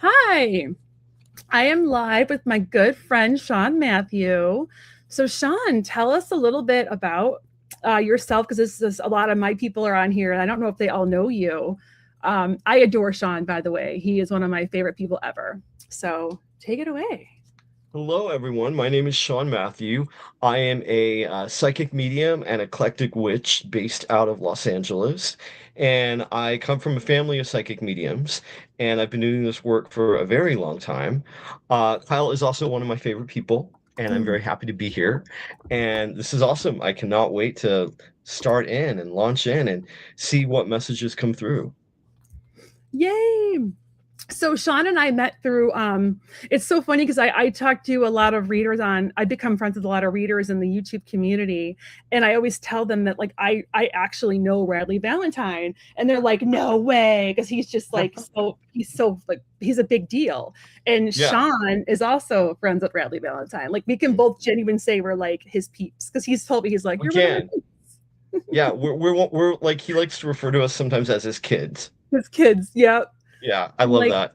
Hi, I am live with my good friend Shaun Mathieu. So, Shaun, tell us a little bit about yourself because this is a lot of my people are on here, and I don't know if they all know you. I adore Shaun, by the way. He is one of my favorite people ever. So, take it away. Hello, everyone. My name is Shaun Mathieu. I am a psychic medium and eclectic witch based out of Los Angeles. And I come from a family of psychic mediums, and I've been doing this work for a very long time. Kyle is also one of my favorite people, and I'm very happy to be here. And this is awesome. I cannot wait to start in and launch in and see what messages come through. Yay! So Shaun and I met through it's so funny because I talk to a lot of readers on I become friends with a lot of readers in the YouTube community, and I always tell them that like I actually know Radley Valentine, and they're like, no way, because he's just like he's a big deal. And Yeah, Shaun is also friends with Radley Valentine. Like we can both genuinely say we're like his peeps because he's told me he's like, we you're one of my can. peeps. Yeah, we're like he likes to refer to us sometimes as his kids. His kids, yeah. Yeah, I love Like that.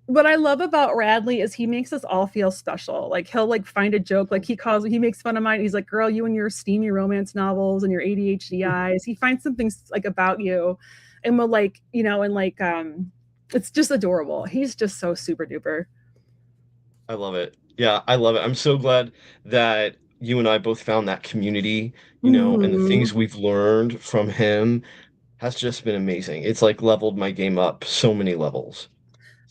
what I love about Radley is he makes us all feel special. Like he'll like find a joke, like he makes fun of mine. He's like, "Girl, you and your steamy romance novels and your ADHD eyes." He finds something like about you, and will like and like it's just adorable. He's just so super duper. I love it. Yeah, I love it. I'm so glad that you and I both found that community, and the Mm-hmm. things we've learned from him has just been amazing. It's like leveled my game up so many levels.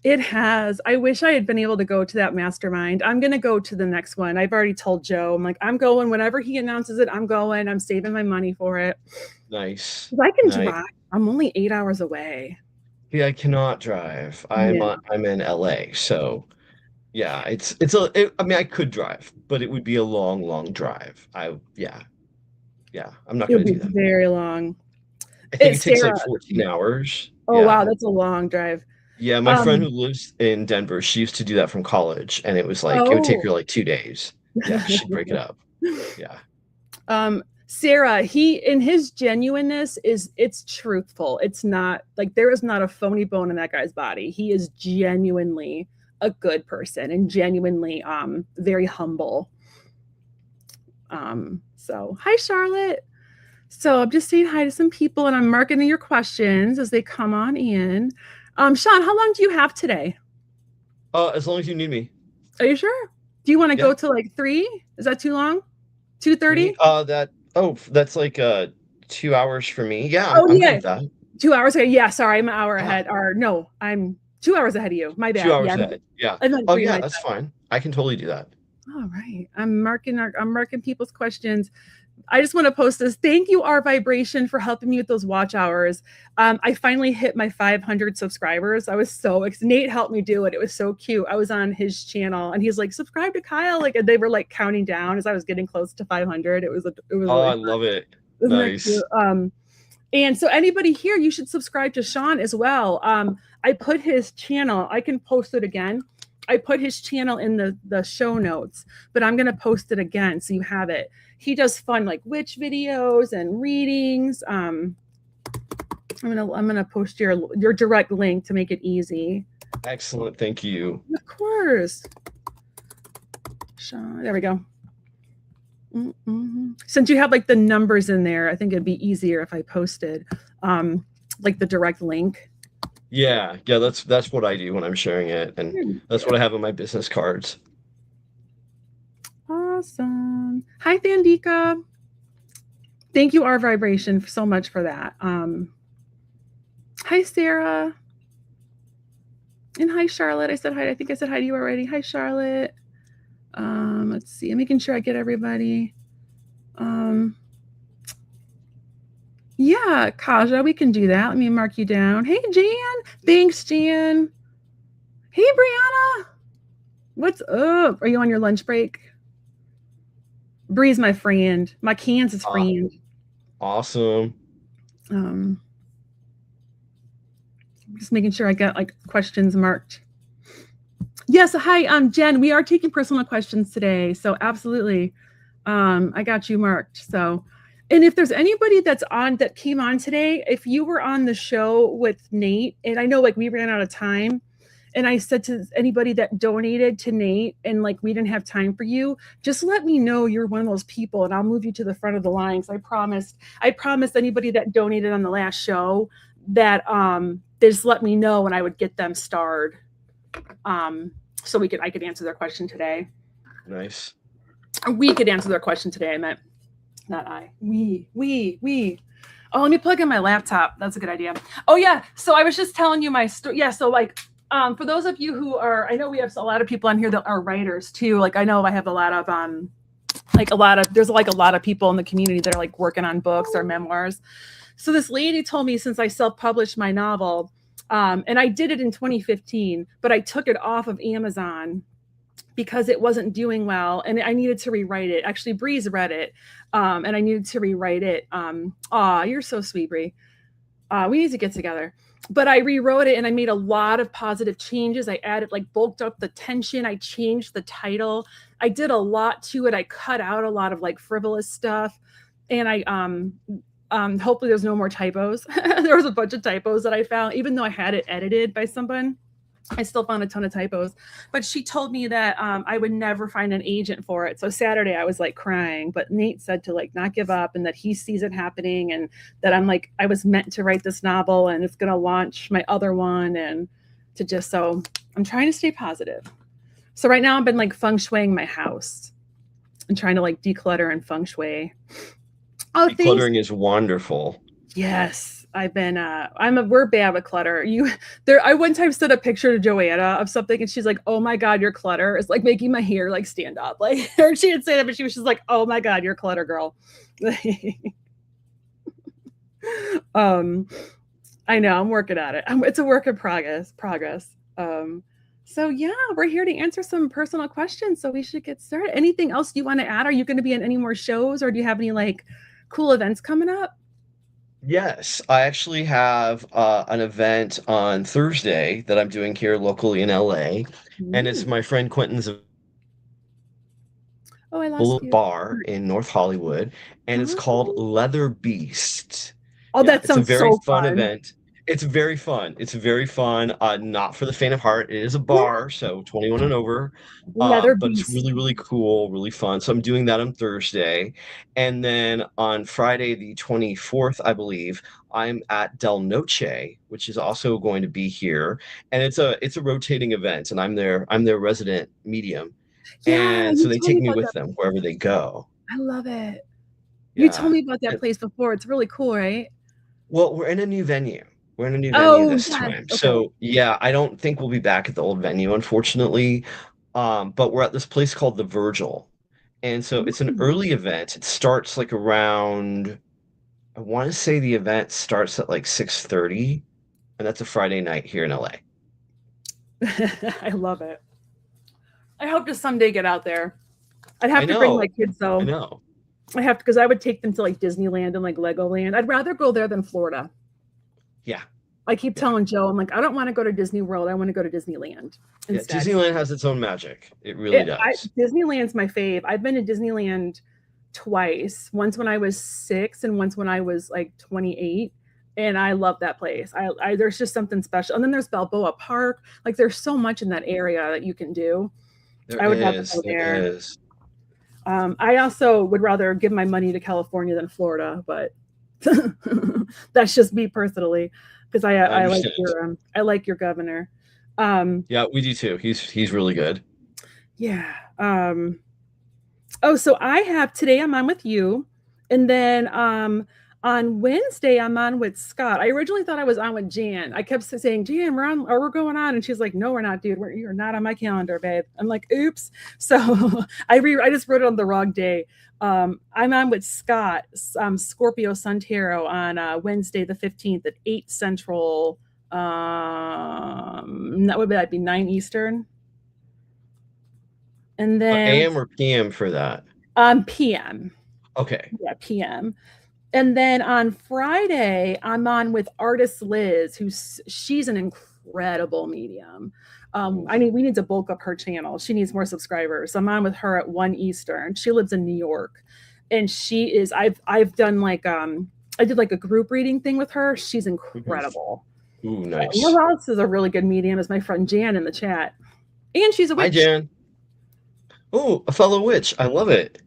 It has. I wish I had been able to go to that mastermind. I'm gonna go to the next one. I've already told Joe. I'm like, I'm going whenever he announces it. I'm going. I'm saving my money for it. Nice. 'Cause I can Nice. drive. I'm only 8 hours away. Yeah, I cannot drive. I'm Yeah. I'm in LA, so yeah, I mean I could drive, but it would be a long, long drive. Yeah, I'm not It would gonna be do that. very long. I think It's it takes like Sarah. 14 hours. Oh Yeah. wow, that's a long drive. Yeah, my friend who Um, lives in Denver, she used to do that from college, and it was like it would take oh. her like 2 days. Yeah, she'd break it up. Yeah. Sarah, he in his genuineness is it's truthful. It's not like there is not a phony bone in that guy's body. He is genuinely a good person and genuinely very humble. So hi Charlotte. So I'm just saying hi to some people and I'm marking your questions as they come on in. Shaun, how long do you have today? As long as you need me. Are you sure? Do you want to Yeah. go to like 3? Is that too long? 2:30? That's like 2 hours for me. Yeah, I'm Oh I'm good yeah, with that. 2 hours ahead. Yeah, sorry, I'm an hour Yeah. ahead. Or no, I'm 2 hours ahead of you. My two bad. hours Yeah, ahead. Yeah. I meant Oh three. yeah, My that's bad. fine. I can totally do that. All right. I'm marking people's questions. I just want to post this. Thank you, Our Vibration, for helping me with those watch hours. I finally hit my 500 subscribers. I was so excited. Nate helped me do it. It was so cute. I was on his channel, and he's like, "Subscribe to Kyle." Like, and they were like counting down as I was getting close to 500. It was Oh, really I fun. love it. Isn't that cute? Nice. And so anybody here, you should subscribe to Shaun as well. I put his channel. I can post it again. I put his channel in the show notes, but I'm gonna post it again so you have it. He does fun like witch videos and readings. I'm gonna post your direct link to make it easy. Excellent. Thank you. Of course, Shaun. There we go. Mm-hmm. Since you have like the numbers in there, I think it'd be easier if I posted like the direct link. Yeah, yeah, that's what I do when I'm sharing it, and that's what I have on my business cards. Awesome. Hi, Thandika. Thank you, Our Vibration, so much for that. Hi, Sarah. And hi, Charlotte. I said hi. I think I said hi to you already. Hi, Charlotte. Let's see. I'm making sure I get everybody. Yeah, Kaja, we can do that. Let me mark you down. Hey, Jan. Thanks, Jan. Hey, Brianna. What's up? Are you on your lunch break? Bree's my friend, my Kansas Uh, friend. awesome. Um, just making sure I got like questions marked. Yes, hi, Jen. We are taking personal questions today, so absolutely, I got you marked. So, and if there's anybody that came on today, if you were on the show with Nate, and I know like we ran out of time, And I said to anybody that donated to Nate and like we didn't have time for you, just let me know you're one of those people and I'll move you to the front of the line. So I promised anybody that donated on the last show that they just let me know and I would get them starred. So I could answer their question today. Nice. We could answer their question today. I meant not I. We. Oh, let me plug in my laptop. That's a good idea. Oh yeah. So I was just telling you my story. Yeah. So like, for those of you who are, I know we have a lot of people on here that are writers too. Like I know I have a lot of, there's like a lot of people in the community that are like working on books or memoirs. So this lady told me since I self-published my novel, and I did it in 2015, but I took it off of Amazon because it wasn't doing well and I needed to rewrite it. Actually, Bree's read it, and I needed to rewrite it. Aw, you're so sweet, Bree. We need to get together. But I rewrote it and I made a lot of positive changes. I added, like, bulked up the tension. I changed the title. I did a lot to it. I cut out a lot of like frivolous stuff. And I hopefully there's no more typos. There was a bunch of typos that I found, even though I had it edited by someone. I still found a ton of typos, but she told me that I would never find an agent for it. So Saturday I was like crying, but Nate said to like not give up and that he sees it happening and that I was meant to write this novel and it's going to launch my other one and so I'm trying to stay positive. So right now I've been like feng shuiing my house and trying to like declutter and feng shui. Oh, decluttering is wonderful. Yes. I've been we're bad with clutter. I one time sent a picture to Joanna of something and she's like, "Oh my God, your clutter is like making my hair like stand up." Like, or she didn't say that, but she was just like, "Oh my God, your clutter girl." I know I'm working at it. It's a work in progress. So yeah, we're here to answer some personal questions. So we should get started. Anything else you want to add? Are you going to be in any more shows or do you have any like cool events coming up? Yes, I actually have an event on Thursday that I'm doing here locally in LA, and it's my friend Quentin's Oh, I lost Bullet you. Bar in North Hollywood, and it's called Oh, Leather Beast. oh, Yeah, that it's a sounds very so fun fun. event. It's very fun. It's very fun. Not for the faint of heart. It is a Yeah. bar, so 21 and over. Leather But it's Beast. really, really cool, really fun. So I'm doing that on Thursday. And then on Friday, the 24th, I believe, I'm at Del Noche, which is also going to be here. And it's a rotating event, and I'm their resident medium. Yeah, And so you they told take me me about with that. them wherever they go. I love it. You told Yeah. me about that place before. It's really cool, right? Well, we're in a new venue. We're in a new venue Oh, this yes. time. Okay. So yeah, I don't think we'll be back at the old venue, unfortunately. But we're at this place called the Virgil. And so it's an Ooh. early event. It starts like around, I want to say the event starts at like 6:30, and that's a Friday night here in LA. I love it. I hope to someday get out there. I'd I have to bring my know. kids I though. know. I have to because I would take them to like Disneyland and like Legoland. I'd rather go there than Florida. Yeah. I keep Yeah. telling Joe, I'm like, I don't want to go to Disney World. I want to go to Disneyland Yeah. instead. Disneyland has its own magic. It really does. Disneyland's my fave. I've been to Disneyland twice. Once when I was 6 and once when I was like 28. And I love that place. There's just something special. And then there's Balboa Park. Like there's so much in that area that you can do. There I would love to is. go There there. is. I also would rather give my money to California than Florida, but that's just me personally because I understand. I like your governor. Yeah, we do too. He's really good. Yeah. Oh, so today I'm on with you, and then on Wednesday I'm on with Scott. I originally thought I was on with Jan. I kept saying, Jan, we're going on, and she's like, no, we're not, dude. You're not on my calendar, babe. I'm like, oops. So I just wrote it on the wrong day. I'm on with Scott, Scorpio Sun Tarot on Wednesday the 15th at 8 Central. That'd be 9 Eastern. And then AM or PM for that? PM. Okay. Yeah, PM. And then on Friday, I'm on with artist Liz, she's an incredible medium. We need to bulk up her channel. She needs more subscribers. So I'm on with her at 1 Eastern. She lives in New York. And I've done like I did like a group reading thing with her. She's incredible. Ooh, Who nice. else is a really good medium is my friend Jan in the chat. And she's a Hi, witch. Jan. Oh, a fellow witch. I love it.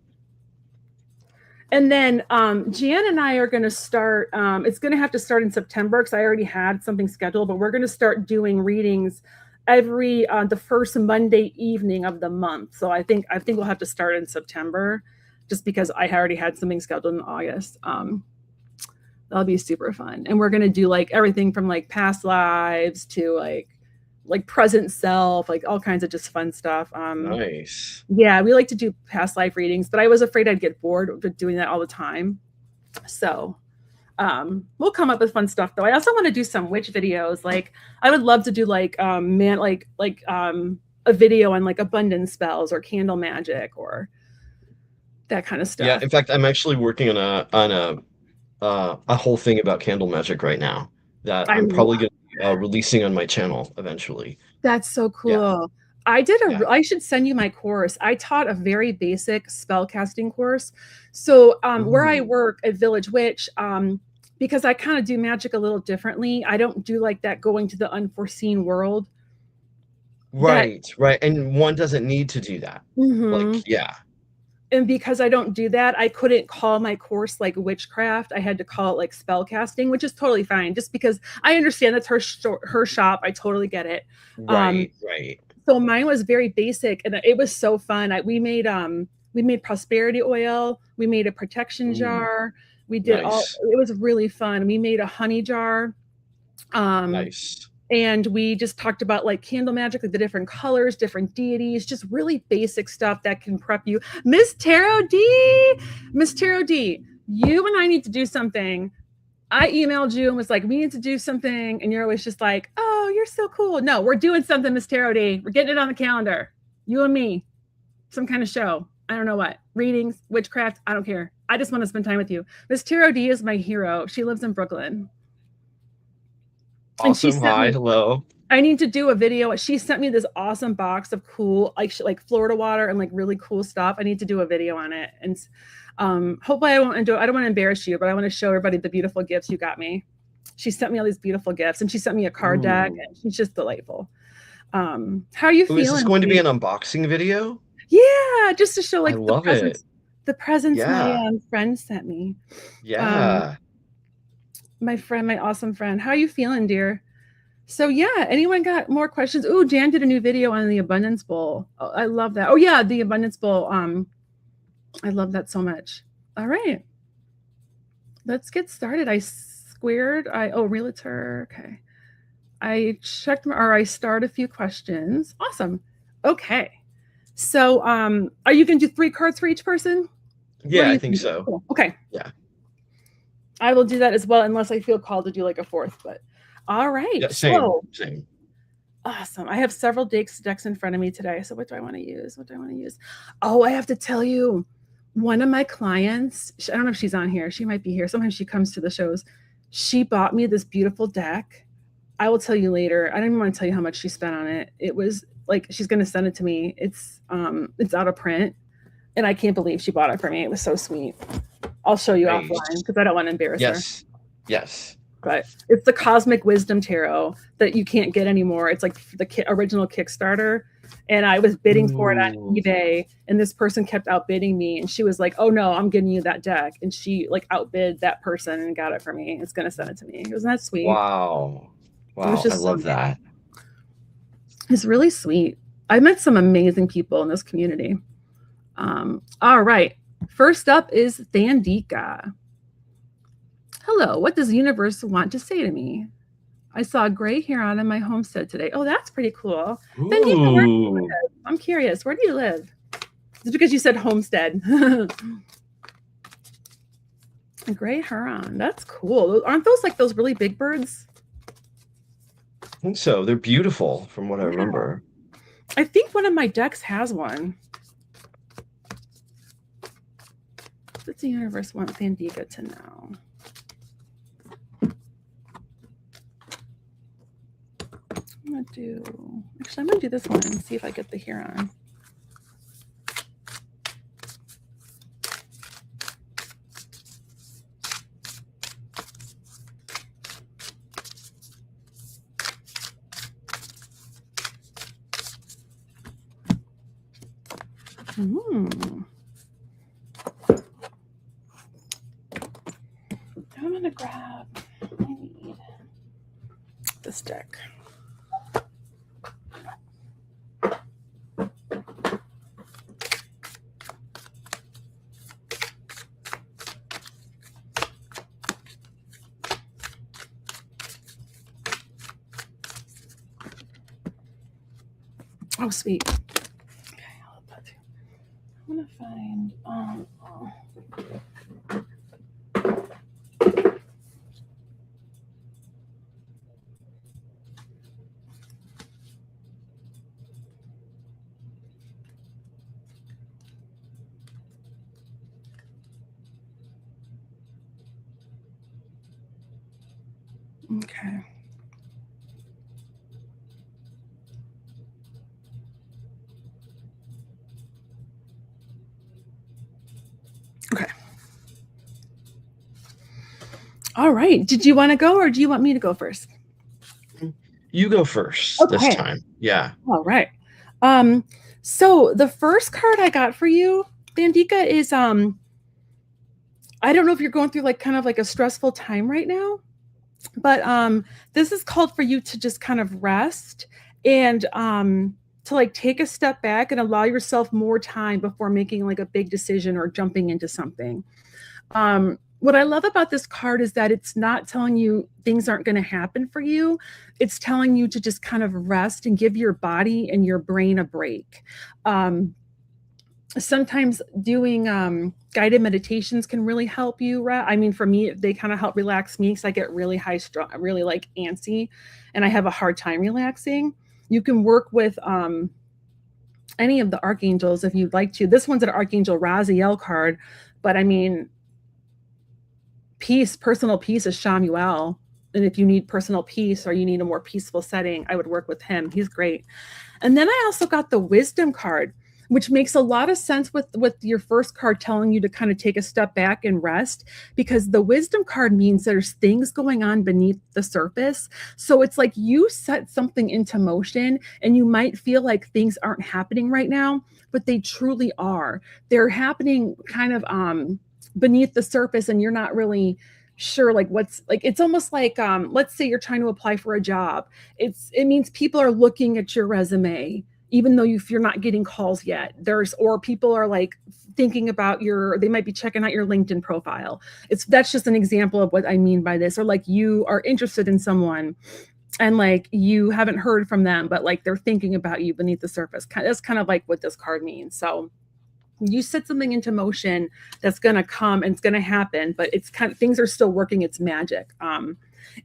And then Jan and I are going to start, it's going to have to start in September because I already had something scheduled, but we're going to start doing readings every the first Monday evening of the month. So I think we'll have to start in September just because I already had something scheduled in August. That'll be super fun. And we're going to do like everything from like past lives to like present self, like all kinds of just fun stuff. Nice. Yeah, we like to do past life readings, but I was afraid I'd get bored with doing that all the time. So we'll come up with fun stuff though. I also want to do some witch videos. Like I would love to do like a video on like abundance spells or candle magic or that kind of Yeah, stuff. in fact, I'm actually working on a whole thing about candle magic right now that I I'm probably love going to be releasing on my channel eventually. That's so Yeah, cool. yeah. I should send you my course. I taught a very basic spell casting course. So where I Ooh. work at Village Witch, because I kind of do magic a little differently. I don't do like that going to the unforeseen world. That Right, right. And one doesn't need to do that. Like, mhm. yeah, And because I don't do that, I couldn't call my course like witchcraft. I had to call it like spell casting, which is totally fine. Just because I understand that's her shop. I totally get it. Um, right, right. so mine was very basic and it was so fun. We made prosperity oil, we made a protection Ooh, jar, we did all nice, it was really fun. We made a honey jar. Um nice. and we just talked about like candle magic, like the different colors, different deities, just really basic stuff that can prep you. Miss Tarot D, you and I need to do something. I emailed you and was like, we need to do something. And you're always just like, oh, you're so cool. No, we're doing something, Miss Tarot D. We're getting it on the calendar. You and me, some kind of show. I don't know what. Readings, witchcraft, I don't care. I just want to spend time with you. Miss Tarot D is my hero. She lives in Brooklyn. And she Awesome. sent Hi, me, hello. I need to do a video. She sent me this awesome box of cool, like Florida water and like really cool stuff. I need to do a video on it. And hopefully I won't do. I don't want to embarrass you, but I want to show everybody the beautiful gifts you got me. She sent me all these beautiful gifts, and she sent me a card deck, Ooh. and she's just delightful. How are you Ooh, is this feeling, going to be sweet? an unboxing video? Yeah, just to show I like love it. the presents my Yeah, friend sent me. Um, yeah. my friend, my awesome friend. How are you feeling, dear? So yeah, anyone got more questions? Oh, Jan did a new video on the abundance bowl. Oh, I love that. Oh yeah, the abundance bowl. I love that so much. All right, let's get started. Realtor. Okay. I checked or I starred a few questions. Awesome. Okay. So are you gonna do 3 cards for each person? What Yeah, do I you think think? so. Cool. Okay. Yeah. I will do that as well, unless I feel called to do like a fourth. But all right. Yeah, same, So same. awesome. I have several decks in front of me today. So what do I want to use? What do I want to use? Oh, I have to tell you, one of my clients, I don't know if she's on here. She might be here. Sometimes she comes to the shows. She bought me this beautiful deck. I will tell you later. I don't even want to tell you how much she spent on it. It was like she's gonna send it to me. It's out of print. And I can't believe she bought it for me. It was so sweet. I'll show you offline Nice. because I don't want to embarrass her. Yes, yes. But it's the Cosmic Wisdom Tarot that you can't get anymore. It's like the original Kickstarter. And I was bidding for it on Ooh, eBay, and this person kept outbidding me. And she was like, "Oh no, I'm getting you that deck." And she like outbid that person and got it for me. It's gonna send it to me. Wasn't that sweet? wow. It was Wow, I just so love nice. that. It's really sweet. I met some amazing people in this community. All right. First up is Thandika. Hello, what does the universe want to say to me? I saw a gray heron in my homestead today. Oh, that's pretty cool. Thandika, where do you Ooh. live? I'm curious. Where do you live? Is it because you said homestead? A gray heron. That's cool. Aren't those like those really big birds? I think so. They're beautiful from what I Yeah. remember. I think one of my decks has one. What does the universe want Thandika to know? I'm gonna do this one and see if I get the Huron. Mm. I'm gonna grab. I need this deck. Oh, sweet. Okay, I'll put that too. I'm gonna find. Okay. Okay. All right. Did you want to go or do you want me to go first? You go first this Okay. time. Yeah. All right. So the first card I got for you, Bandika, is I don't know if you're going through like kind of like a stressful time right now, but this is called for you to just kind of rest and to like take a step back and allow yourself more time before making like a big decision or jumping into something. What I love about this card is that it's not telling you things aren't going to happen for you. It's telling you to just kind of rest and give your body and your brain a break. Sometimes doing guided meditations can really help you. I mean, for me, they kind of help relax me because I get really high strung, really like antsy, and I have a hard time relaxing. You can work with any of the archangels if you'd like to. This one's an Archangel Raziel card, but I mean, peace, personal peace is Shamuel. And if you need personal peace or you need a more peaceful setting, I would work with him. He's great. And then I also got the wisdom card, which makes a lot of sense with your first card telling you to kind of take a step back and rest, because the wisdom card means there's things going on beneath the surface. So it's like you set something into motion and you might feel like things aren't happening right now, but they truly are. They're happening kind of beneath the surface and you're not really sure like what's like. It's almost like let's say you're trying to apply for a job. It means people are looking at your resume even though you're not getting calls yet. Or people are like thinking about they might be checking out your LinkedIn profile. That's just an example of what I mean by this. Or like you are interested in someone and like you haven't heard from them, but like they're thinking about you beneath the surface. That's kind of like what this card means. So you set something into motion that's going to come and it's going to happen, but it's kind of, things are still working its magic.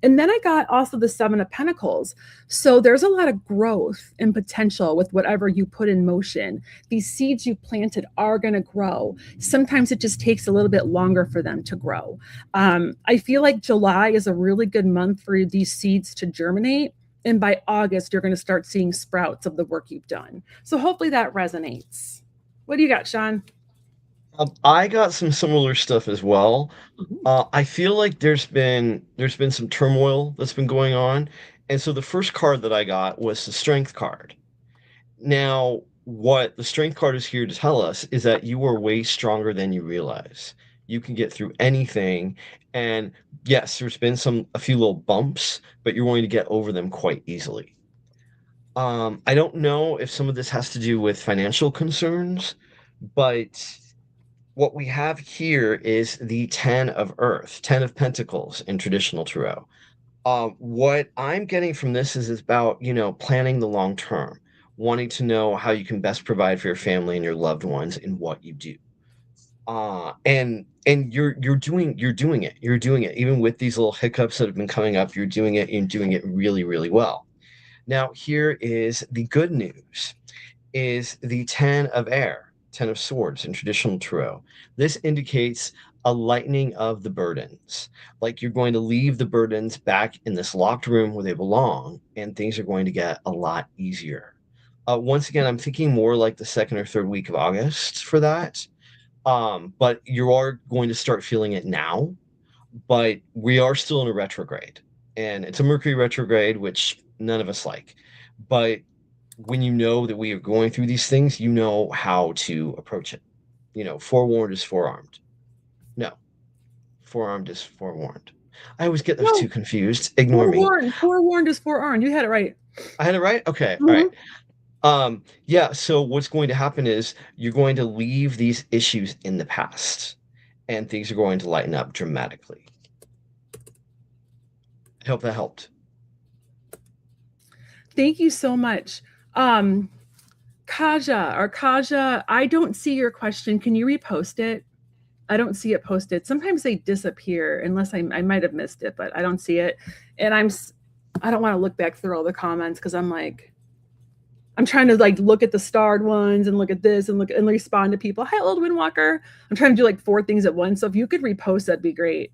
And then I got also the Seven of Pentacles. So there's a lot of growth and potential with whatever you put in motion. These seeds you planted are going to grow. Sometimes it just takes a little bit longer for them to grow. I feel like July is a really good month for these seeds to germinate. And by August, you're going to start seeing sprouts of the work you've done. So hopefully that resonates. What do you got, Shaun? I got some similar stuff as well. Mhm. I feel like there's been some turmoil that's been going on, and so the first card that I got was the Strength card. Now, what the Strength card is here to tell us is that you are way stronger than you realize. You can get through anything, and yes, there's been a few little bumps, but you're going to get over them quite easily. I don't know if some of this has to do with financial concerns, but what we have here is the Ten of Earth, Ten of Pentacles in traditional tarot. What I'm getting from this is about, planning the long term, wanting to know how you can best provide for your family and your loved ones in what you do. And you're doing it even with these little hiccups that have been coming up. You're doing it and doing it really, really well. Now, here is the good news is the Ten of Air, Ten of Swords in traditional tarot. This indicates a lightening of the burdens. Like you're going to leave the burdens back in this locked room where they belong, and things are going to get a lot easier. Once again, I'm thinking more like the second or third week of August for that. But you are going to start feeling it now, but we are still in a retrograde, and it's a Mercury retrograde, which none of us like. But when you know that we are going through these things, you know how to approach it. Forewarned is forearmed. No, forearmed is forewarned. I always get those two No, confused. Ignore me. forewarned is forearmed. You had it right. I had it right? Okay, all right. Mhm. Yeah, so what's going to happen is you're going to leave these issues in the past and things are going to lighten up dramatically. I hope that helped. Thank you so much. Kaja, I don't see your question. Can you repost it? I don't see it posted. Sometimes they disappear unless I might have missed it, but I don't see it. And I don't want to look back through all the comments because I'm trying to like look at the starred ones and look at this and look and respond to people. Hi, old Windwalker. I'm trying to do like 4 things at once. So if you could repost, that'd be great.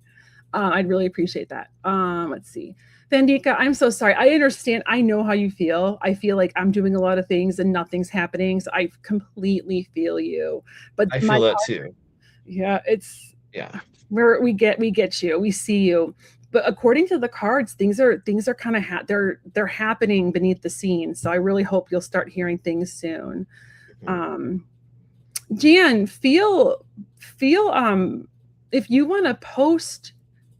I'd really appreciate that. Let's see. Vandika, I'm so sorry. I understand. I know how you feel. I feel like I'm doing a lot of things and nothing's happening. So I completely feel you. But I my feel that too. yeah, it's Yeah. we get you. We see you. But according to the cards, things are kind of they're happening beneath the scenes. So I really hope you'll start hearing things soon. Mhm. Um, Jan, feel if you want to post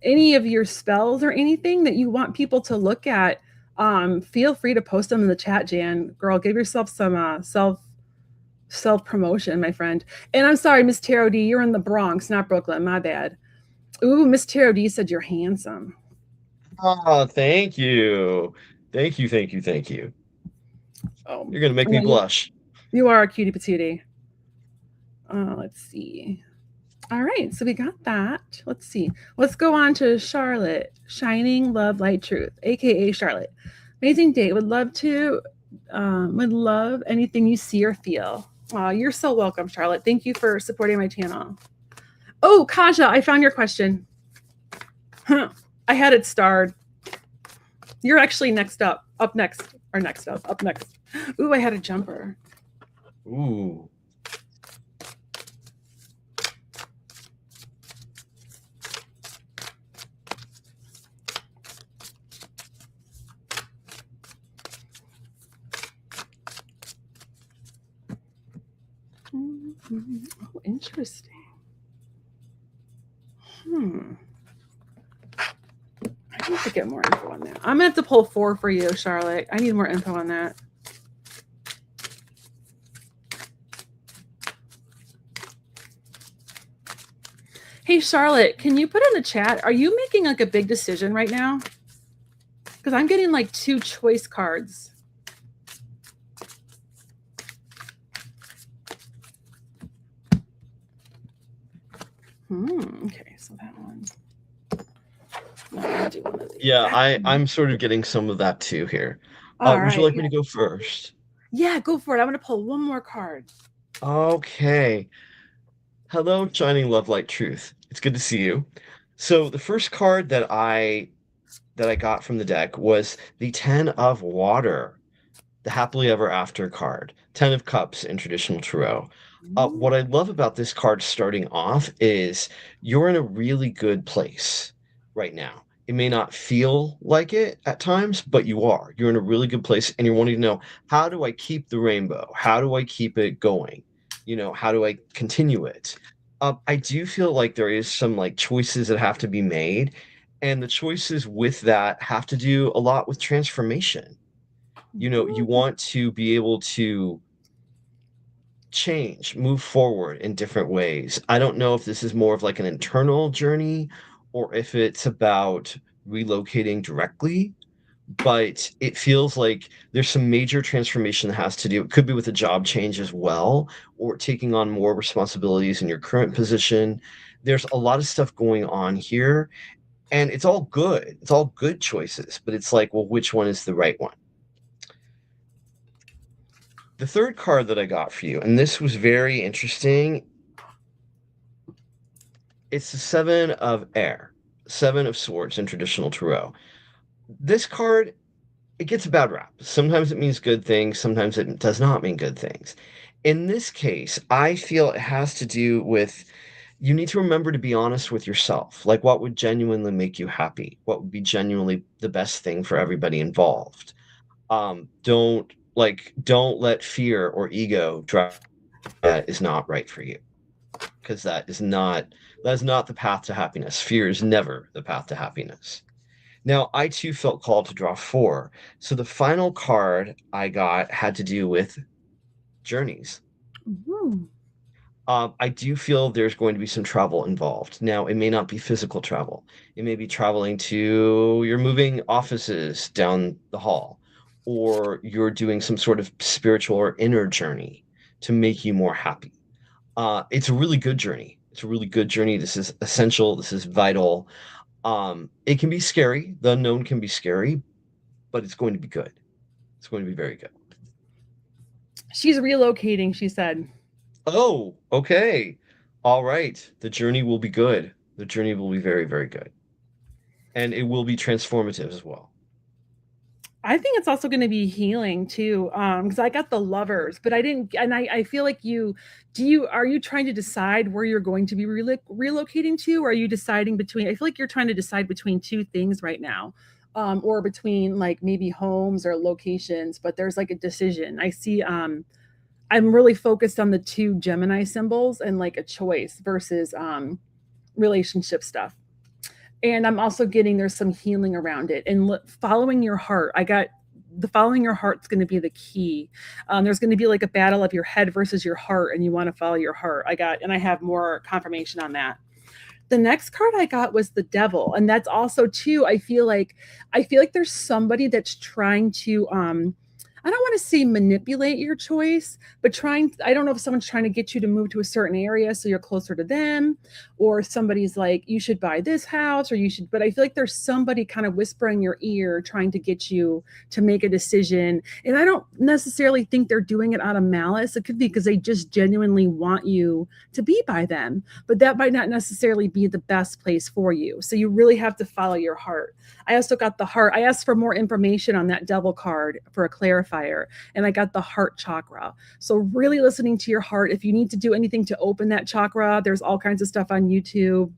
any of your spells or anything that you want people to look at, feel free to post them in the chat, Jan. Girl, give yourself some self promotion, my friend. And I'm sorry, Miss Tarot D, you're in the Bronx, not Brooklyn. My bad. Ooh, Miss Tarot D said you're handsome. Oh, thank you. Thank you, thank you, thank you. Oh, You're gonna make me yeah, blush. you are a cutie patootie. Let's see. All right, so we got that. Let's see. Let's go on to Charlotte. Shining Love Light Truth, aka Charlotte. Amazing date. Would love anything you see or feel. You're so welcome, Charlotte. Thank you for supporting my channel. Oh, Kaja, I found your question. Huh. I had it starred. You're actually next up. Up next. Or next up. Up next. Ooh, I had a jumper. Ooh. Oh, interesting. I need to get more info on that. I'm gonna have to pull 4 for you, Charlotte. I need more info on that. Hey, Charlotte, can you put in the chat? Are you making like a big decision right now? Because I'm getting like 2 choice cards. Okay, so that one. Yeah, I'm sort of getting some of that too here. All Would you right. like me to go first? Yeah, go for it. I'm gonna pull one more card. Okay. Hello, Shining Love Light Truth. It's good to see you. So the first card that I got from the deck was the Ten of Water, the Happily Ever After card, Ten of Cups in traditional tarot. What I love about this card starting off is you're in a really good place right now. It may not feel like it at times, but you are. You're in a really good place and you're wanting to know, how do I keep the rainbow? How do I keep it going? How do I continue it? I do feel like there is some like choices that have to be made, and the choices with that have to do a lot with transformation. You want to be able to change, move forward in different ways. I don't know if this is more of like an internal journey or if it's about relocating directly, but it feels like there's some major transformation that has to do. It could be with a job change as well, or taking on more responsibilities in your current position. There's a lot of stuff going on here, and it's all good. It's all good choices, but it's like, well, which one is the right one? The third card that I got for you, and this was very interesting. It's the Seven of Air, Seven of Swords in traditional tarot. This card, it gets a bad rap. Sometimes it means good things, sometimes it does not mean good things. In this case, I feel it has to do with you need to remember to be honest with yourself. Like, what would genuinely make you happy? What would be genuinely the best thing for everybody involved? Don't like don't let fear or ego drive that is not right for you, because that is not the path to happiness. Fear is never the path to happiness. Now, I too felt called to draw four. So the final card I got had to do with journeys. Ooh. I do feel there's going to be some travel involved. Now, it may not be physical travel. It may be traveling to, you're moving offices down the hall, or you're doing some sort of spiritual or inner journey to make you more happy. It's a really good journey. It's a really good journey. This is essential. This is vital. It can be scary. The unknown can be scary, but it's going to be good. It's going to be very good. She's relocating, she said. Oh, okay. All right. The journey will be good. The journey will be very, very good. And it will be transformative as well. I think it's also going to be healing too, because I got the lovers, but I didn't, and I feel like are you trying to decide where you're going to be relocating to, or are you deciding between? I feel like you're trying to decide between two things right now, or between like maybe homes or locations, but there's like a decision. I see, I'm really focused on the two Gemini symbols and like a choice versus relationship stuff. And I'm also getting there's some healing around it and following your heart. I got the following your heart's going to be the key. There's going to be like a battle of your head versus your heart, and you want to follow your heart. I have more confirmation on that. The next card I got was the devil, and that's also too. I feel like there's somebody that's trying to I don't want to say manipulate your choice, but I don't know if someone's trying to get you to move to a certain area so you're closer to them, or somebody's like, you should buy this house, or you should, but I feel like there's somebody kind of whispering your ear trying to get you to make a decision. And I don't necessarily think they're doing it out of malice. It could be because they just genuinely want you to be by them, but that might not necessarily be the best place for you. So you really have to follow your heart. I also got the heart. I asked for more information on that devil card for a clarifier, and I got the heart chakra. So really listening to your heart. If you need to do anything to open that chakra, there's all kinds of stuff on YouTube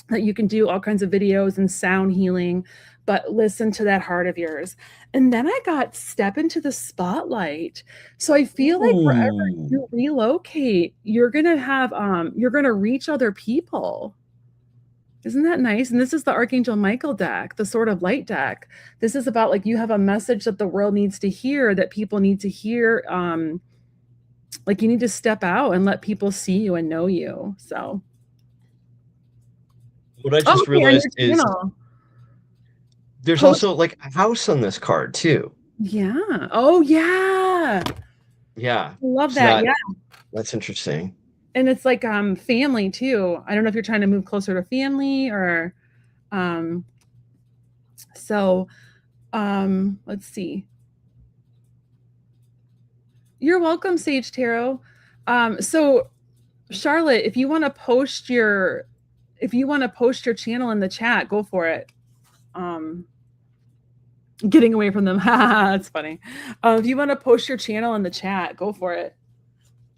that you can do, all kinds of videos and sound healing, but listen to that heart of yours. And then I got step into the spotlight. So I feel like wherever Ooh. you relocate, you're going to reach other people. Isn't that nice? And this is the Archangel Michael deck, the Sword of Light deck. This is about like you have a message that the world needs to hear, that people need to hear. Like you need to step out and let people see you and know you. So, What I oh, just okay, on realized your is channel. there's Post, also like a house on this card too. yeah. Oh, yeah. Yeah. Love So that. Yeah. that's interesting. And it's like family too. I don't know if you're trying to move closer to family or um so let's see. You're welcome, Sage Tarot. So Charlotte, if you want to post your channel in the chat, go for it. Um Getting away from them. That's funny. If you want to post your channel in the chat, go for it.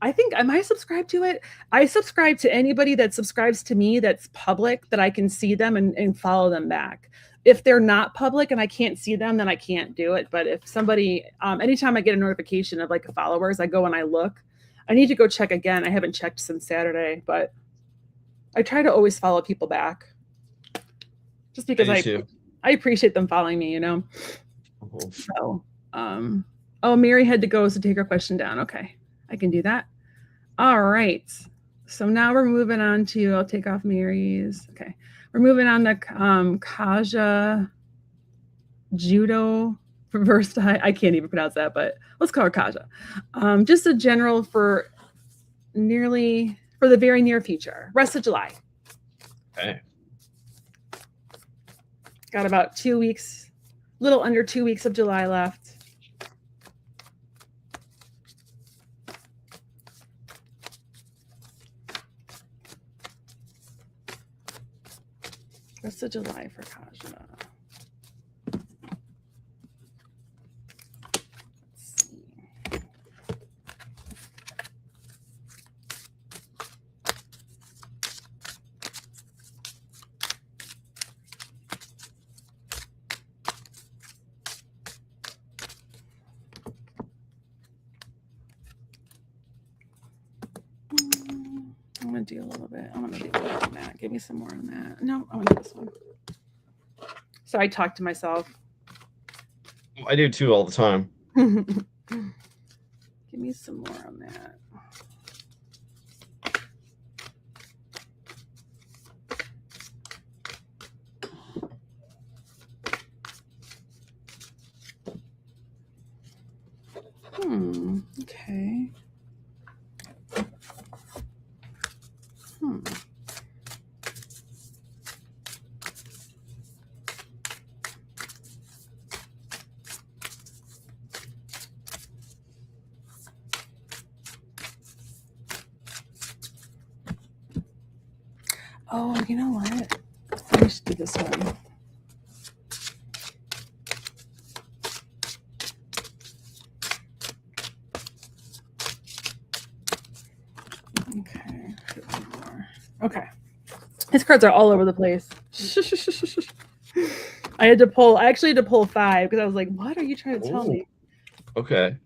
I think, am I subscribed to it? I subscribe to anybody that subscribes to me that's public, that I can see them and follow them back. If they're not public and I can't see them, then I can't do it. But if somebody, anytime I get a notification of like followers, I go and I look. I need to go check again. I haven't checked since Saturday, but I try to always follow people back just I because do too. I appreciate them following me, you know? Mhm. So, oh, Mary had to go, so take her question down. Okay, I can do that. All right. So now we're moving on to, I'll take off Mary's. Okay. We're moving on to Kaja Judo Reversed. I can't even pronounce that, but let's call her Kaja. Just a general for the very near future, rest of July. Okay. Got about 2 weeks, little under 2 weeks of July left. Rest of July for Kaja. Let's see. I'm gonna do a little bit. I'm gonna do more on that. Give me some more on that. No, I want to do this one. So I talk to myself. I do too all the time. Give me some more on that. Okay. Oh, you know what? I should do this one. Okay. Okay. His cards are all over the place. I actually had to pull 5 because I was like, what are you trying to tell me? Okay.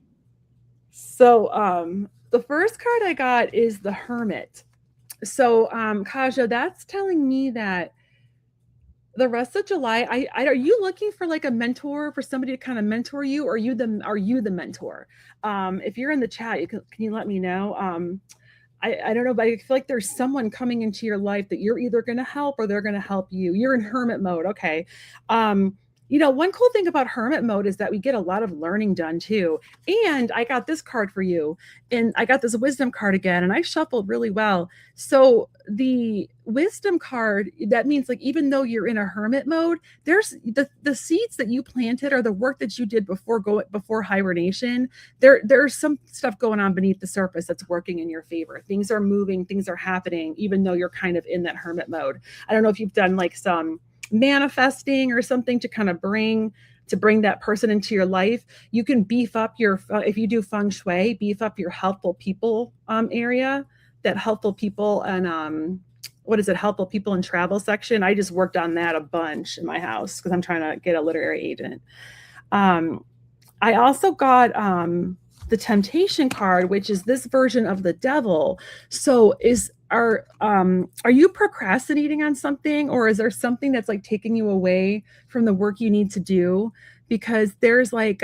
So the first card I got is the Hermit. So Kaja, that's telling me that the rest of July, are you looking for like a mentor, for somebody to kind of mentor you, or are you the mentor? If you're in the chat, can you let me know? I don't know, but I feel like there's someone coming into your life that you're either going to help or they're going to help you. You're in hermit mode. Okay. One cool thing about hermit mode is that we get a lot of learning done too. And I got this card for you, and I got this wisdom card again, and I shuffled really well. So the wisdom card, that means like, even though you're in a hermit mode, there's the seeds that you planted or the work that you did before hibernation. There's some stuff going on beneath the surface that's working in your favor. Things are moving, things are happening, even though you're kind of in that hermit mode. I don't know if you've done like some manifesting or something to kind of bring that person into your life. You can beef up your, if you do feng shui, beef up your helpful people area, that helpful people and what is it, helpful people in travel section. I just worked on that a bunch in my house because I'm trying to get a literary agent. I also got the temptation card, which is this version of the devil. So are you procrastinating on something, or is there something that's like taking you away from the work you need to do? Because there's like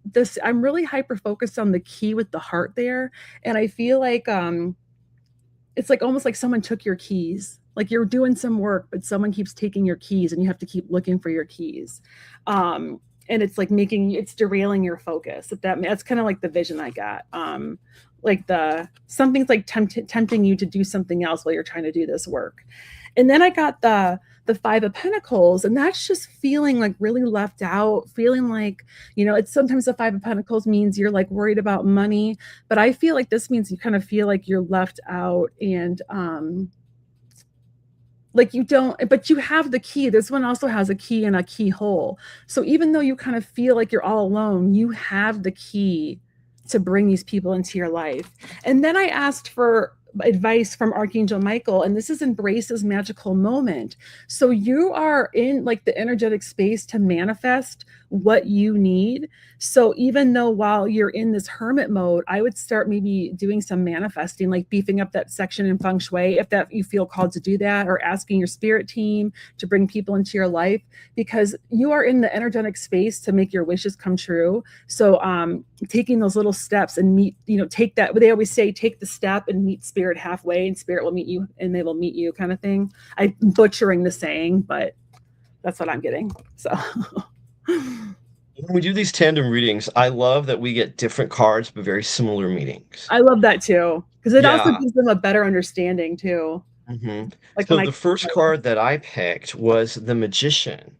this, I'm really hyper focused on the key with the heart there, and I feel like it's like almost like someone took your keys. Like you're doing some work, but someone keeps taking your keys, and you have to keep looking for your keys. And it's like it's derailing your focus. That's kind of like the vision I got. Like something's like tempting you to do something else while you're trying to do this work. And then I got the 5 of Pentacles, and that's just feeling like really left out, feeling like, it's sometimes the 5 of Pentacles means you're like worried about money, but I feel like this means you kind of feel like you're left out, and like you don't, but you have the key. This one also has a key and a keyhole. So even though you kind of feel like you're all alone, you have the key to bring these people into your life. And then I asked for advice from Archangel Michael, and this is embrace this magical moment. So you are in like the energetic space to manifest what you need. So even though while you're in this hermit mode, I would start maybe doing some manifesting, like beefing up that section in feng shui, if that you feel called to do that, or asking your spirit team to bring people into your life, because you are in the energetic space to make your wishes come true. So taking those little steps and take that, they always say, take the step and meet spirit halfway, and spirit will meet you and they will meet you, kind of thing. I'm butchering the saying, but that's what I'm getting. So when we do these tandem readings, I love that we get different cards but very similar meanings. I love that too, because it also gives them a better understanding too. Mm-hmm. Like so the first card that I picked was the Magician.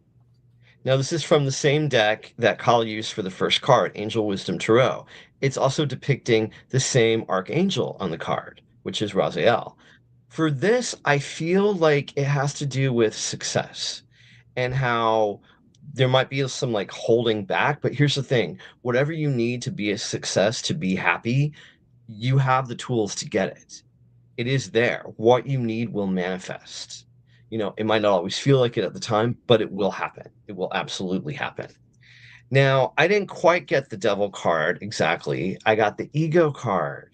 Now, this is from the same deck that Kyle used for the first card, Angel Wisdom Tarot. It's also depicting the same archangel on the card, which is Raziel. For this, I feel like it has to do with success and how there might be some like holding back. But here's the thing, whatever you need to be a success, to be happy, you have the tools to get it. It is there. What you need will manifest. It might not always feel like it at the time, but it will happen. It will absolutely happen. Now, I didn't quite get the devil card exactly. I got the ego card.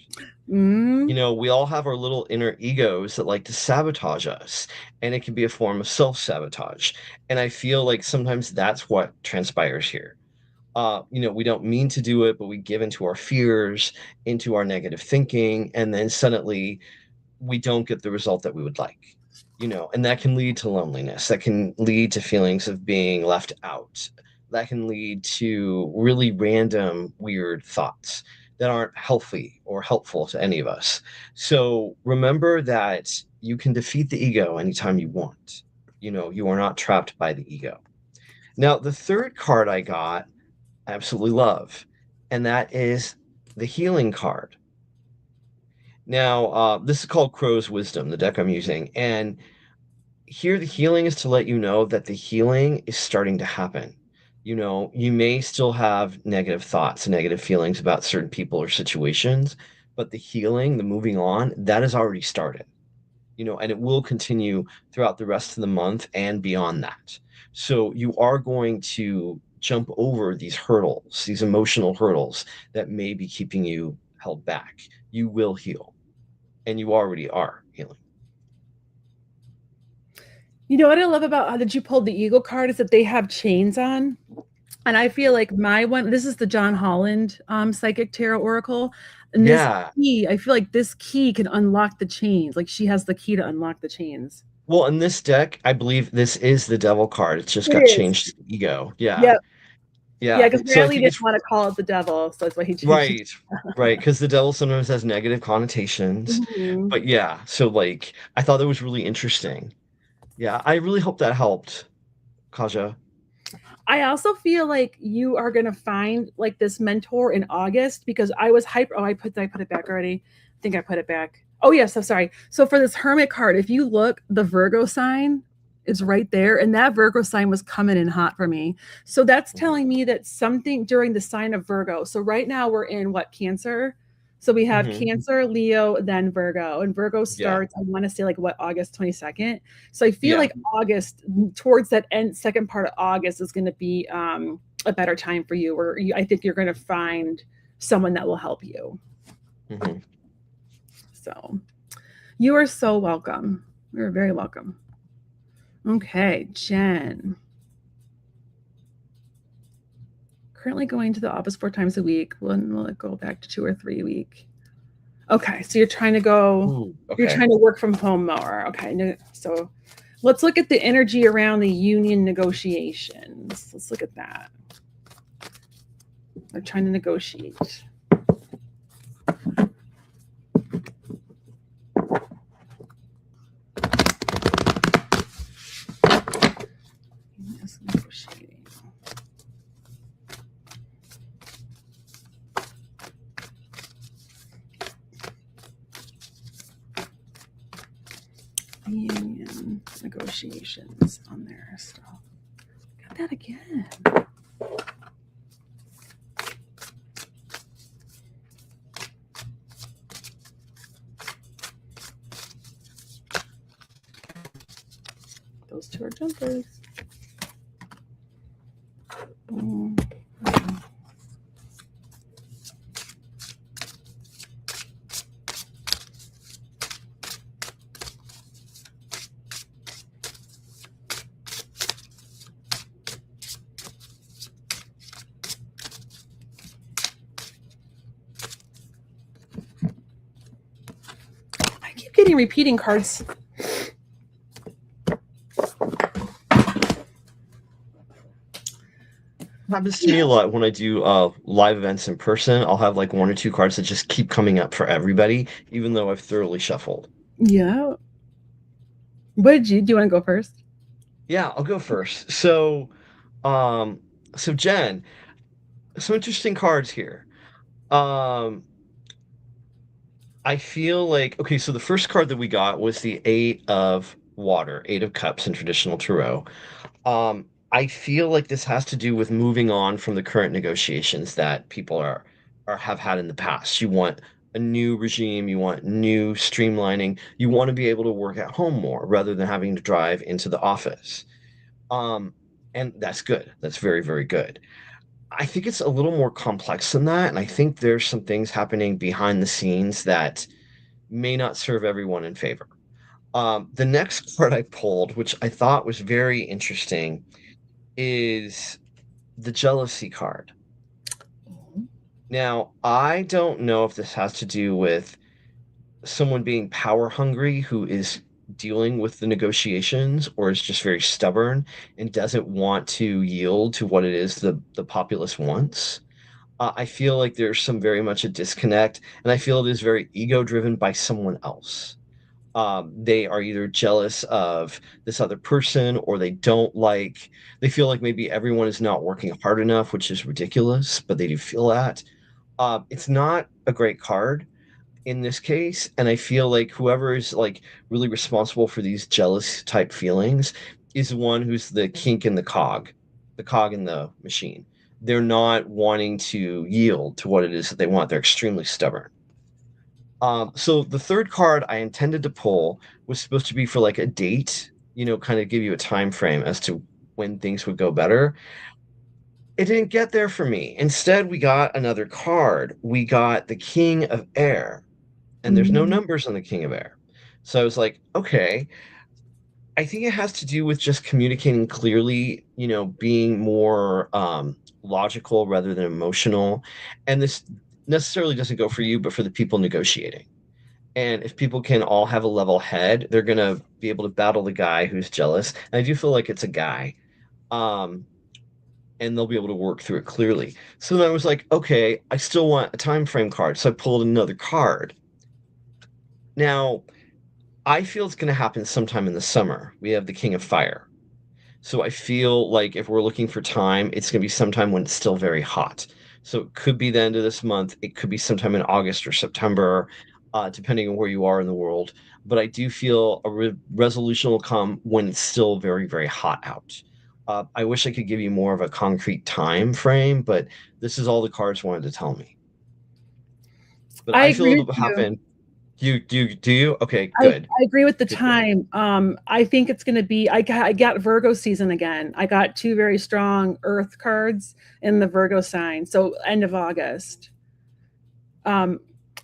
Mm. We all have our little inner egos that like to sabotage us, and it can be a form of self-sabotage. And I feel like sometimes that's what transpires here. We don't mean to do it, but we give into our fears, into our negative thinking, and then suddenly we don't get the result that we would like. And that can lead to loneliness. That can lead to feelings of being left out. That can lead to really random, weird thoughts that aren't healthy or helpful to any of us. So remember that you can defeat the ego anytime you want. You are not trapped by the ego. Now, the third card I got, I absolutely love, and that is the healing card. Now, this is called Crow's Wisdom, the deck I'm using. And here, the healing is to let you know that the healing is starting to happen. You may still have negative thoughts, negative feelings about certain people or situations, but the healing, the moving on, that has already started, and it will continue throughout the rest of the month and beyond that. So you are going to jump over these hurdles, these emotional hurdles that may be keeping you held back. You will heal, and you already are healing. You know what I love about that you pulled the Eagle card is that they have chains on. And I feel like my one, this is the John Holland Psychic Tarot Oracle. And this Yeah. key, I feel like this key can unlock the chains. Like she has the key to unlock the chains. Well, in this deck, I believe this is the devil card. It's just It got is. changed to ego. Yeah. Yep. Yeah, Yeah. because So I Bradley think didn't it's want to call it the devil. So that's why he changed it. right. Right. Because the devil sometimes has negative connotations. Mhm. But yeah. So, like, I thought that was really interesting. Yeah. I really hope that helped, Kaja. I also feel like you are gonna find like this mentor in August because I was hyper. Oh, I put it back already. I think I put it back. Oh yes, I'm sorry. So for this Hermit card, if you look, the Virgo sign is right there, and that Virgo sign was coming in hot for me. So that's Mhm. telling me that something during the sign of Virgo. So right now we're in what, Cancer? So we have Mhm. Cancer, Leo, then Virgo, and Virgo Yeah. starts. I want to say like what, August 22nd. So I feel Yeah. like August, towards that end, second part of August, is going to be a better time for you, or I think you're going to find someone that will help you. Hmm. So you are so welcome. You're very welcome. Okay, Jen. Currently going to the office 4 times a week. When will it go back to 2 or 3 a week? Okay, so you're trying to go, Ooh, you're okay. trying to work from home more. Okay, so let's look at the energy around the union negotiations. Let's look at that. They're trying to negotiate. Yes, negotiating. Union negotiations on their stuff. Got that again. Those two are jumpers. Boom. I keep getting repeating cards. Happens to me a lot when I do live events in person. I'll have like one or two cards that just keep coming up for everybody, even though I've thoroughly shuffled. Yeah. What did you do? You want to go first? Yeah, I'll go first. Um, so Jen, some interesting cards here. Um, I feel like okay, so the first card that we got was the Eight of Water, Eight of Cups in traditional tarot. I feel like this has to do with moving on from the current negotiations that people are have had in the past. You want a new regime, you want new streamlining, you want to be able to work at home more rather than having to drive into the office. Um, and that's good. That's very, very good. I think it's a little more complex than that, and I think there's some things happening behind the scenes that may not serve everyone in favor. The next card I pulled, which I thought was very interesting, is the jealousy card. Now, I don't know if this has to do with someone being power hungry who is dealing with the negotiations or is just very stubborn and doesn't want to yield to what it is the populace wants. I feel like there's some very much a disconnect, and I feel it is very ego driven by someone else. They are either jealous of this other person or they feel like maybe everyone is not working hard enough, which is ridiculous, but they do feel that. It's not a great card in this case, and I feel like whoever is like really responsible for these jealous type feelings is the one who's the kink in the cog in the machine. They're not wanting to yield to what it is that they want. They're extremely stubborn. So the third card I intended to pull was supposed to be for like a date, kind of give you a time frame as to when things would go better. It didn't get there for me. Instead, we got another card. We got the King of Air, and there's no Mm. numbers on the King of Air. So I was like, okay, I think it has to do with just communicating clearly, being more logical rather than emotional. And this necessarily doesn't go for you, but for the people negotiating. And if people can all have a level head, they're going to be able to battle the guy who's jealous. And I do feel like it's a guy. Um, and they'll be able to work through it clearly. So then I was like, okay, I still want a time frame card. So I pulled another card. Now, I feel it's going to happen sometime in the summer. We have the King of Fire. So I feel like if we're looking for time, it's going to be sometime when it's still very hot. So it could be the end of this month. It could be sometime in August or September, depending on where you are in the world. But I do feel a resolution will come when it's still very, very hot out. I wish I could give you more of a concrete time frame, but this is all the cards wanted to tell me. But I I feel agree with it'll you. happen. Do you? Okay, I, good. I agree with the Good, good. time. I think it's going to be. I got Virgo season again. I got two very strong Earth cards in the Virgo sign. So end of August. Um,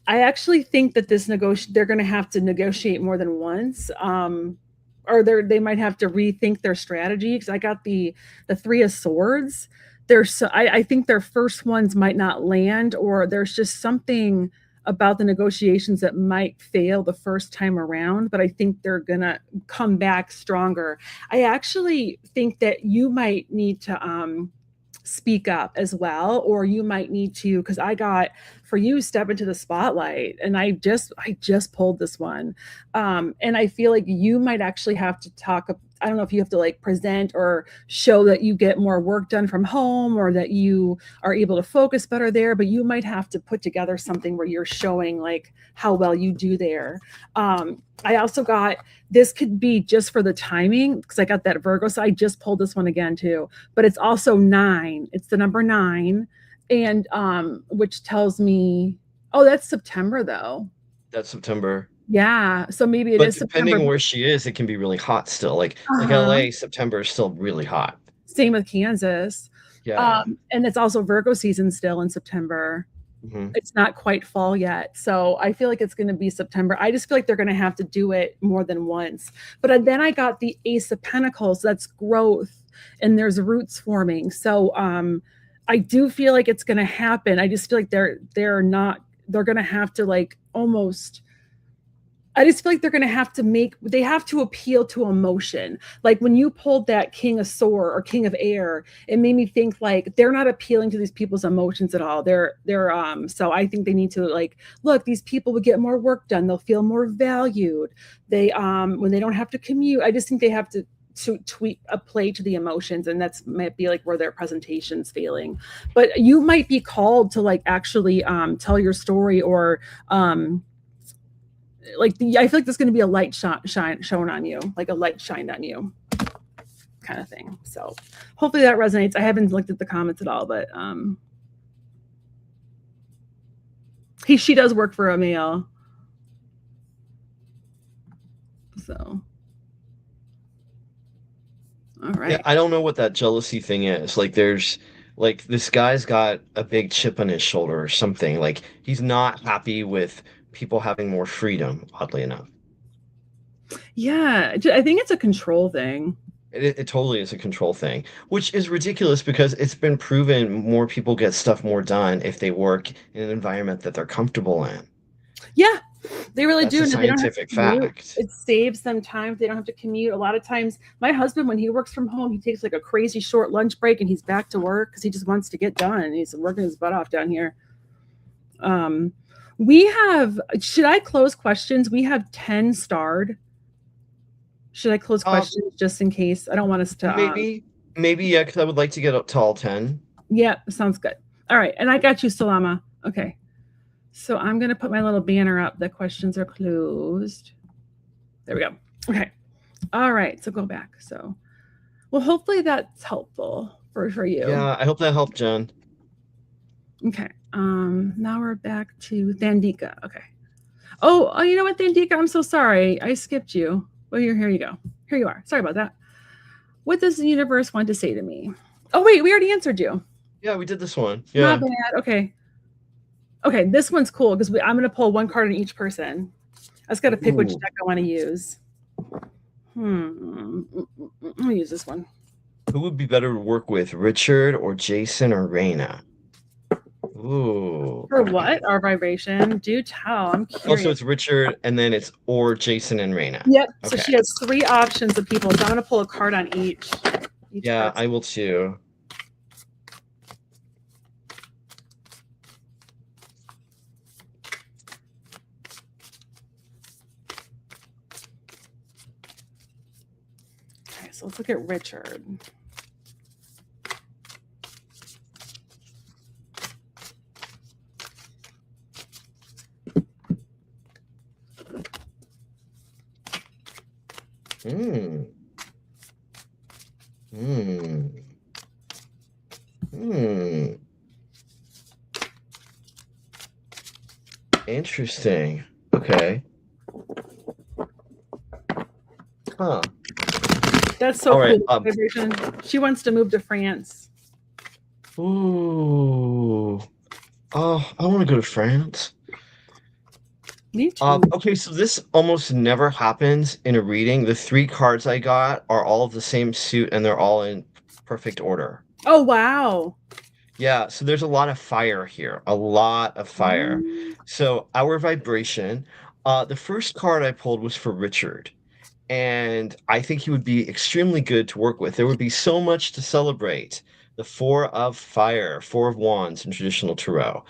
I actually think that they're going to have to negotiate more than once. Or they might have to rethink their strategy because I got the Three of Swords. I think their first ones might not land, or there's just something about the negotiations that might fail the first time around, but I think they're gonna come back stronger. I actually think that you might need to speak up as well, or you might need to, because I got for you step into the spotlight, and I just pulled this one. And I feel like you might actually have to talk. I don't know if you have to like present or show that you get more work done from home, or that you are able to focus better there, but you might have to put together something where you're showing like how well you do there. I also got, this could be just for the timing because I got that Virgo, so I just pulled this one again too, but it's also nine. It's the number nine, and which tells me, oh, that's September though. That's September. Yeah, so maybe it But is September. depending on where she is, it can be really hot still. Like Uh-huh. LA, September is still really hot. Same with Kansas. Yeah. And it's also Virgo season still in September. Hmm. It's not quite fall yet. So I feel like it's going to be September. I just feel like they're going to have to do it more than once. But then I got the Ace of Pentacles. That's growth, and there's roots forming. So I do feel like it's going to happen. I just feel like they're going to have to like almost, I just feel like they have to appeal to emotion. Like when you pulled that King of Sword or King of Air, it made me think like they're not appealing to these people's emotions at all. So I think they need to like, look, these people would get more work done. They'll feel more valued. They when they don't have to commute. I just think they have to tweak a play to the emotions, and that's might be like where their presentation's failing. But you might be called to like actually tell your story, or I feel like there's going to be a light shine shown on you, like a light shined on you, kind of thing. So hopefully that resonates. I haven't looked at the comments at all, but she does work for a male, so all Yeah, right. I don't know what that jealousy thing is. Like, there's Like this guy's got a big chip on his shoulder or something. Like he's not happy with people having more freedom, oddly enough. Yeah, I think it's a control thing. It totally is a control thing, which is ridiculous because it's been proven more people get stuff more done if they work in an environment that they're comfortable in. Yeah, they really That's do. a And if they don't have to scientific commute, fact. it saves them time. They don't have to commute. A lot of times, my husband, when he works from home, he takes like a crazy short lunch break and he's back to work because he just wants to get done. He's working his butt off down here. Um, we have, should I close questions? We have 10 starred. Should I close Uh, questions just in case? I don't want us to, maybe, yeah, because I would like to get up to all 10. yeah, sounds good. All right. And I got you, Salama. Okay. So I'm going to put my little banner up. The questions are closed. There we go. Okay. All right. So go back. So, well, hopefully that's helpful for you. Yeah, I hope that helped, Jen. Okay. Now we're back to Thandika. Okay. Oh, you know what, Thandika? I'm so sorry. I skipped you. Well, here you go. Here you are. Sorry about that. What does the universe want to say to me? Oh, wait, we already answered you. Yeah, we did this one. My Yeah. bad. Okay. Okay, this one's cool because I'm going to pull one card on each person. I just got to pick which deck I want to use. I'm going to use this one. Who would be better to work with, Richard or Jason or Raina? Ooh. For what? Our vibration? Do tell. I'm curious. Oh, so it's Richard and then it's or Jason and Raina. Yep. Okay. So she has 3 options of people. So I'm going to pull a card on each yeah, person. I will too. Okay, so let's look at Richard. Hmm. Hmm. Hmm. Interesting. Okay. Huh. That's so All right, cool. Vibration. She wants to move to France. Ooh. Oh, I want to go to France. Me too. Okay, so this almost never happens in a reading. The 3 cards I got are all of the same suit and they're all in perfect order. Oh, wow. Yeah, so there's a lot of fire here, a lot of fire. Mm. So our vibration, the first card I pulled was for Richard, and I think he would be extremely good to work with. There would be so much to celebrate. The 4 of Fire, 4 of Wands in traditional tarot.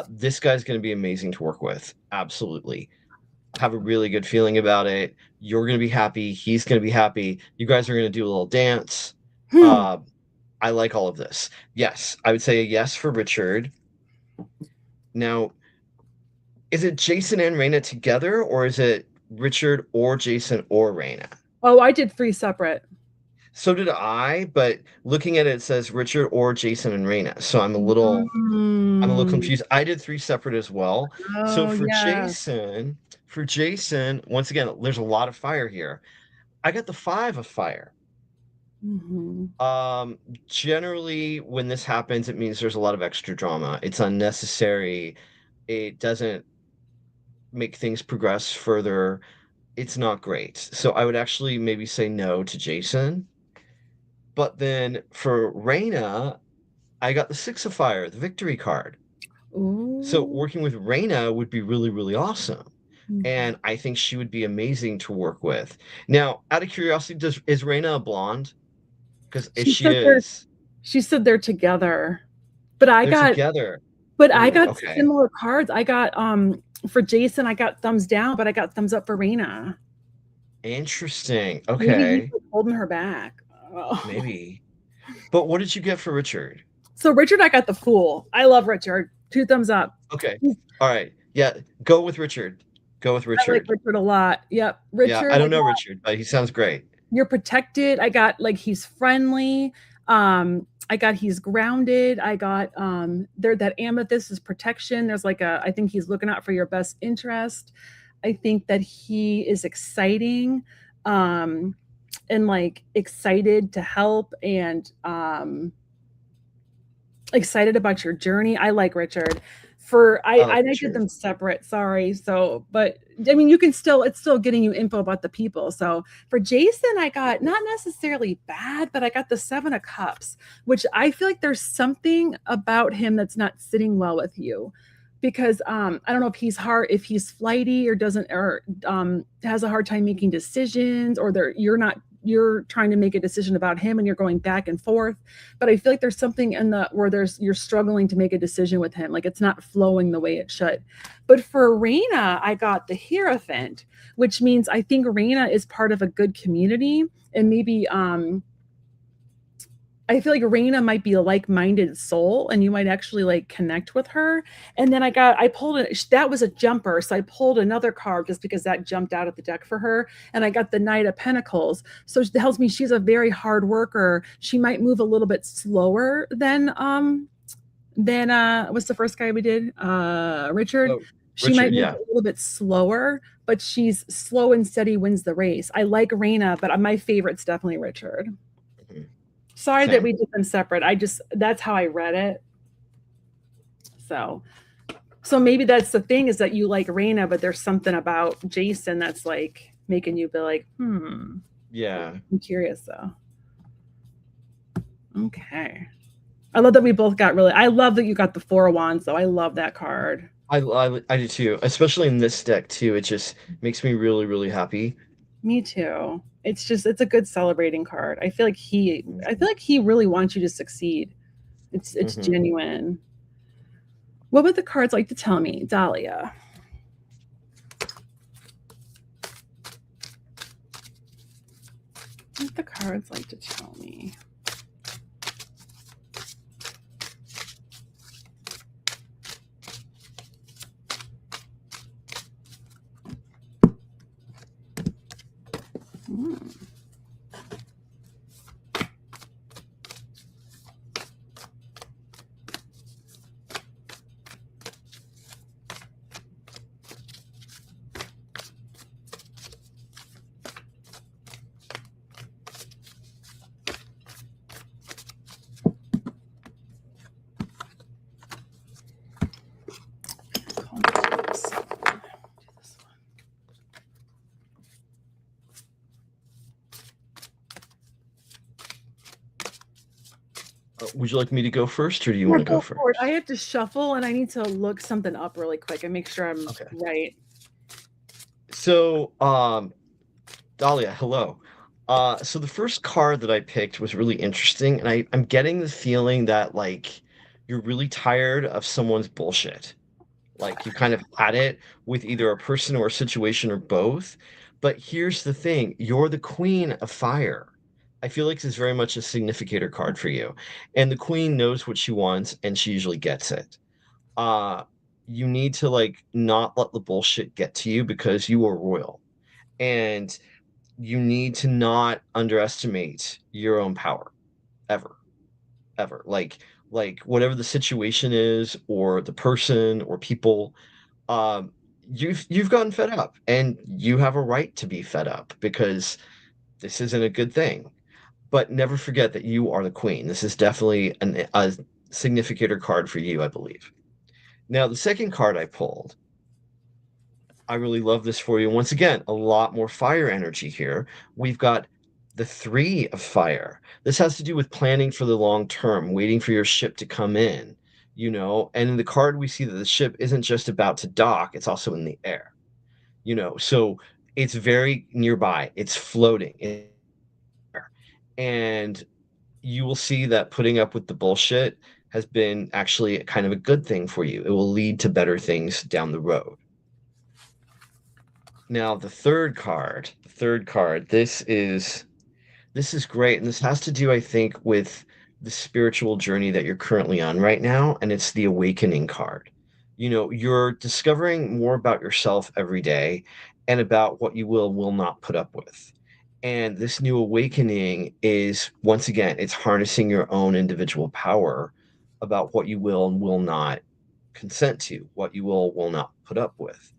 This guy's going to be amazing to work with. Absolutely. Have a really good feeling about it. You're going to be happy. He's going to be happy. You guys are going to do a little dance. Uh, I like all of this. Yes, I would say a yes for Richard. Now, is it Jason and Raina together, or is it Richard or Jason or Raina? Oh, I did 3 separate. So did I, but looking at it, it says Richard or Jason and Raina. So I'm a little confused. I did 3 separate as well. So Oh, yeah. For Jason, once again, there's a lot of fire here. I got the 5 of fire. Generally, when this happens, it means there's a lot of extra drama. It's unnecessary. It doesn't make things progress further. It's not great. So I would actually maybe say no to Jason. But then for Reina, I got the 6 of fire, the victory card. So Ooh. working with Reina would be really, really awesome. And I think she would be amazing to work with. Now, out of curiosity, is Reina a blonde? Because if she is, she said they're together. But I they're got together. But I got Okay. similar cards. I got for Jason, I got thumbs down, but I got thumbs up for Raina. Interesting. Maybe Okay. he's holding her back. Oh. Maybe. But what did you get for Richard? So Richard, I got the Fool. I love Richard. 2 thumbs up. Okay. All right. Yeah. Go with Richard. Go with Richard. I like Richard a lot. Yep. Richard. Yeah, I don't know Richard, but he sounds great. You're protected. I got like he's friendly. I got he's grounded. I got there that amethyst is protection. There's like I think he's looking out for your best interest. I think that he is exciting and like excited to help and excited about your journey. I like Richard. For I like I did Richard. them separate. Sorry. So, but I mean, you can still it's still getting you info about the people. So for Jason, I got not necessarily bad, but I got the 7 of Cups, which I feel like there's something about him that's not sitting well with you. Because I don't know if he's flighty or doesn't or has a hard time making decisions, or you're trying to make a decision about him and you're going back and forth. But I feel like there's something in the where there's you're struggling to make a decision with him, like it's not flowing the way it should. But for Raina, I got the Hierophant, which means I think Raina is part of a good community, and maybe I feel like Raina might be a like-minded soul, and you might actually like connect with her. And then I pulled it. That was a jumper, so I pulled another card just because that jumped out of the deck for her. And I got the Knight of Pentacles, so it tells me she's a very hard worker. She might move a little bit slower than what's the first guy we did? Richard. Oh, She might Richard, move yeah. a little bit slower, but she's slow and steady wins the race. I like Raina, but my favorite's definitely Richard. Mhm. Sorry that Same. we did them separate. I just that's how I read it. So so maybe that's the thing, is that you like Raina, but there's something about Jason that's like making you be like, Yeah. I'm curious though. Okay. I love that we both got really I love that you got the 4 of Wands though. I love that card. I do too, especially in this deck too. It just makes me really, really happy. Me too. It's a good celebrating card. I feel Mhm. like he really wants you to succeed. It's Mhm. genuine. What would the cards like to tell me, Dahlia? What would the cards like to tell me? Hmm. Would you like me to go first, or do you Yeah, want to go go for it. I first? have to shuffle and I need to look something up really quick and make sure I'm Okay. right. So, Dahlia, hello. So the first card that I picked was really interesting, and I'm getting the feeling that like you're really tired of someone's bullshit. Like you kind of had it with either a person or a situation or both. But here's the thing, you're the queen of fire. I feel like this is very much a significator card for you. And the queen knows what she wants and she usually gets it. Uh, you need to like not let the bullshit get to you because you are royal. And you need to not underestimate your own power ever, ever. Like whatever the situation is or the person or people, um, you've gotten fed up and you have a right to be fed up because this isn't a good thing. But never forget that you are the queen. This is definitely a significator card for you, I believe. Now, the second card I pulled, I really love this for you. Once again, a lot more fire energy here. We've got the 3 of Fire. This has to do with planning for the long term, waiting for your ship to come in, and in the card, we see that the ship isn't just about to dock, it's also in the air, so it's very nearby, it's floating in there. And you will see that putting up with the bullshit has been actually kind of a good thing for you. It will lead to better things down the road. Now, the third card, this is great, and this has to do, I think, with the spiritual journey that you're currently on right now, and it's the awakening card. You're discovering more about yourself every day and about what you will not put up with. And this new awakening is, once again, it's harnessing your own individual power about what you will and will not consent to, what you will not put up with.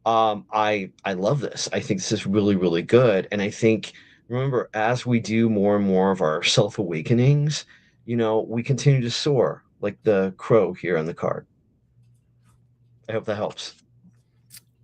I love this. I think this is really, really good. And I think, remember, as we do more and more of our self awakenings, we continue to soar. like the crow here on the card. I hope that helps.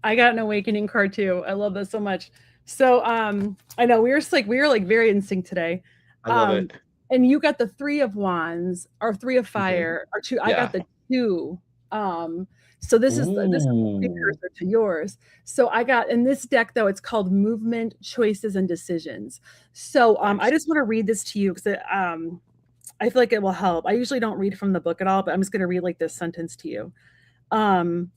I got an awakening card too. I love this so much. So I know we were like very in sync today. I love Um it. and you got the 3 of wands or 3 of fire or two. I got Yeah. the 2. Um so this is a Ooh. precursor to yours. So I got in this deck though, it's called Movement, Choices and Decisions. So I Nice. just want to read this to you because I feel like it will help. I usually don't read from the book at all, but I'm just going to read like this sentence to you. Um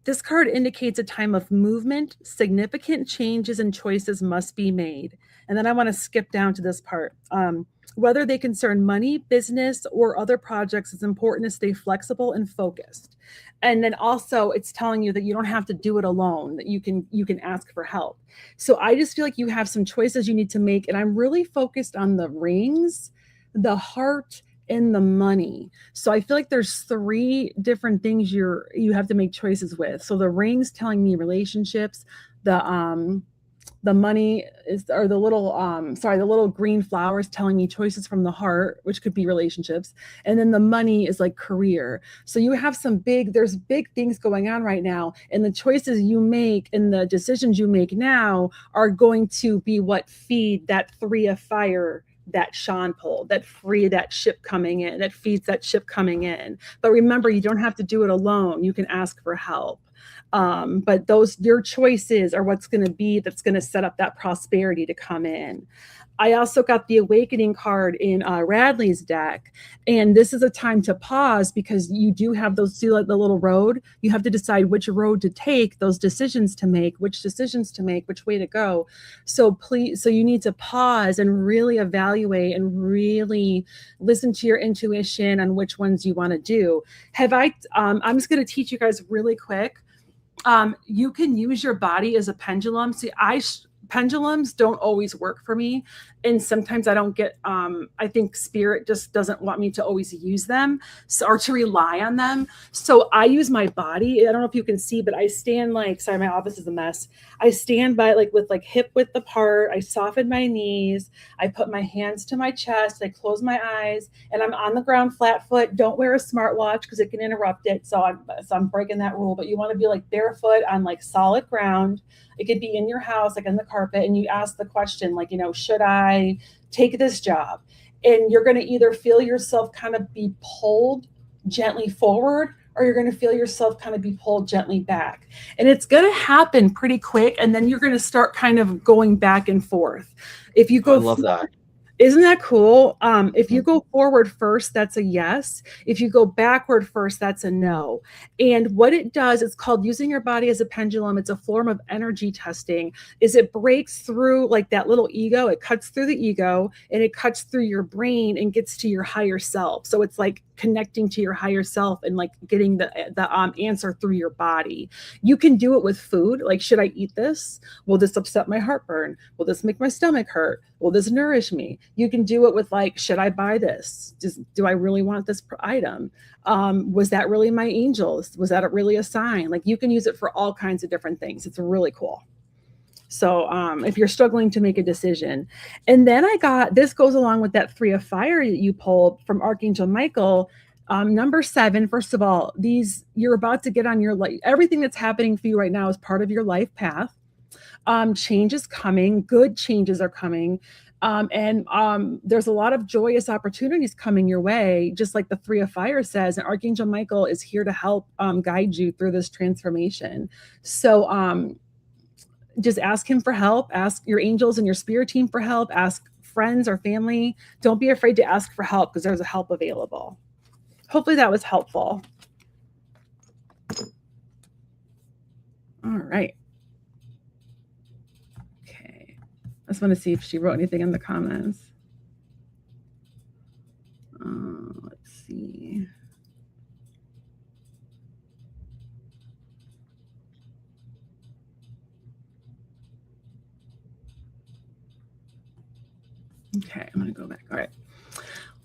this card indicates a time of movement, significant changes and choices must be made. And then I want to skip down to this part. Whether they concern money, business, or other projects, it's important to stay flexible and focused. And then also it's telling you that you don't have to do it alone, that you can ask for help. So I just feel like you have some choices you need to make. And I'm really focused on the rings, the heart, and the money. So I feel like there's 3 different things you have to make choices with. So the rings telling me relationships, the money is or the little green flowers telling me choices from the heart, which could be relationships. And then the money is like career. So you have there's big things going on right now. And the choices you make and the decisions you make now are going to be what feed that 3 of fire that Shaun pulled, that free that ship coming in, that feeds that ship coming in. But remember, you don't have to do it alone. You can ask for help. But your choices are what's going to be that's going to set up that prosperity to come in. I also got the awakening card in Radley's deck. And this is a time to pause because you do have see like the little road. You have to decide which road to take, those decisions to make, which way to go. So you need to pause and really evaluate and really listen to your intuition on which ones you want to do. I'm just going to teach you guys really quick. You can use your body as a pendulum. See, pendulums don't always work for me, and sometimes I don't get. I think spirit just doesn't want me to always use them, or to rely on them. So I use my body. I don't know if you can see, but I stand like. Sorry, my office is a mess. I stand by with hip width apart. I soften my knees. I put my hands to my chest. I close my eyes, and I'm on the ground flat foot. Don't wear a smartwatch because it can interrupt it. So I'm breaking that rule. But you want to be like barefoot on like solid ground. It could be in your house, like in the carpet, and you ask the question, like, should I take this job? And you're going to either feel yourself kind of be pulled gently forward, or you're going to feel yourself kind of be pulled gently back. And it's going to happen pretty quick. And then you're going to start kind of going back and forth. If you I go love that. Isn't that cool? If you go forward first, that's a yes. If you go backward first, that's a no. And what it does, it's called using your body as a pendulum. It's a form of energy testing. Is it breaks through like that little ego. It cuts through the ego and it cuts through your brain and gets to your higher self. So it's like connecting to your higher self and like getting the answer through your body. You can do it with food. Like, should I eat this? Will this upset my heartburn? Will this make my stomach hurt? Will this nourish me? You can do it with like, should I buy this? Do I really want this item? Was that really my angels? Was that really a sign? Like, you can use it for all kinds of different things. It's really cool. So if you're struggling to make a decision. And then this goes along with that 3 of fire that you pulled from Archangel Michael. Number 7, first of all, you're about to get on your life. Everything that's happening for you right now is part of your life path. Change is coming. Good changes are coming. There's a lot of joyous opportunities coming your way, just like the 3 of fire says. And Archangel Michael is here to help guide you through this transformation. So just ask him for help. Ask your angels and your spirit team for help. Ask friends or family. Don't be afraid to ask for help because there's a help available. Hopefully that was helpful. All right. Okay. I just want to see if she wrote anything in the comments. Let's see. Okay, I'm going to go back. All right.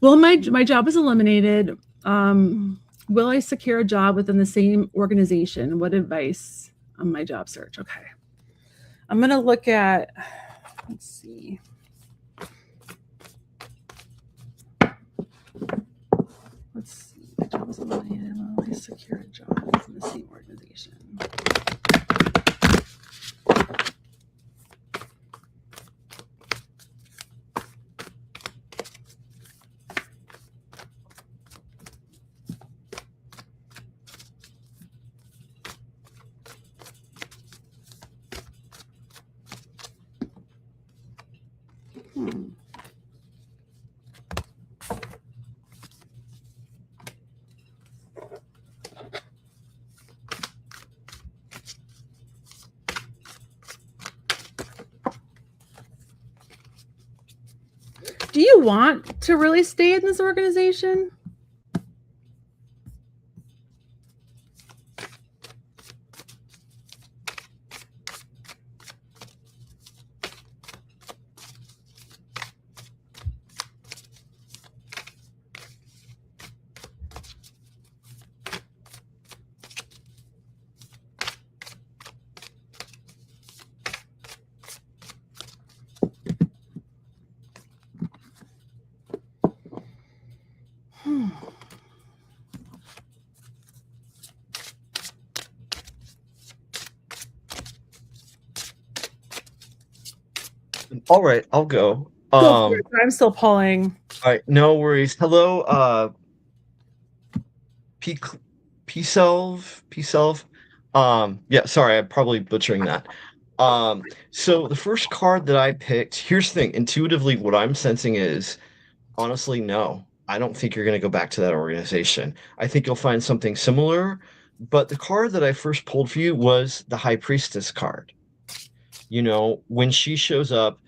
Well, my job is eliminated. Will I secure a job within the same organization? What advice on my job search? Okay. I'm going to look at, let's see. Let's see. Jobs eliminated, secure jobs in the same organization. Do you want to really stay in this organization? All right, I'll go. Go for it. I'm still pulling. All right, no worries. Hello, P P-Self. Yeah, sorry, I'm probably butchering that. So the first card that I picked, here's the thing, intuitively, what I'm sensing is honestly, no. I don't think you're going to go back to that organization. I think you'll find something similar, but the card that I first pulled for you was the High Priestess card. You know, when she shows up,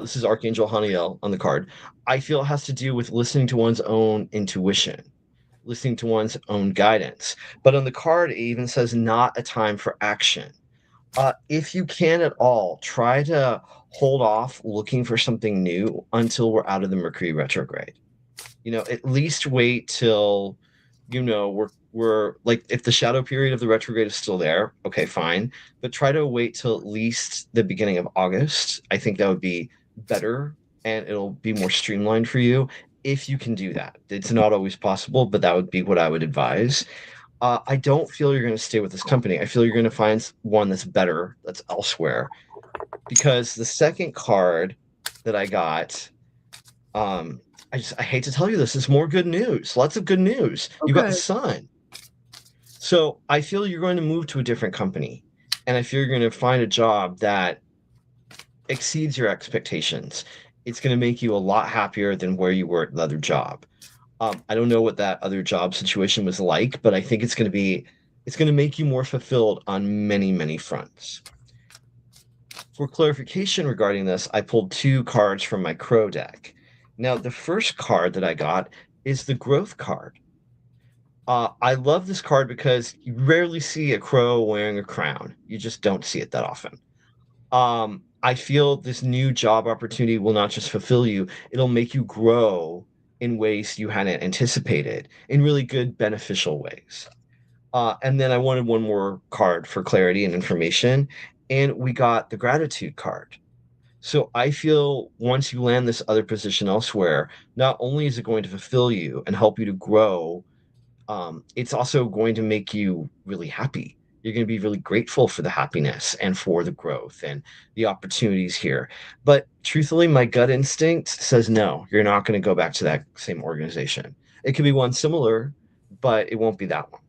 this is Archangel Haniel on the card. I feel it has to do with listening to one's own intuition, listening to one's own guidance. But on the card, it even says not a time for action. If you can at all, try to hold off looking for something new until we're out of the Mercury retrograde. You know, at least wait till, you know, we're like, if the shadow period of the retrograde is still there, okay, fine. But try to wait till at least the beginning of August. I think that would be better and it'll be more streamlined for you if you can do that. It's not always possible, but that would be what I would advise. I don't feel you're going to stay with this company. I feel you're going to find one that's better, that's elsewhere. Because the second card that I got, I hate to tell you this, it's more good news. Lots of good news. You got the Sun. So I feel you're going to move to a different company. And I feel you're going to find a job that exceeds your expectations. It's going to make you a lot happier than where you were at the other job. I don't know what that other job situation was like, but I think it's going to make you more fulfilled on many, many fronts. For clarification regarding this, I pulled two cards from my Crow deck. Now, the first card that I got is the Growth card. I love this card because you rarely see a crow wearing a crown. You just don't see it that often. I feel this new job opportunity will not just fulfill you, it'll make you grow in ways you hadn't anticipated, in really good, beneficial ways. And then I wanted one more card for clarity and information, and we got the Gratitude card. So I feel once you land this other position elsewhere, not only is it going to fulfill you and help you to grow, it's also going to make you really happy. You're going to be really grateful for the happiness and for the growth and the opportunities here. But truthfully, my gut instinct says no, you're not going to go back to that same organization. It could be one similar, but it won't be that one.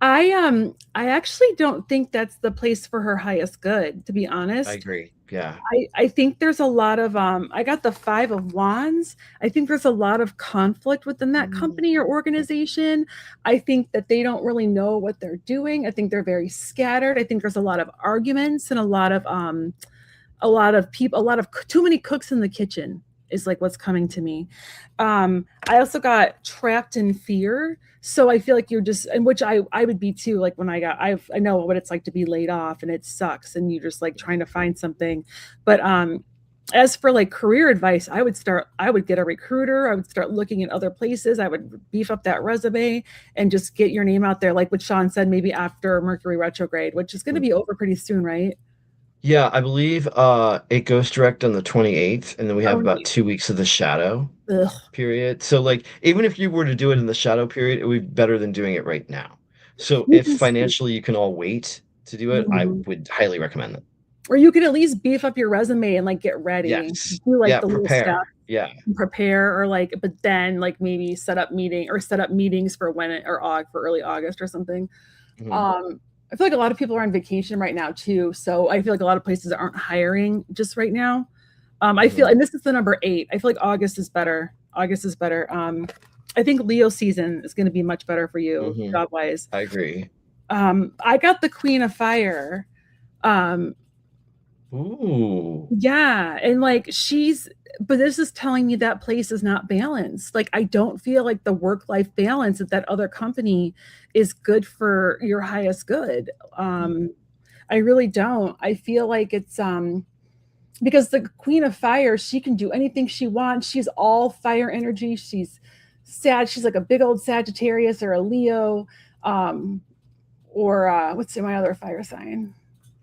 I actually don't think that's the place for her highest good, to be honest. I agree. Yeah. I think there's a lot of I got the 5 of Wands. I think there's a lot of conflict within that company or organization. I think that they don't really know what they're doing. I think they're very scattered. I think there's a lot of arguments and a lot of people, a lot of too many cooks in the kitchen is like what's coming to me. I also got trapped in fear. So I feel like you're just, and which I would be too, like when I know what it's like to be laid off and it sucks and you're just like trying to find something. But as for like career advice, I would get a recruiter. I would start looking at other places. I would beef up that resume and just get your name out there. Like what Shaun said, maybe after Mercury retrograde, which is going to be over pretty soon, right? Yeah, I believe it goes direct on the 28th, and then we have Oh, about nice. 2 weeks of the shadow Ugh. period. So like even if you were to do it in the shadow period, it would be better than doing it right now. So You if can see. financially you can all wait to do it, I Mhm. would highly recommend that. Or you could at least beef up your resume and like get ready, Yes. do like Yeah, the little steps prepare. Yeah. and prepare, or like, but then like maybe set up meetings for when it or for early August or something. Mhm. I feel like a lot of people are on vacation right now too, so I feel like a lot of places aren't hiring just right now. I feel, Mhm. and this is the number 8. I feel like August is better. August is better. I think Leo season is going to be much better for you Mhm. job wise. I agree. I got the Queen of Fire. Um, Ooh. yeah, and like but this is telling me that place is not balanced. Like I don't feel like the work-life balance at that other company is good for your highest good. Um, I really don't. I feel like it's because the Queen of Fire, she can do anything she wants. She's all fire energy. She's sad. She's like a big old Sagittarius or a Leo, um, or what's my other fire sign?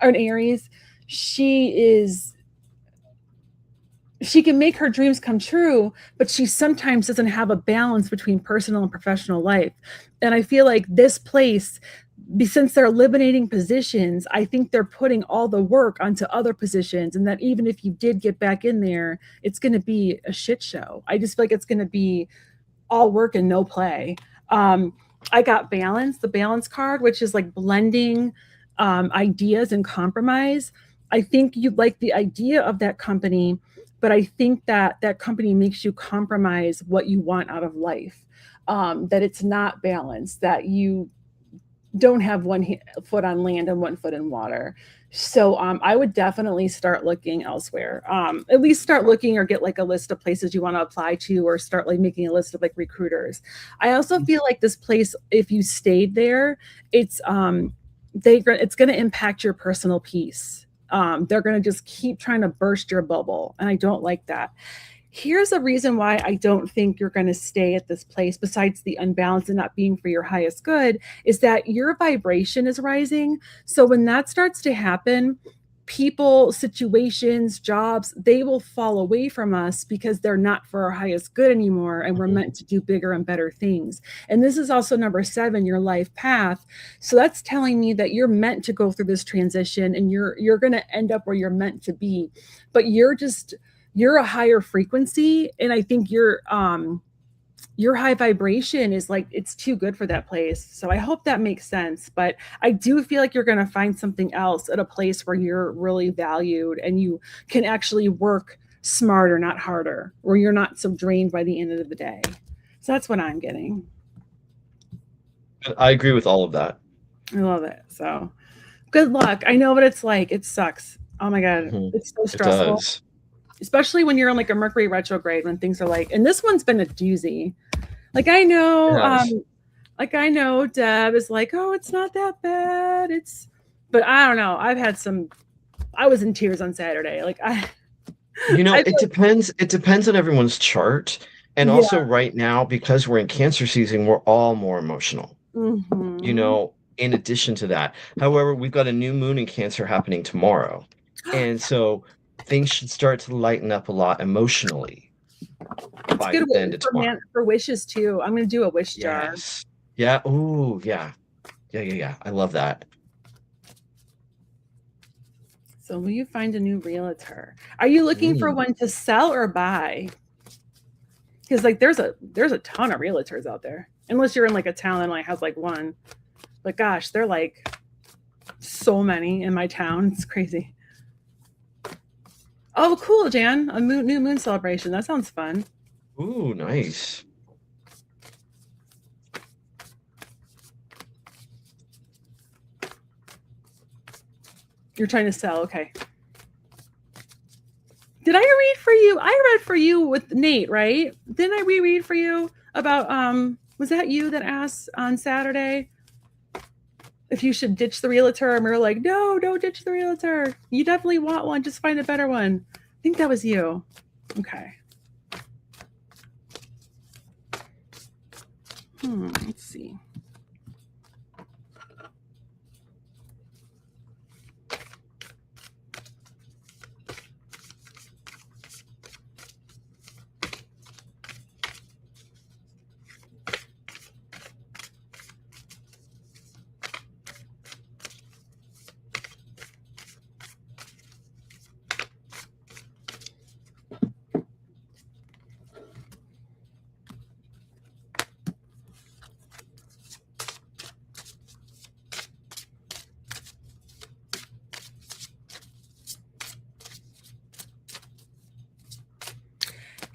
Or an Aries. She is she can make her dreams come true, but she sometimes doesn't have a balance between personal and professional life. And I feel like this place, since they're eliminating positions, I think they're putting all the work onto other positions. And that even if you did get back in there, it's going to be a shit show. I just feel like it's going to be all work and no play. Um, I got balance, the balance card, which is like blending ideas and compromise. I think you like the idea of that company, but I think that that company makes you compromise what you want out of life. That it's not balanced, that you don't have one foot on land and one foot in water. So I would definitely start looking elsewhere. At least start looking or get like a list of places you want to apply to, or start like making a list of like recruiters. I also feel like this place, if you stayed there, it's it's going to impact your personal peace. They're going to just keep trying to burst your bubble, and I don't like that. Here's a reason why I don't think you're going to stay at this place, besides the unbalance and not being for your highest good, is that your vibration is rising. So when that starts to happen, people, situations, jobs, they will fall away from us because they're not for our highest good anymore. And we're Mhm. meant to do bigger and better things. And this is also number 7, your life path. So that's telling me that you're meant to go through this transition, and you're going to end up where you're meant to be. But you're a higher frequency, and I think your high vibration is like it's too good for that place. So I hope that makes sense, but I do feel like you're going to find something else at a place where you're really valued and you can actually work smarter, not harder, where you're not so drained by the end of the day. So that's what I'm getting. I agree with all of that. I love it. So good luck. I know what it's like. It sucks. Oh my god, Mhm. it's so It stressful, does. especially when you're in like a Mercury retrograde, when things are like, and this one's been a doozy. Like I know, It has. Deb is like, oh, it's not that bad. But I don't know. I was in tears on Saturday. Like I It depends. It depends on everyone's chart. And yeah. also right now, because we're in Cancer season, we're all more emotional, Mm-hmm. in addition to that. However, we've got a new moon in Cancer happening tomorrow. And so things should start to lighten up a lot emotionally It's by good the end of tomorrow. for wishes too. I'm gonna do a wish jar. Yes. Yeah. Ooh, yeah. Yeah, yeah, yeah. I love that. So will you find a new realtor? Are you looking for Mm. one to sell or buy? Because like there's a ton of realtors out there. Unless you're in like a town that only has like one. But gosh, they're like so many in my town. It's crazy. Oh, cool, Jan. New moon celebration. That sounds fun. Ooh, nice. You're trying to sell. Okay. Did I read for you? I read for you with Nate, right? Didn't I reread for you about was that you that asked on Saturday if you should ditch the realtor? And we were like, no, don't ditch the realtor. You definitely want one. Just find a better one. I think that was you. Okay. Let's see.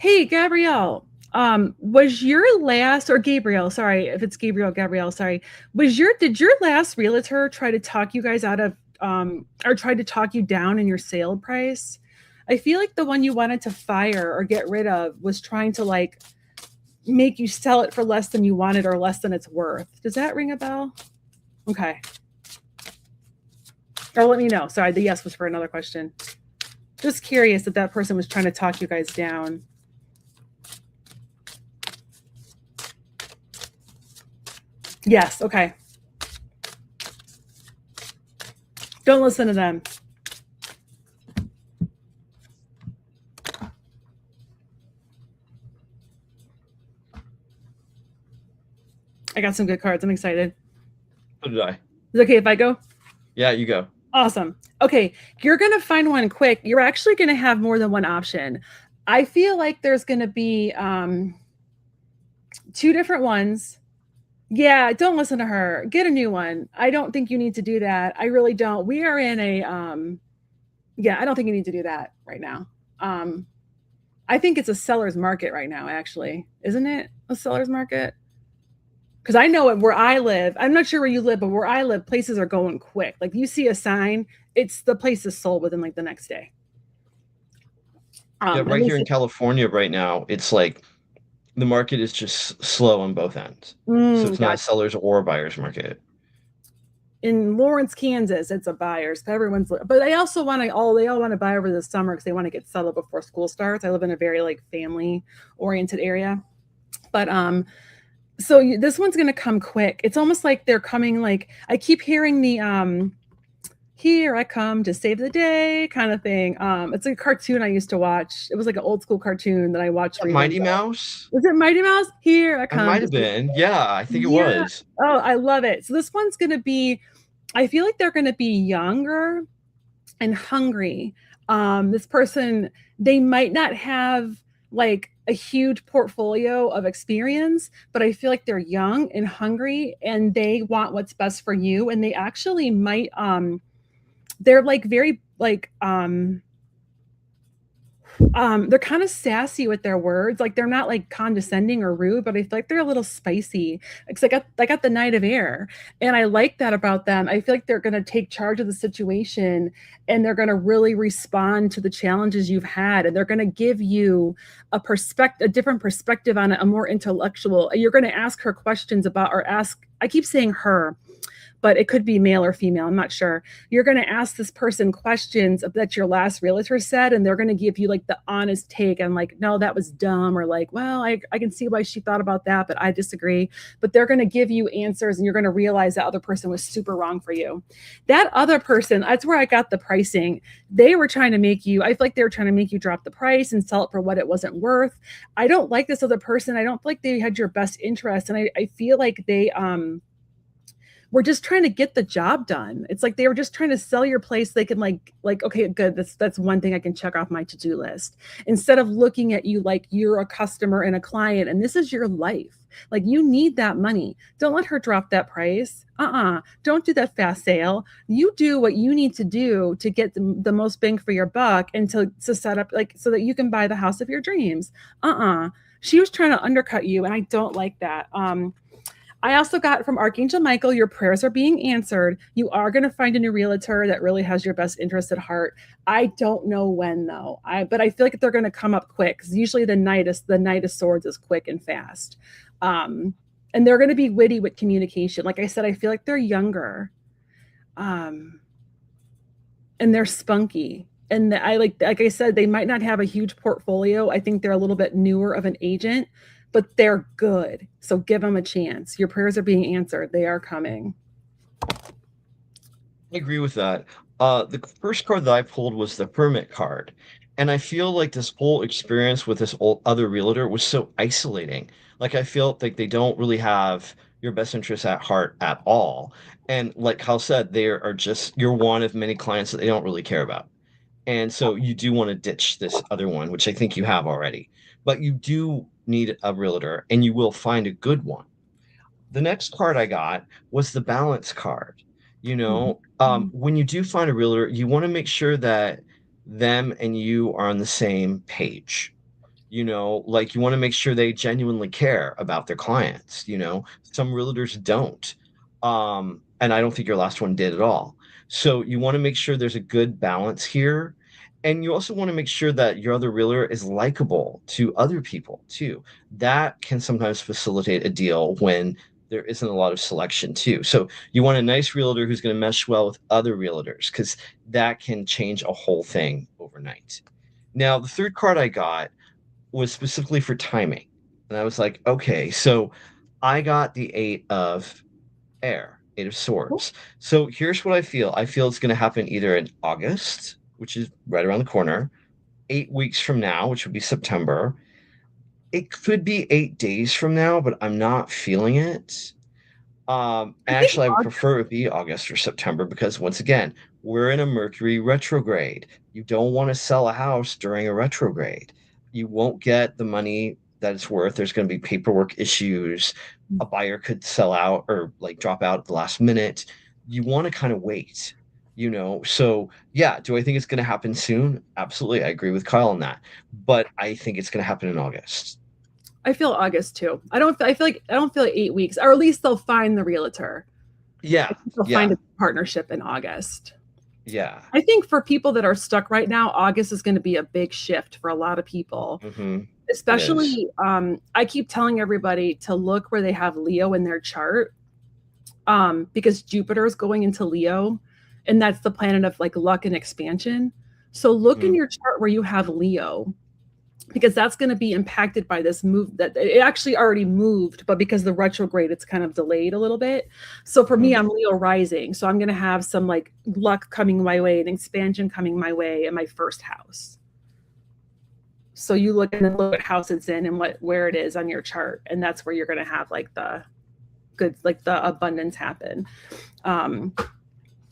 Hey, Gabrielle. Was your last or Gabriel, sorry, if it's Gabrielle, sorry. Did your last realtor try to talk you guys out of or try to talk you down in your sale price? I feel like the one you wanted to fire or get rid of was trying to like make you sell it for less than you wanted or less than it's worth. Does that ring a bell? Okay. Or let me know. Sorry, the yes was for another question. Just curious if that person was trying to talk you guys down. Yes, okay. Don't listen to them. I got some good cards. I'm excited. So did I. Is it okay if I go? Yeah, you go. Awesome. Okay, you're going to find one quick. You're actually going to have more than one option. I feel like there's going to be two different ones. Yeah, don't listen to her. Get a new one. I don't think you need to do that. I really don't. We are in a yeah, I don't think you need to do that right now. I think it's a seller's market right now, actually. Isn't it a seller's market? Because I know it where I live. I'm not sure where you live, but where I live, places are going quick. Like you see a sign, it's the place is sold within like the next day. Yeah, At right here least in California right now, it's like the market is just slow on both ends. So it's not a gotcha. seller's or a buyer's market. In Lawrence, Kansas, it's a buyer's. Everyone's, but they also want to all they all want to buy over the summer because they want to get settled before school starts. I live in a very like family oriented area, but so this one's gonna come quick. It's almost like they're coming. Like I keep hearing the "Here I come to save the day" kind of thing. It's like a cartoon I used to watch. It was like an old school cartoon that I watched That reruns Mighty of. Mouse? Was it Mighty Mouse? Here I I come might to have save. been. Yeah, I think it Yeah. was. Oh, I love it. So this one's gonna be. I feel like they're gonna be younger and hungry. This person, they might not have like a huge portfolio of experience, but I feel like they're young and hungry and they want what's best for you. And they actually might, they're like very like, they're kind of sassy with their words. Like they're not like condescending or rude, but I feel like they're a little spicy. Because I got the Knight of Air, and I like that about them. I feel like they're going to take charge of the situation, and they're going to really respond to the challenges you've had, and they're going to give you a different perspective on it, a more intellectual. You're going to ask her questions about, or ask. I keep saying her, but it could be male or female. I'm not sure. You're going to ask this person questions that your last realtor said, and they're going to give you like the honest take and like, no, that was dumb, or like, well, I can see why she thought about that, but I disagree. But they're going to give you answers, and you're going to realize that other person was super wrong for you. That other person, that's where I got the pricing. They were trying to make you, I feel like they were trying to make you drop the price and sell it for what it wasn't worth. I don't like this other person. I don't feel like they had your best interest. And I feel like they, were just trying to get the job done. It's like they were just trying to sell your place. They can like okay, good. That's one thing I can check off my to-do list. Instead of looking at you like you're a customer and a client and this is your life. Like you need that money. Don't let her drop that price. Don't do that fast sale. You do what you need to do to get the most bang for your buck and to set up like so that you can buy the house of your dreams. She was trying to undercut you, and I don't like that. I also got from Archangel Michael, your prayers are being answered. You are going to find a new realtor that really has your best interest at heart. I don't know when though. But I feel like they're going to come up quick because usually the Knight of Swords is quick and fast. And they're going to be witty with communication. Like I said, I feel like they're younger. And they're spunky. And I like I said, they might not have a huge portfolio. I think they're a little bit newer of an agent, but they're good. So give them a chance. Your prayers are being answered. They are coming. I agree with that. The first card that I pulled was the Hermit card. And I feel like this whole experience with this old other realtor was so isolating. Like I feel like they don't really have your best interests at heart at all. And like Hal said, they are just you're one of many clients that they don't really care about. And so you do want to ditch this other one, which I think you have already. But you do need a realtor and you will find a good one. The next card I got was the balance card. Mhm. When you do find a realtor, you want to make sure that them and you are on the same page. Like you want to make sure they genuinely care about their clients. Some realtors don't. And I don't think your last one did at all. So you want to make sure there's a good balance here. And you also want to make sure that your other realtor is likable to other people too. That can sometimes facilitate a deal when there isn't a lot of selection too. So you want a nice realtor who's going to mesh well with other realtors because that can change a whole thing overnight. Now, the third card I got was specifically for timing. And I was like, okay, so I got the eight of swords. So here's what I feel. I feel it's going to happen either in August, which is right around the corner, 8 weeks from now, which would be September. It could be 8 days from now, but I'm not feeling it. I think Actually, I would prefer it be August or September because once again, we're in a Mercury retrograde. You don't want to sell a house during a retrograde. You won't get the money that it's worth. There's going to be paperwork issues. A buyer could sell out or like drop out at the last minute. You want to kind of wait. So yeah, do I think it's going to happen soon? Absolutely. I agree with Kyle on that. But I think it's going to happen in August. I feel August too. I don't feel like 8 weeks, or at least they'll find the realtor. I Yeah. think they'll find Yeah. a partnership in August. Yeah. I think for people that are stuck right now, August is going to be a big shift for a lot of people. Mm-hmm. It is. Especially, I keep telling everybody to look where they have Leo in their chart, because Jupiter is going into Leo, and that's the planet of like luck and expansion. So look in Mm-hmm. your chart where you have Leo, because that's going to be impacted by this move that it actually already moved, but because the retrograde, it's kind of delayed a little bit. So for me, Mm-hmm. I'm Leo rising. So I'm going to have some like luck coming my way and expansion coming my way in my first house. So you look and look what house it's in and where it is on your chart. And that's where you're going to have like the good, like the abundance happen. Um,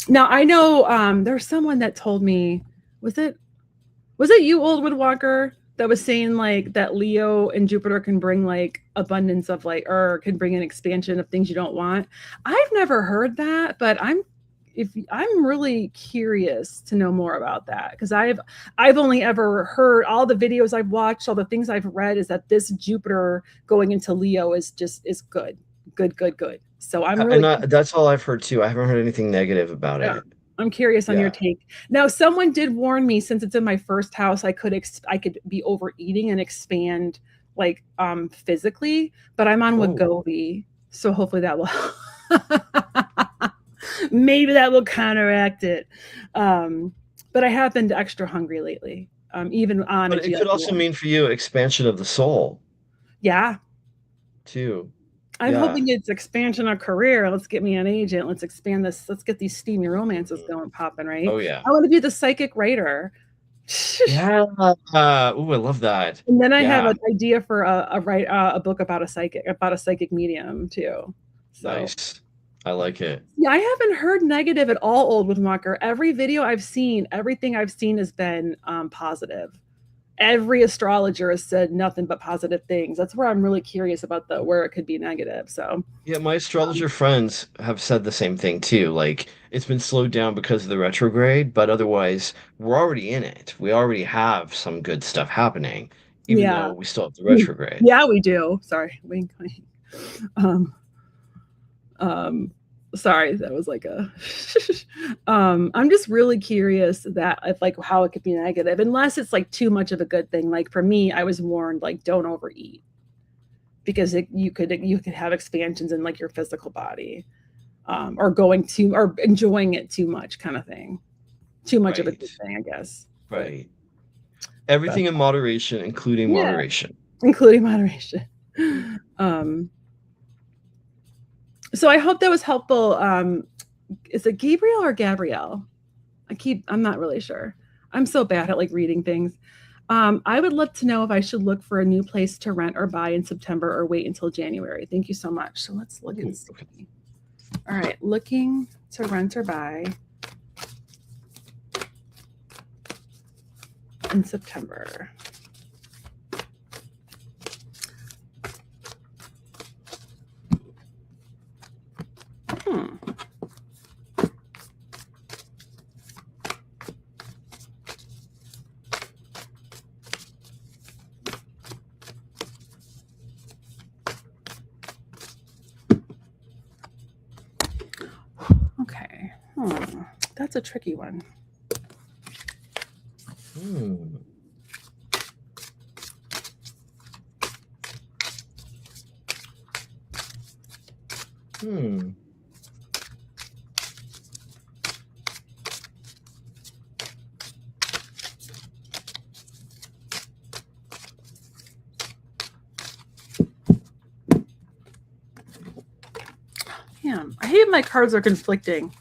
Now I know there's someone that told me, was it you, Old Woodwalker, that was saying like that Leo and Jupiter can bring like abundance of like, or can bring an expansion of things you don't want. I've never heard that, but I'm really curious to know more about that, because I've only ever heard, all the videos I've watched, all the things I've read is that this Jupiter going into Leo is good, good, good, good. So I'm And really that's all I've heard too. I haven't heard anything negative about yeah. it. I'm curious on your Yeah. take. Now, someone did warn me, since it's in my first house, I could be overeating and expand like physically, but I'm on Oh, Wegovy, so hopefully that will maybe that will counteract it. But I have been extra hungry lately, even on a but it could also GLP-1. mean for you expansion of the soul Yeah, too. I'm Yeah. hoping it's expansion of career. Let's get me an agent. Let's expand this. Let's get these steamy romances Mhm. going, popping, right? Oh yeah. I want to be the psychic writer. Yeah. Ooh, I love that. And then I have Yeah. an idea for a book about a psychic medium too. So Nice. I like it. yeah, I haven't heard negative at all, Old with Walker. Every video I've seen, everything I've seen has been positive. Every astrologer has said nothing but positive things. That's where I'm really curious about the where it could be negative. So Yeah, my um, astrologer friends have said the same thing too. Like it's been slowed down because of the retrograde, but otherwise we're already in it. We already have some good stuff happening, even yeah, though we still have the retrograde. yeah, we do. Sorry, wink, wink. Um, um, sorry, that was like a I'm just really curious that if like how it could be negative, unless it's like too much of a good thing. Like for me, I was warned like don't overeat, because you could have expansions in like your physical body, or going too or enjoying it too much, kind of thing. Too much of a Right. good thing, I guess. Right. But Everything in moderation, including yeah, moderation. including moderation. Um, so I hope that was helpful. Is it Gabriel or Gabrielle? I'm not really sure. I'm so bad at like reading things. I would love to know if I should look for a new place to rent or buy in September or wait until January. Thank you so much. So let's look and Ooh, see. okay. All right, looking to rent or buy in September. Hmm. That's a tricky one. Hmm. Hmm. Damn, I hate my cards are conflicting.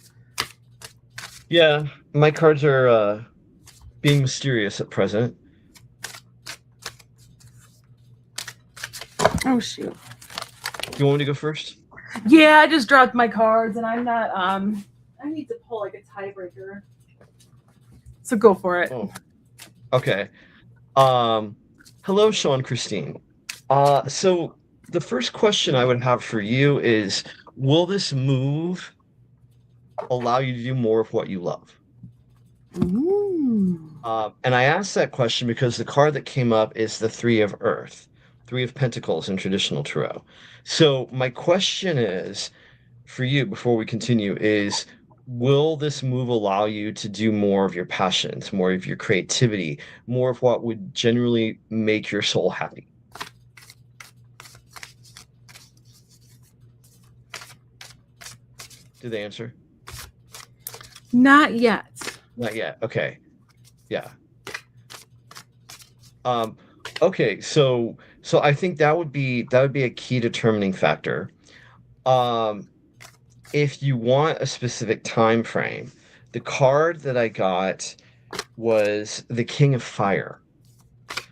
Yeah, my cards are being mysterious at present. Oh shoot. You want me to go first? Yeah, I just dropped my cards and I'm not I need to pull like a tiebreaker. So go for it. Oh, okay. Hello, Sean Christine. So the first question I would have for you is, will this move allow you to do more of what you love? Ooh. And I asked that question because the card that came up is the Three of Earth, Three of Pentacles in traditional tarot. So my question is for you before we continue is, will this move allow you to do more of your passions, more of your creativity, more of what would generally make your soul happy? Did they answer? Not yet. Not yet. Okay. Yeah. Um, okay, so I think that would be a key determining factor. Um, if you want a specific time frame, the card that I got was the King of Fire.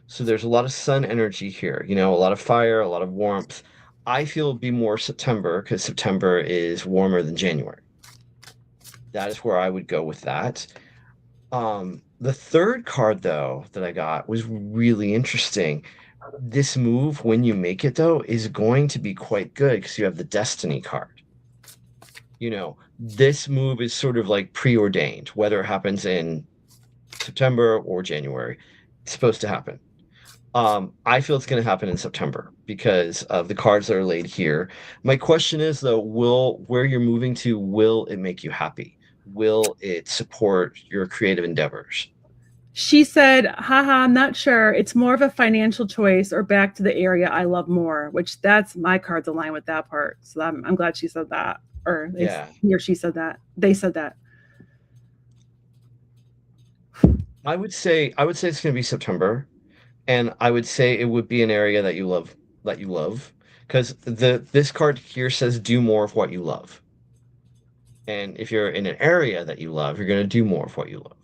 So there's a lot of sun energy here, a lot of fire, a lot of warmth. I feel it'd be more September because September is warmer than January. That is where I would go with that. The third card though that I got was really interesting. This move, when you make it though, is going to be quite good because you have the Destiny card. This move is sort of like preordained, whether it happens in September or January. It's supposed to happen. I feel it's going to happen in September because of the cards that are laid here. My question is though, where you're moving to, will it make you happy? Will it support your creative endeavors? She said, haha, I'm not sure. It's more of a financial choice or back to the area I love more, which that's my cards align with that part. So I'm glad she said that. Or Yeah. he or she said that. They said that. I would say it's going to be September, and I would say it would be an area that you love, because this card here says do more of what you love. And if you're in an area that you love, you're going to do more of what you love.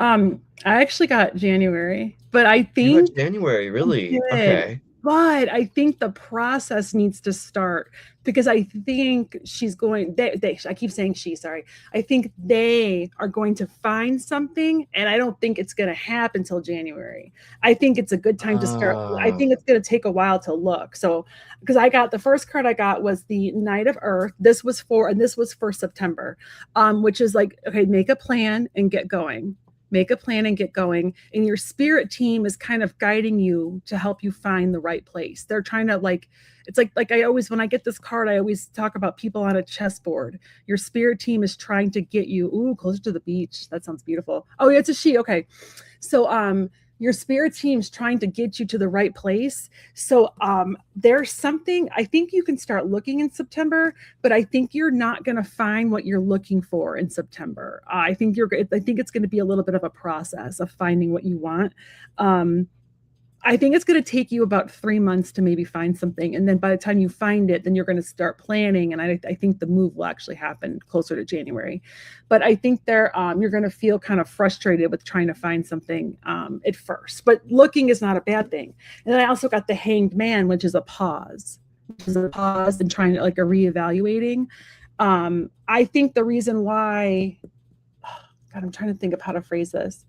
I actually got January, but I You got think January, really? did. Okay. But I think the process needs to start because I think she's going, I keep saying she, sorry. I think they are going to find something, and I don't think it's going to happen until January. I think it's a good time to start. I Uh, think it's going to take a while to look. So, because I got the first card I got was the Knight of Earth. This was for September, which is like, okay, make a plan and get going. Make a plan and get going, and your spirit team is kind of guiding you to help you find the right place. They're trying to, like, it's like I always, when I get this card, I always talk about people on a chessboard. Your spirit team is trying to get you closer to the beach. That sounds beautiful. Oh yeah, it's a she. Okay. So your spirit team's trying to get you to the right place. So there's something, I think you can start looking in September, but I think you're not going to find what you're looking for in September. I think it's going to be a little bit of a process of finding what you want. I think it's going to take you about 3 months to maybe find something. And then by the time you find it, then you're going to start planning. And I think the move will actually happen closer to January. But I think you're going to feel kind of frustrated with trying to find something at first. But looking is not a bad thing. And then I also got the Hanged Man, which is a pause. Which is a pause and trying to, like, a reevaluating. I think the reason why, God, I'm trying to think of how to phrase this.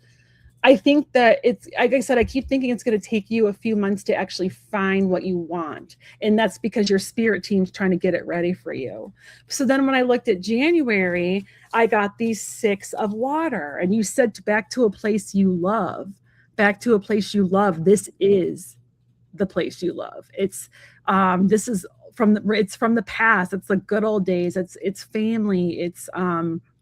I think that it's, like I said, I keep thinking it's going to take you a few months to actually find what you want. And that's because your spirit team's trying to get it ready for you. So then when I looked at January, I got these 6 of water. And you said back to a place you love. Back to a place you love. This is the place you love. This is it's from the past. It's the good old days. It's family. It's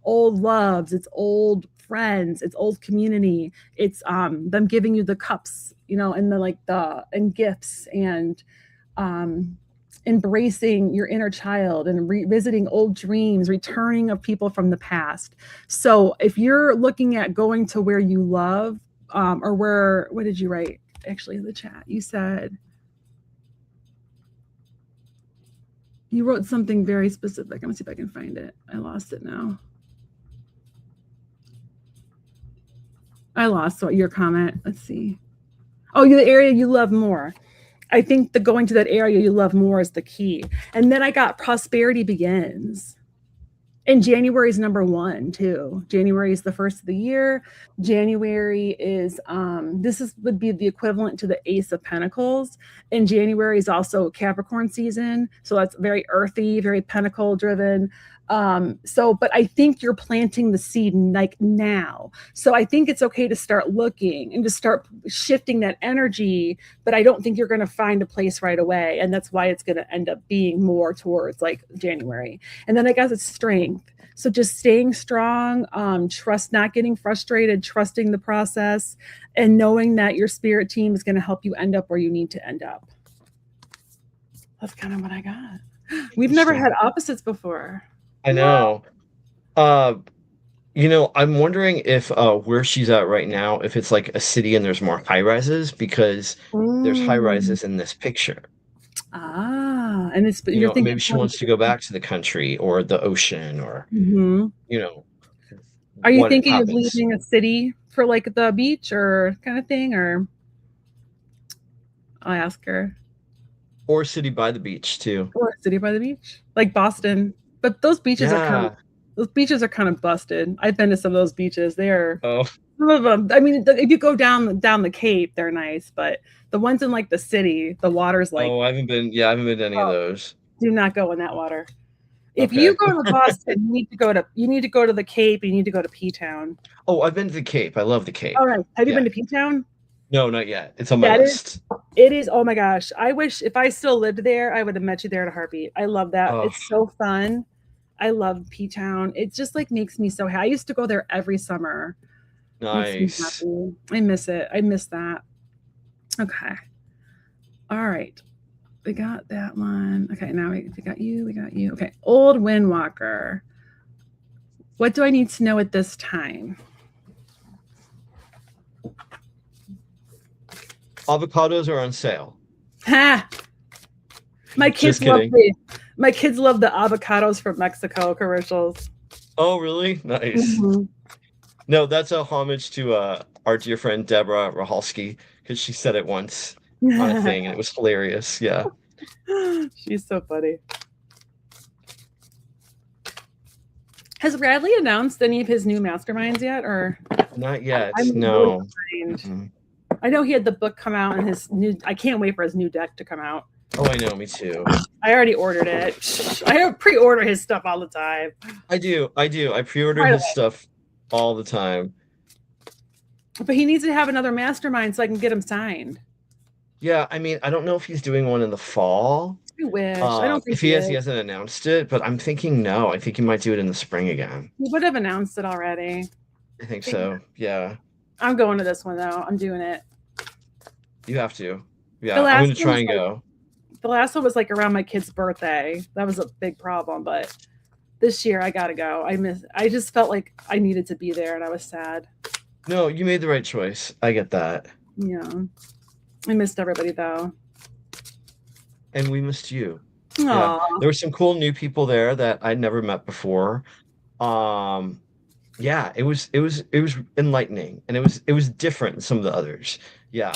old loves. It's old friends. It's old community. It's them giving you the cups, and and gifts, and um embracing your inner child, and revisiting old dreams, returning of people from the past. So if you're looking at going to where you love, or what did you write actually in the chat? You said you wrote something very specific. I'm gonna see if I can find it. I lost it now. I lost your comment. Let's see. Oh, the area you love more. I think the going to that area you love more is the key. And then I got prosperity begins. And January is number 1 too. January is the first of the year. January is would be the equivalent to the Ace of Pentacles. And January is also Capricorn season. So that's very earthy, very pentacle driven. But I think you're planting the seed like now. So I think it's okay to start looking and to start shifting that energy, but I don't think you're going to find a place right away. And that's why it's going to end up being more towards like January. And then I guess it's strength. So just staying strong, not getting frustrated, trusting the process, and knowing that your spirit team is going to help you end up where you need to end up. That's kind of what I got. We've never had opposites before. I know. I'm wondering if where she's at right now, if it's like a city and there's more high rises, because there's high rises in this picture. And you're thinking maybe she wants to go back to the country or the ocean, or Are you thinking of leaving a city for like the beach or kind of thing, or I'll ask her. Or city by the beach too. Or city by the beach, like Boston. But those beaches are kind of busted. I've been to some of those beaches. Some of them. I mean, if you go down the Cape, they're nice, but the ones in like the city, the water's like. Oh, I haven't been to any of those. Do not go in that water. If you go to Boston, you need to go to the Cape. You need to go to P-Town. Oh, I've been to the Cape. I love the Cape. All right. Have you been to P-Town? No, not yet. It's on my list. It is. Oh my gosh. I wish if I still lived there, I would have met you there at a heartbeat. I love that. Oh. It's so fun. I love P-Town. It just like makes me so happy. I used to go there every summer. Nice. I miss it. I miss that. Okay. All right. We got that one. Okay. Now we got you. We got you. Okay. Old Windwalker. What do I need to know at this time? Avocados are on sale. Ha! My kids love the avocados from Mexico commercials. Oh, really? Nice. Mm-hmm. No, that's a homage to our dear friend Deborah Rahalski, because she said it once on a thing and it was hilarious. Yeah. She's so funny. Has Bradley announced any of his new masterminds yet, or not yet? No. Really I know he had the book come out and I can't wait for his new deck to come out. Oh, I know, me too. I already ordered it. I pre-order his stuff all the time. I do. I pre-order his stuff all the time. But he needs to have another mastermind so I can get him signed. Yeah, I mean, I don't know if he's doing one in the fall. I wish. I don't think if he hasn't announced it, but I'm thinking no. I think he might do it in the spring again. He would have announced it already. I think so. Yeah. I'm going to this one though. I'm doing it. You have to. Yeah, I'm going to try and go. The last one was like around my kid's birthday. That was a big problem, but this year I got to go. I just felt like I needed to be there and I was sad. No, you made the right choice. I get that. Yeah. I missed everybody though. And we missed you. Aww. Yeah. There were some cool new people there that I'd never met before. Yeah, it was enlightening, and it was different than some of the others. Yeah.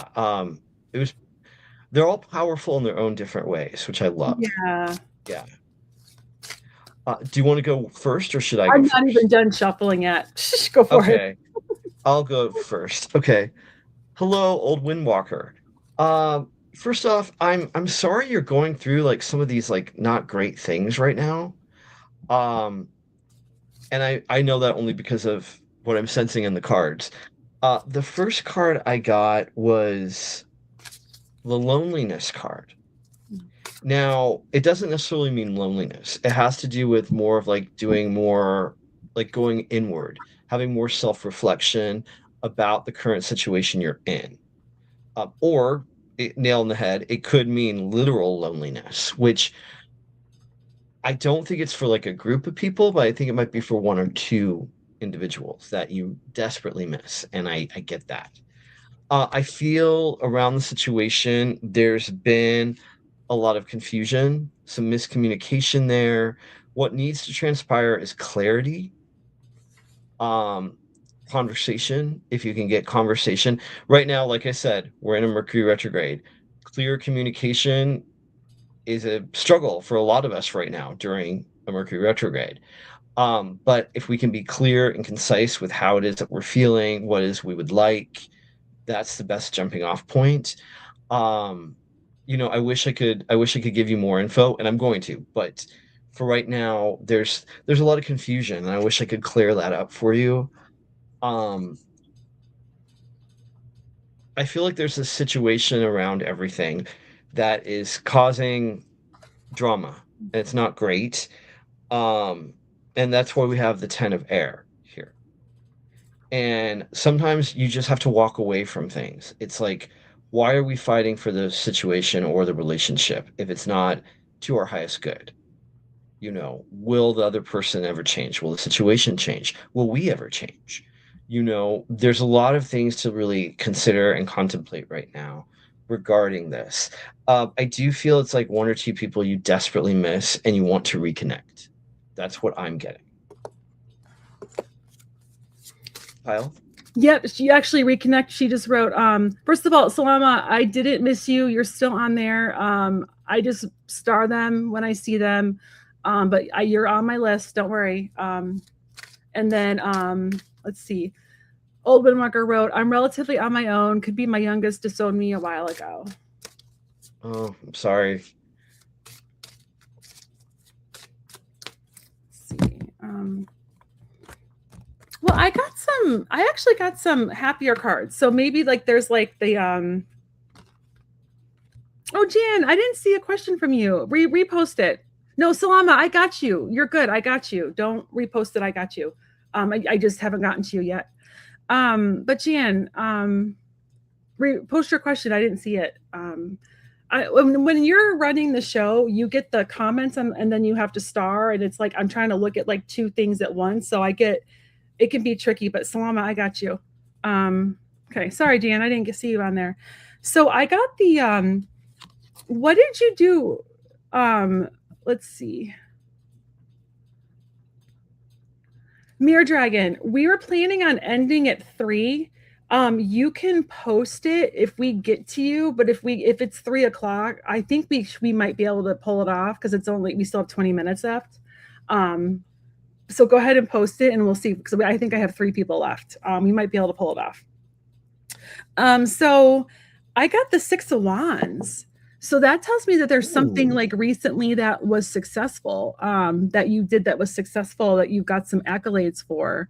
They're all powerful in their own different ways, which I love. Yeah. Yeah. Do you want to go first, or should I go I'm first? not even done shuffling yet. Go for it. Okay. I'll go first. Okay. Hello, Old Windwalker. First off, I'm sorry you're going through like some of these like not great things right now. And I know that only because of what I'm sensing in the cards. The first card I got was the loneliness card. Now, it doesn't necessarily mean loneliness. It has to do with more of like doing more, like going inward, having more self-reflection about the current situation you're in. Or nail in the head, it could mean literal loneliness, which I don't think it's for like a group of people, but I think it might be for one or two individuals that you desperately miss. And I get that. I feel around the situation, there's been a lot of confusion, some miscommunication there. What needs to transpire is clarity, um, conversation, if you can get conversation. Right now, like I said, we're in a Mercury retrograde. Clear communication is a struggle for a lot of us right now during a Mercury retrograde. But if we can be clear and concise with how it is that we're feeling, what it is we would like, that's the best jumping off point. Um, I wish I could give you more info, and I'm going to, but for right now, there's a lot of confusion, and I wish I could clear that up for you. Um, I feel like there's a situation around everything that is causing drama, and it's not great. Um, and that's why we have the 10 of air here. And sometimes you just have to walk away from things. It's like, why are we fighting for the situation or the relationship if it's not to our highest good? Will the other person ever change? Will the situation change? Will we ever change? There's a lot of things to really consider and contemplate right now regarding this. I do feel it's like one or two people you desperately miss and you want to reconnect. That's what I'm getting. Kyle? Yep, she actually reconnect. She just wrote, first of all, Salama, I didn't miss you. You're still on there. I just star them when I see them. But you're on my list. Don't worry. And then let's see. Old Windwalker wrote, I'm relatively on my own. Could be my youngest disowned me a while ago. Oh, I'm sorry. Let's see. Well, I actually got some happier cards. So maybe like there's like the oh, Jan, I didn't see a question from you. Repost it. No, Salama, I got you. You're good. I got you. Don't repost it. I got you. I just haven't gotten to you yet. But Jan, post your question. I didn't see it. When you're running the show, you get the comments and then you have to star, and it's like I'm trying to look at like two things at once. So it can be tricky, but Salama, I got you. Okay, sorry, Jan, I didn't see you on there. So I got the what did you do? Let's see. Mirror Dragon, we were planning on ending at 3. You can post it if we get to you, but if it's 3 o'clock, I think we might be able to pull it off because we still have 20 minutes left. So go ahead and post it and we'll see, because I think I have 3 people left. We might be able to pull it off. So I got the 6 of Wands. So that tells me that there's something like recently that was successful, that you did that was successful, that you got some accolades for.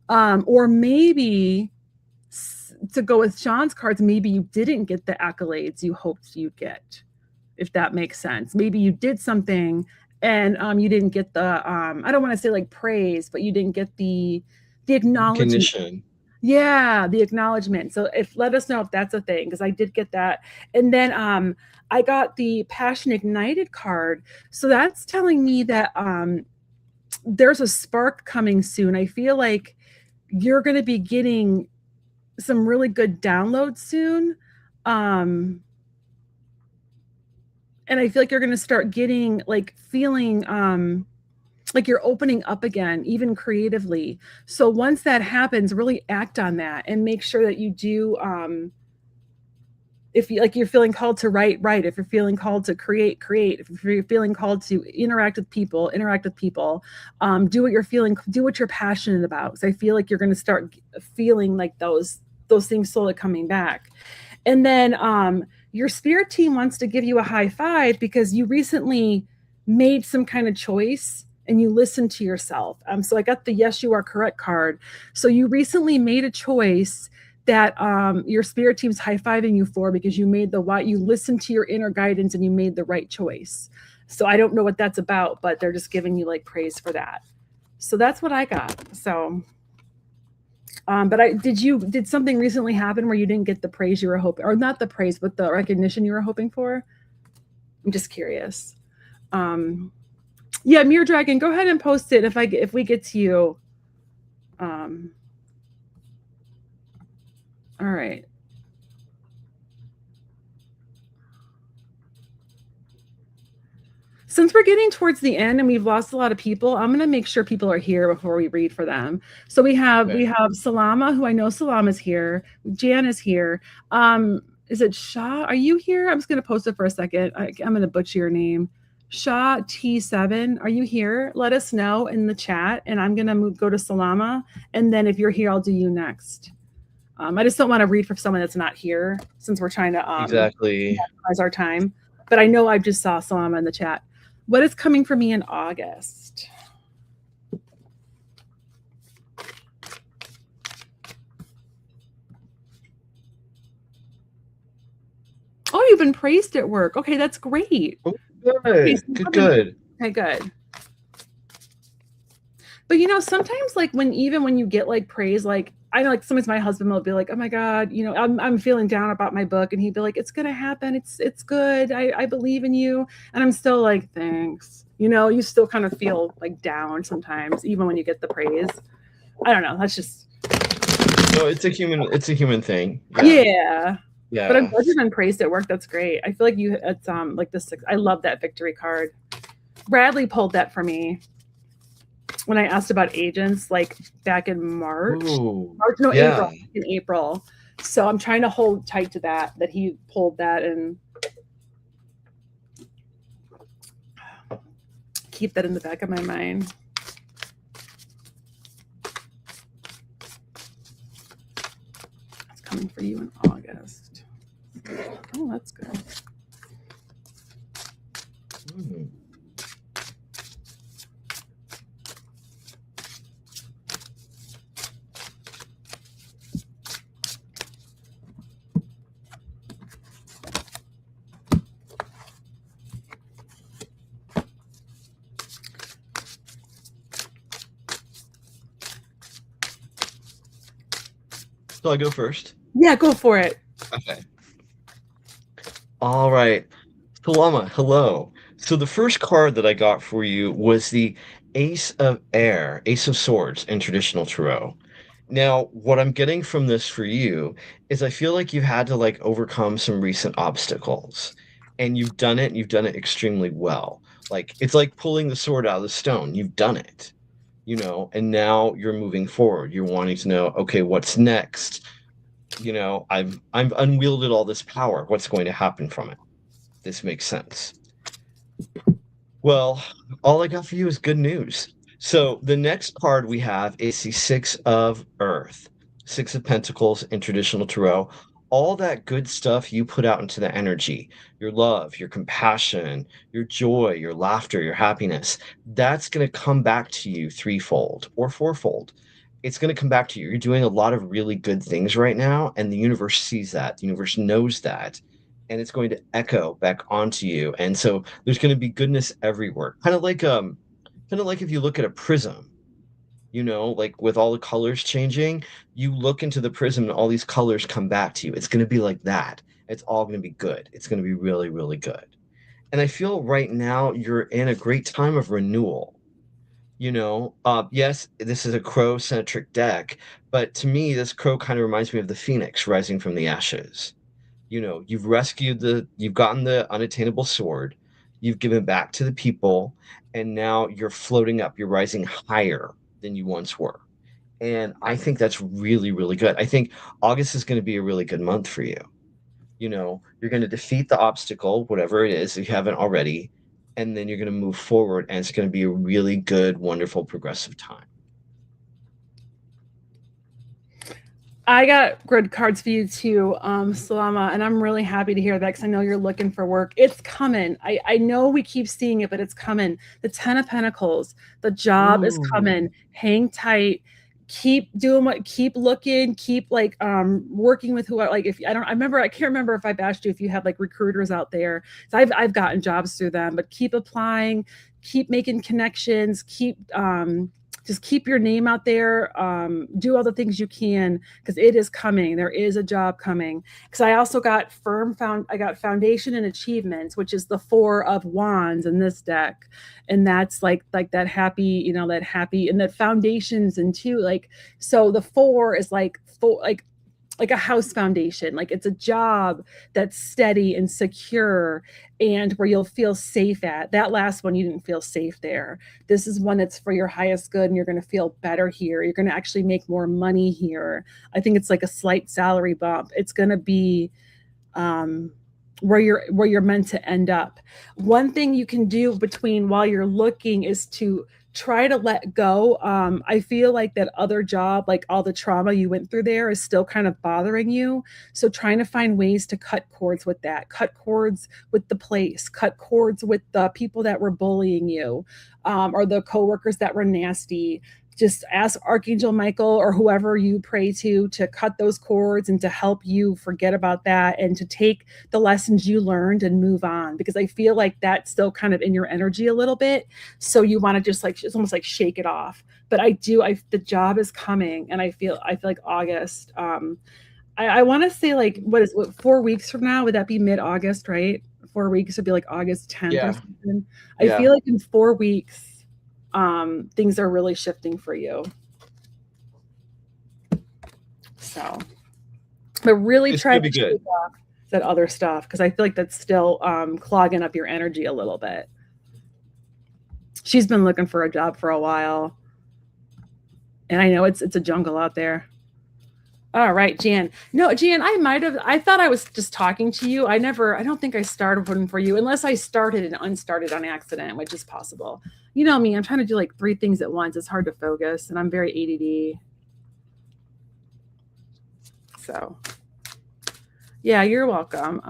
Or maybe to go with Shaun's cards, maybe you didn't get the accolades you hoped you'd get, if that makes sense. Maybe you did something and you didn't get the, I don't want to say like praise, but you didn't get the acknowledgement. Recognition. Yeah, the acknowledgement. So let us know if that's a thing, because I did get that. And then I got the Passion Ignited card. So that's telling me that there's a spark coming soon. I feel like you're going to be getting some really good downloads soon. And I feel like you're going to start getting like feeling like you're opening up again, even creatively. So once that happens, really act on that and make sure that you do, if you're feeling called to write, if you're feeling called to create, if you're feeling called to interact with people, do what you're passionate about. So I feel like you're going to start feeling like those things slowly coming back. And then your spirit team wants to give you a high five because you recently made some kind of choice and you listen to yourself. So I got the Yes, You Are Correct card. So you recently made a choice that your spirit team's high-fiving you for, because you made you listened to your inner guidance and you made the right choice. So I don't know what that's about, but they're just giving you like praise for that. So that's what I got. So but did something recently happen where you didn't get the praise you were hoping, or not the praise, but the recognition you were hoping for? I'm just curious. Yeah, Mirror Dragon, go ahead and post it if we get to you. All right. Since we're getting towards the end and we've lost a lot of people, I'm going to make sure people are here before we read for them. So we have Salama, who I know Salama's here. Jan is here. Is it Shah? Are you here? I'm just going to post it for a second. I'm going to butcher your name. Shah T7, are you here? Let us know in the chat, and I'm going to go to Salama, and then if you're here, I'll do you next. I just don't want to read for someone that's not here, since we're trying to exactly maximize our time. But I know I just saw Salama in the chat. What is coming for me in August? Oh, you've been praised at work. Okay, that's great. Oh, good. Okay, good. Okay, good. But sometimes like when you get like praise, like I know like sometimes my husband will be like, oh my God, I'm feeling down about my book, and he'd be like, it's gonna happen. It's good. I believe in you. And I'm still like, thanks. You still kind of feel like down sometimes, even when you get the praise. I don't know. That's just no, it's a human thing. Yeah. But I'm glad you've been praised at work. That's great. I feel like it's like the 6. I love that victory card. Bradley pulled that for me when I asked about agents, like back in March. April. So I'm trying to hold tight to that he pulled that and keep that in the back of my mind. It's coming for you in August. Oh, that's good. So I go first? Yeah, go for it. Okay. All right. Salama, hello. So the first card that I got for you was the Ace of Swords in traditional tarot. Now, what I'm getting from this for you is I feel like you've had to like overcome some recent obstacles, and you've done it, and you've done it extremely well. Like it's like pulling the sword out of the stone. You've done it, and now you're moving forward. You're wanting to know, okay, what's next? I've unwielded all this power. What's going to happen from it? This makes sense. Well, all I got for you is good news. So the next card we have is the Six of Earth, Six of Pentacles in traditional tarot. All that good stuff you put out into the energy, your love, your compassion, your joy, your laughter, your happiness, that's going to come back to you threefold or fourfold. It's going to come back to you. You're doing a lot of really good things right now, and the universe sees that. The universe knows that, and it's going to echo back onto you. And so there's going to be goodness everywhere. Kind of like if you look at a prism, like with all the colors changing, you look into the prism and all these colors come back to you. It's going to be like that. It's all going to be good. It's going to be really, really good. And I feel right now you're in a great time of renewal. Yes, this is a crow-centric deck, but to me, this crow kind of reminds me of the phoenix rising from the ashes. You've you've gotten the unattainable sword, you've given back to the people, and now you're floating up, you're rising higher than you once were. And I think that's really, really good. I think August is going to be a really good month for you. You're going to defeat the obstacle, whatever it is, if you haven't already, and then you're going to move forward, and it's going to be a really good, wonderful, progressive time. I got good cards for you too, Salama, and I'm really happy to hear that because I know you're looking for work. It's coming. I know we keep seeing it, but it's coming. The 10 of Pentacles, the job is coming. Hang tight. keep doing what, keep looking, keep like working with who, like, if I remember, I can't remember if I bashed you, if you have like recruiters out there. So I've gotten jobs through them, but keep applying, keep making connections, keep just keep your name out there, do all the things you can, because it is coming. There is a job coming. Because I also got I got foundation and achievements, which is the 4 of Wands in this deck, and that's like that happy, that happy, and that foundations and two, like, so the 4 is like like a house foundation, like it's a job that's steady and secure and where you'll feel safe at. That last one, you didn't feel safe there. This is one that's for your highest good, and you're going to feel better here. You're going to actually make more money here. I think it's like a slight salary bump. It's going to be where you're meant to end up. One thing you can do between while you're looking is to try to let go. I feel like that other job, like all the trauma you went through there, is still kind of bothering you. So trying to find ways to cut cords with that, cut cords with the place, cut cords with the people that were bullying you, or the coworkers that were nasty. Just ask Archangel Michael or whoever you pray to cut those cords and to help you forget about that and to take the lessons you learned and move on, because I feel like that's still kind of in your energy a little bit. So you want to just like, it's almost like shake it off. But the job is coming, and I feel like August. I want to say, like, what 4 weeks from now? Would that be mid-August, right? 4 weeks would be like August 10th or Yeah. something. I Yeah. feel like in 4 weeks, things are really shifting for you. So, but really try to shake off that other stuff, because I feel like that's still clogging up your energy a little bit. She's been looking for a job for a while, and I know it's a jungle out there. All right, Jan. No, Jan, I thought I was just talking to you. I don't think I started one for you, unless I started and unstarted on accident, which is possible. You know me, I'm trying to do like 3 things at once. It's hard to focus, and I'm very ADD. So, yeah, you're welcome.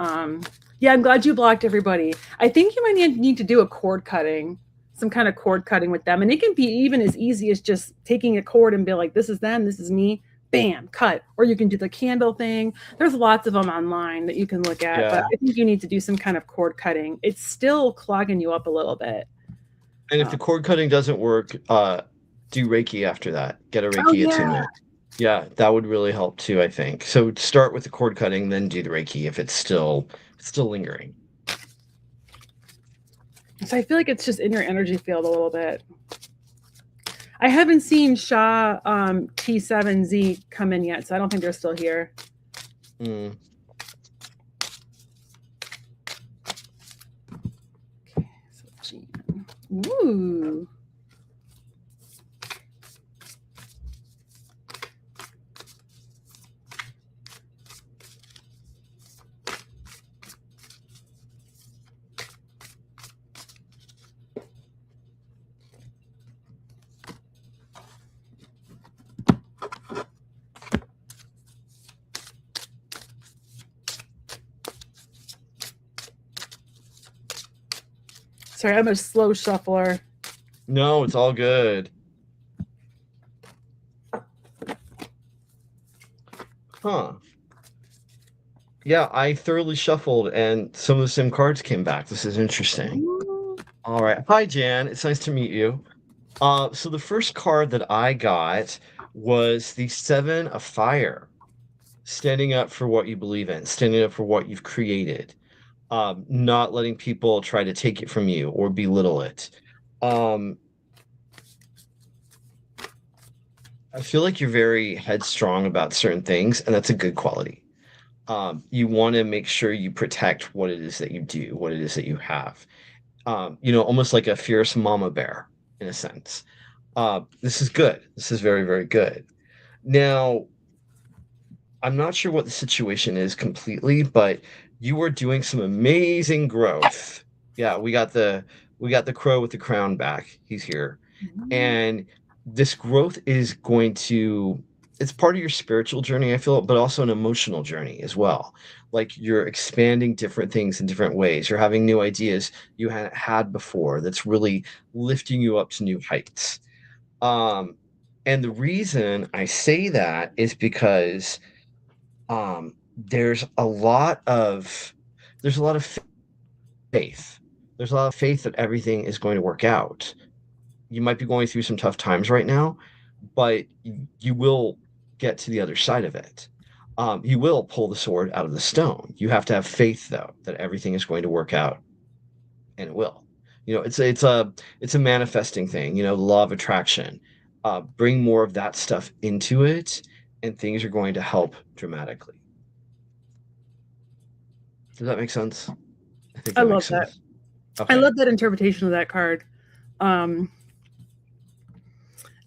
Yeah, I'm glad you blocked everybody. I think you might need to do a cord cutting, some kind of cord cutting with them. And it can be even as easy as just taking a cord and be like, this is them, this is me. Bam, cut. Or you can do the candle thing. There's lots of them online that you can look at. Yeah. But I think you need to do some kind of cord cutting. It's still clogging you up a little bit. And if the cord cutting doesn't work, do Reiki after that. Get a Reiki attunement. Yeah, that would really help too, I think. So start with the cord cutting, then do the Reiki if it's still lingering. So I feel like it's just in your energy field a little bit. I haven't seen Shaw T7Z come in yet, so I don't think they're still here. Okay, so G. Ooh. Sorry, I'm a slow shuffler. No, it's all good. Huh. Yeah, I thoroughly shuffled and some of the same cards came back. This is interesting. All right. Hi, Jan. It's nice to meet you. So the first card that I got was the 7 of Fire. Standing up for what you believe in, standing up for what you've created. Not letting people try to take it from you or belittle it. I feel like you're very headstrong about certain things, and that's a good quality. You want to make sure you protect what it is that you do, what it is that you have. Almost like a fierce mama bear in a sense. This is good. This is very, very good. Now, I'm not sure what the situation is completely, but you are doing some amazing growth. Yeah, we got the crow with the crown back. He's here. And this growth is it's part of your spiritual journey, I feel, but also an emotional journey as well. Like you're expanding different things in different ways. You're having new ideas you hadn't had before that's really lifting you up to new heights. And the reason I say that is because there's a lot of there's a lot of faith. There's a lot of faith that everything is going to work out. You might be going through some tough times right now, but you will get to the other side of it. You will pull the sword out of the stone. You have to have faith, though, that everything is going to work out, and it will. It's a manifesting thing. The law of attraction. Bring more of that stuff into it, and things are going to help dramatically. Does that make sense? I think I that love makes that. sense. I Okay. love that interpretation of that card. Um,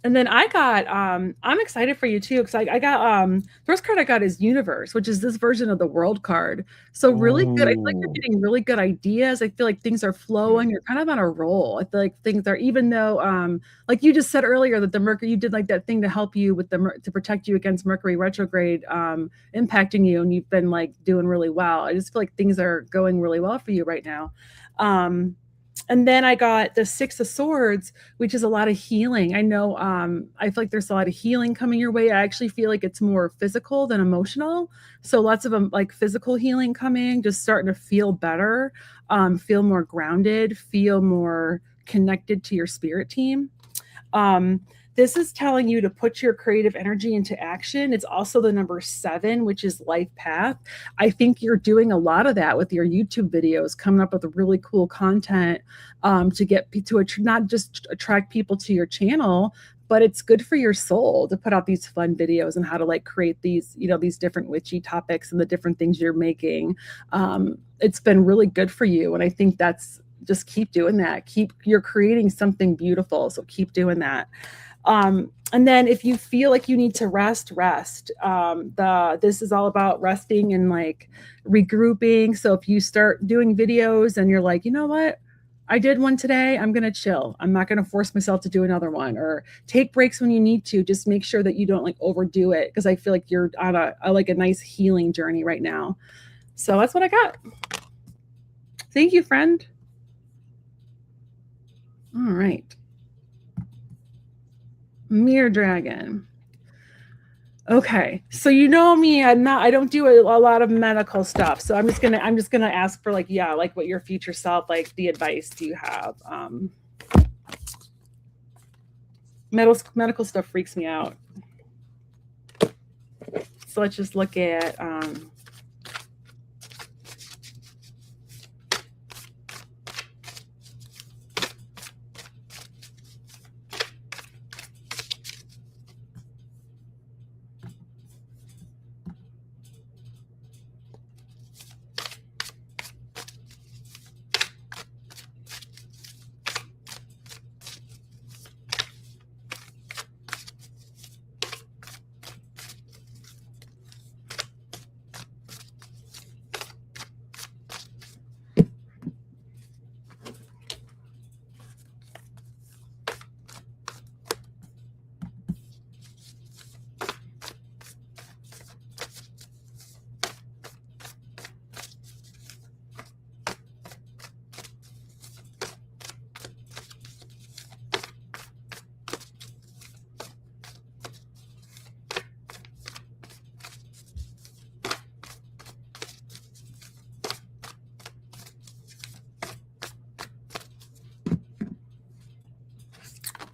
And then I'm excited for you too, because I got first card I got is Universe, which is this version of the World card. So really good. I feel like you're Ooh. getting really good ideas. I feel like things are flowing. Mhm. You're kind of on a roll. I feel like things are, even though like you just said earlier that the Mercury, you did like that thing to help you with to protect you against Mercury retrograde impacting you, and you've been like doing really well. I just feel like things are going really well for you right now. Um and then I got the Six of Swords, which is a lot of healing. I know I feel like there's a lot of healing coming your way. I actually feel like it's more physical than emotional. So lots of like physical healing coming, just starting to feel better, feel more grounded, feel more connected to your spirit team. Um, this is telling you to put your creative energy into action. It's also the number 7, which is life path. I think you're doing a lot of that with your YouTube videos, coming up with really cool content to get to not just attract people to your channel, but it's good for your soul to put out these fun videos and how to like create these, these different witchy topics and the different things you're making. It's been really good for you. And I think that's, just keep doing that. You're creating something beautiful. So keep doing that. And then if you feel like you need to rest. This is all about resting and like regrouping. So if you start doing videos and you're like, you know what? I did one today. I'm going to chill. I'm not going to force myself to do another one, or take breaks when you need to. Just make sure that you don't like overdo it, because I feel like you're on like a nice healing journey right now. So that's what I got. Thank you, friend. All right. Mirror Dragon. Okay. So you know me, I don't do a lot of medical stuff. So I'm just gonna ask for like, yeah, like what your future self, like the advice do you have? Medical stuff freaks me out. So let's just look at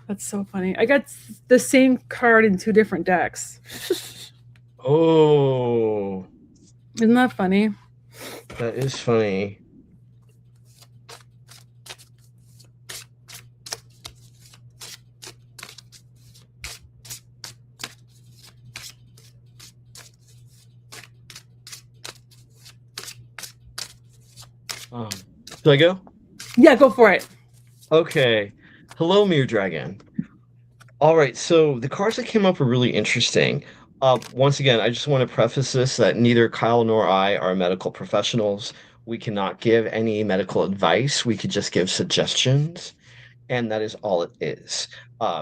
that's so funny. I got the same card in 2 different decks. Oh, Isn't that funny? that is funny. Should I go? Yeah, go for it. Okay. Hello, Mirror Dragon. All right, so the cards that came up were really interesting. Once again, I just want to preface this that neither Kyle nor I are medical professionals. We cannot give any medical advice. We could just give suggestions, and that is all it is.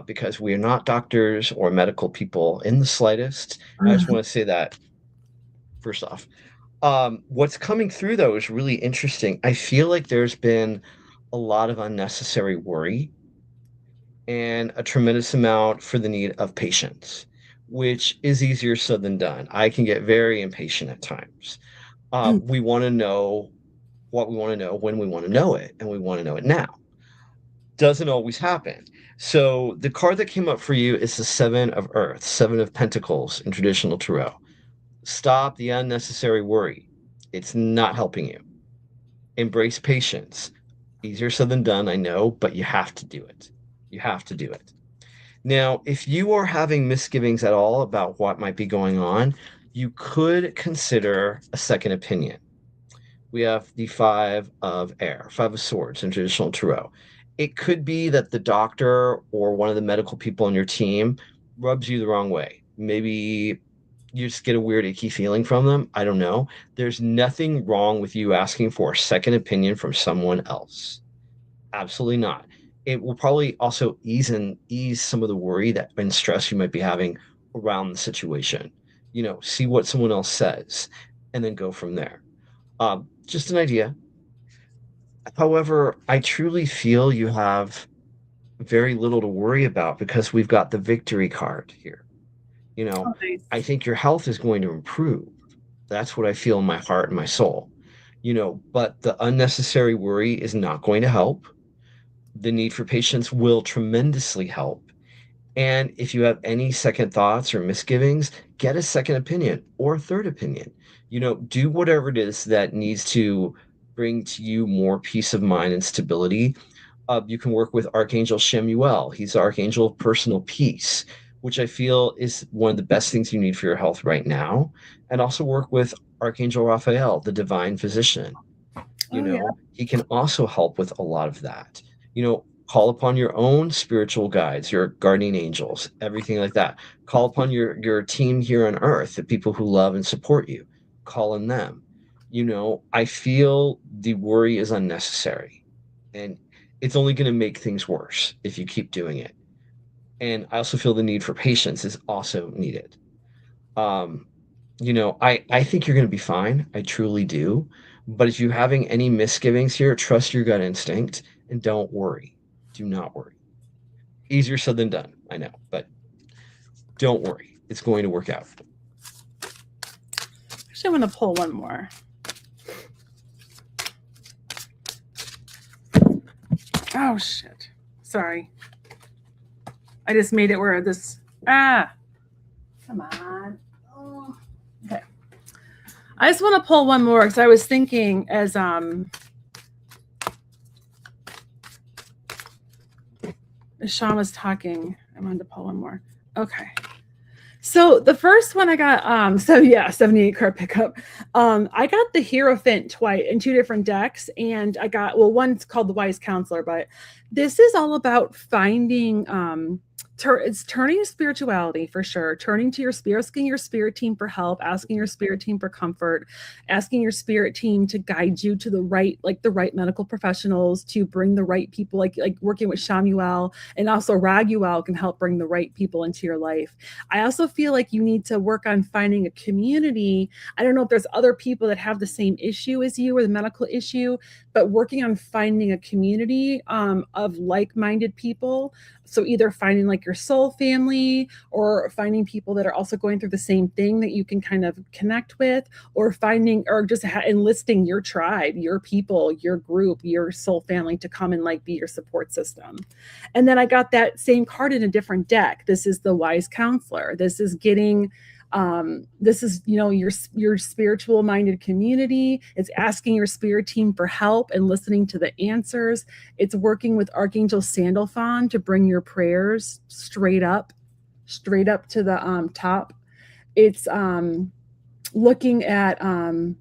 Because we are not doctors or medical people in the slightest. I just want to say that first off. What's coming through though is really interesting. I feel like there's been a lot of unnecessary worry and a tremendous amount for the need of patience, which is easier said than done. I can get very impatient at times. We want to know what we want to know when we want to know it, and we want to know it now. Doesn't always happen. So the card that came up for you is the Seven of Earth, Seven of Pentacles in traditional tarot. Stop the unnecessary worry. It's not helping you. Embrace patience. Easier said than done, I know, but you have to do it. You have to do it. Now, if you are having misgivings at all about what might be going on, you could consider a second opinion. We have the Five of Air, Five of Swords in traditional tarot. It could be that the doctor or one of the medical people on your team rubs you the wrong way. Maybe you just get a weird, icky feeling from them. I don't know. There's nothing wrong with you asking for a second opinion from someone else. Absolutely not. It will probably also ease some of the worry that and stress you might be having around the situation. See what someone else says and then go from there. Just an idea. However, I truly feel you have very little to worry about because we've got the victory card here. You know, Oh, nice. I think your health is going to improve. That's what I feel in my heart and my soul. But the unnecessary worry is not going to help. The need for patience will tremendously help. And if you have any second thoughts or misgivings, get a second opinion or a third opinion. Do whatever it is that needs to bring to you more peace of mind and stability. You can work with Archangel Shemuel. He's the Archangel of Personal Peace, which I feel is one of the best things you need for your health right now. And also work with Archangel Raphael, the Divine Physician. Oh yeah. He can also help with a lot of that. Call upon your own spiritual guides, your guardian angels, everything like that. Call upon your team here on earth, the people who love and support you. Call on them. I feel the worry is unnecessary, and it's only going to make things worse if you keep doing it. And I also feel the need for patience is also needed. Um, I think you're going to be fine. I truly do. But if you're having any misgivings here, trust your gut instinct and don't worry. Do not worry. Easier said than done, I know, but don't worry. It's going to work out. Actually, I'm going to pull one more. Oh, shit. Sorry. I just made it where this... Come on. Oh. Okay. I just want to pull one more because I was thinking as Shaun was talking, I wanted to pull one more. Okay. So the first one I got, 78 card pickup. I got the Hierophant twice in two different decks, and I got, one's called the Wise Counselor, but this is all about finding, it's turning to spirituality for sure, turning to your spirit, asking your spirit team for help, asking your spirit team for comfort, asking your spirit team to guide you to the right medical professionals, to bring the right people, like working with Shamuel, and also Raguel can help bring the right people into your life. I also feel like you need to work on finding a community. I don't know if there's other people that have the same issue as you or the medical issue, but working on finding a community of like-minded people. So either finding like your soul family, or finding people that are also going through the same thing that you can kind of connect with, or finding, or just enlisting your tribe, your people, your group, your soul family to come and like be your support system. And then I got that same card in a different deck. This is the Wise Counselor. This is getting this is your spiritual minded community. It's asking your spirit team for help and listening to the answers. It's working with Archangel Sandalphon to bring your prayers straight up to the top. It's looking at I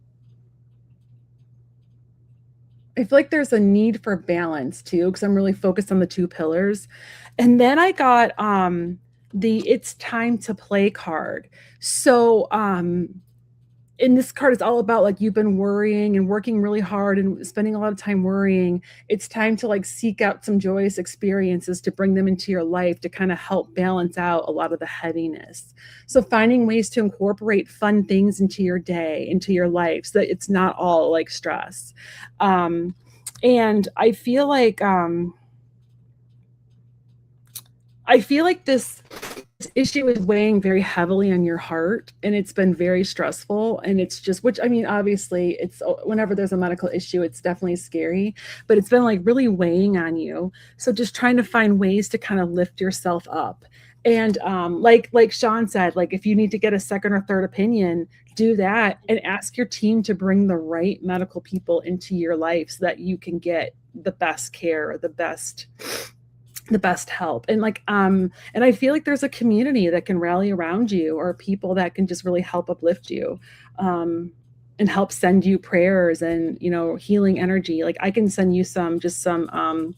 feel like there's a need for balance too, because I'm really focused on the two pillars. And then I got the It's Time to Play card. So and this card is all about like you've been worrying and working really hard and spending a lot of time worrying. It's time to like seek out some joyous experiences to bring them into your life to kind of help balance out a lot of the heaviness. So finding ways to incorporate fun things into your day, into your life, so that it's not all like stress. And I feel like I feel like this issue is weighing very heavily on your heart, and it's been very stressful, and it's just, which I mean, obviously it's, whenever there's a medical issue it's definitely scary, but it's been like really weighing on you. So just trying to find ways to kind of lift yourself up. And like Shaun said, like if you need to get a second or third opinion, do that and ask your team to bring the right medical people into your life so that you can get the best care, the best help. And like and I feel like there's a community that can rally around you, or people that can just really help uplift you, and help send you prayers and, you know, healing energy. Like I can send you some Reiki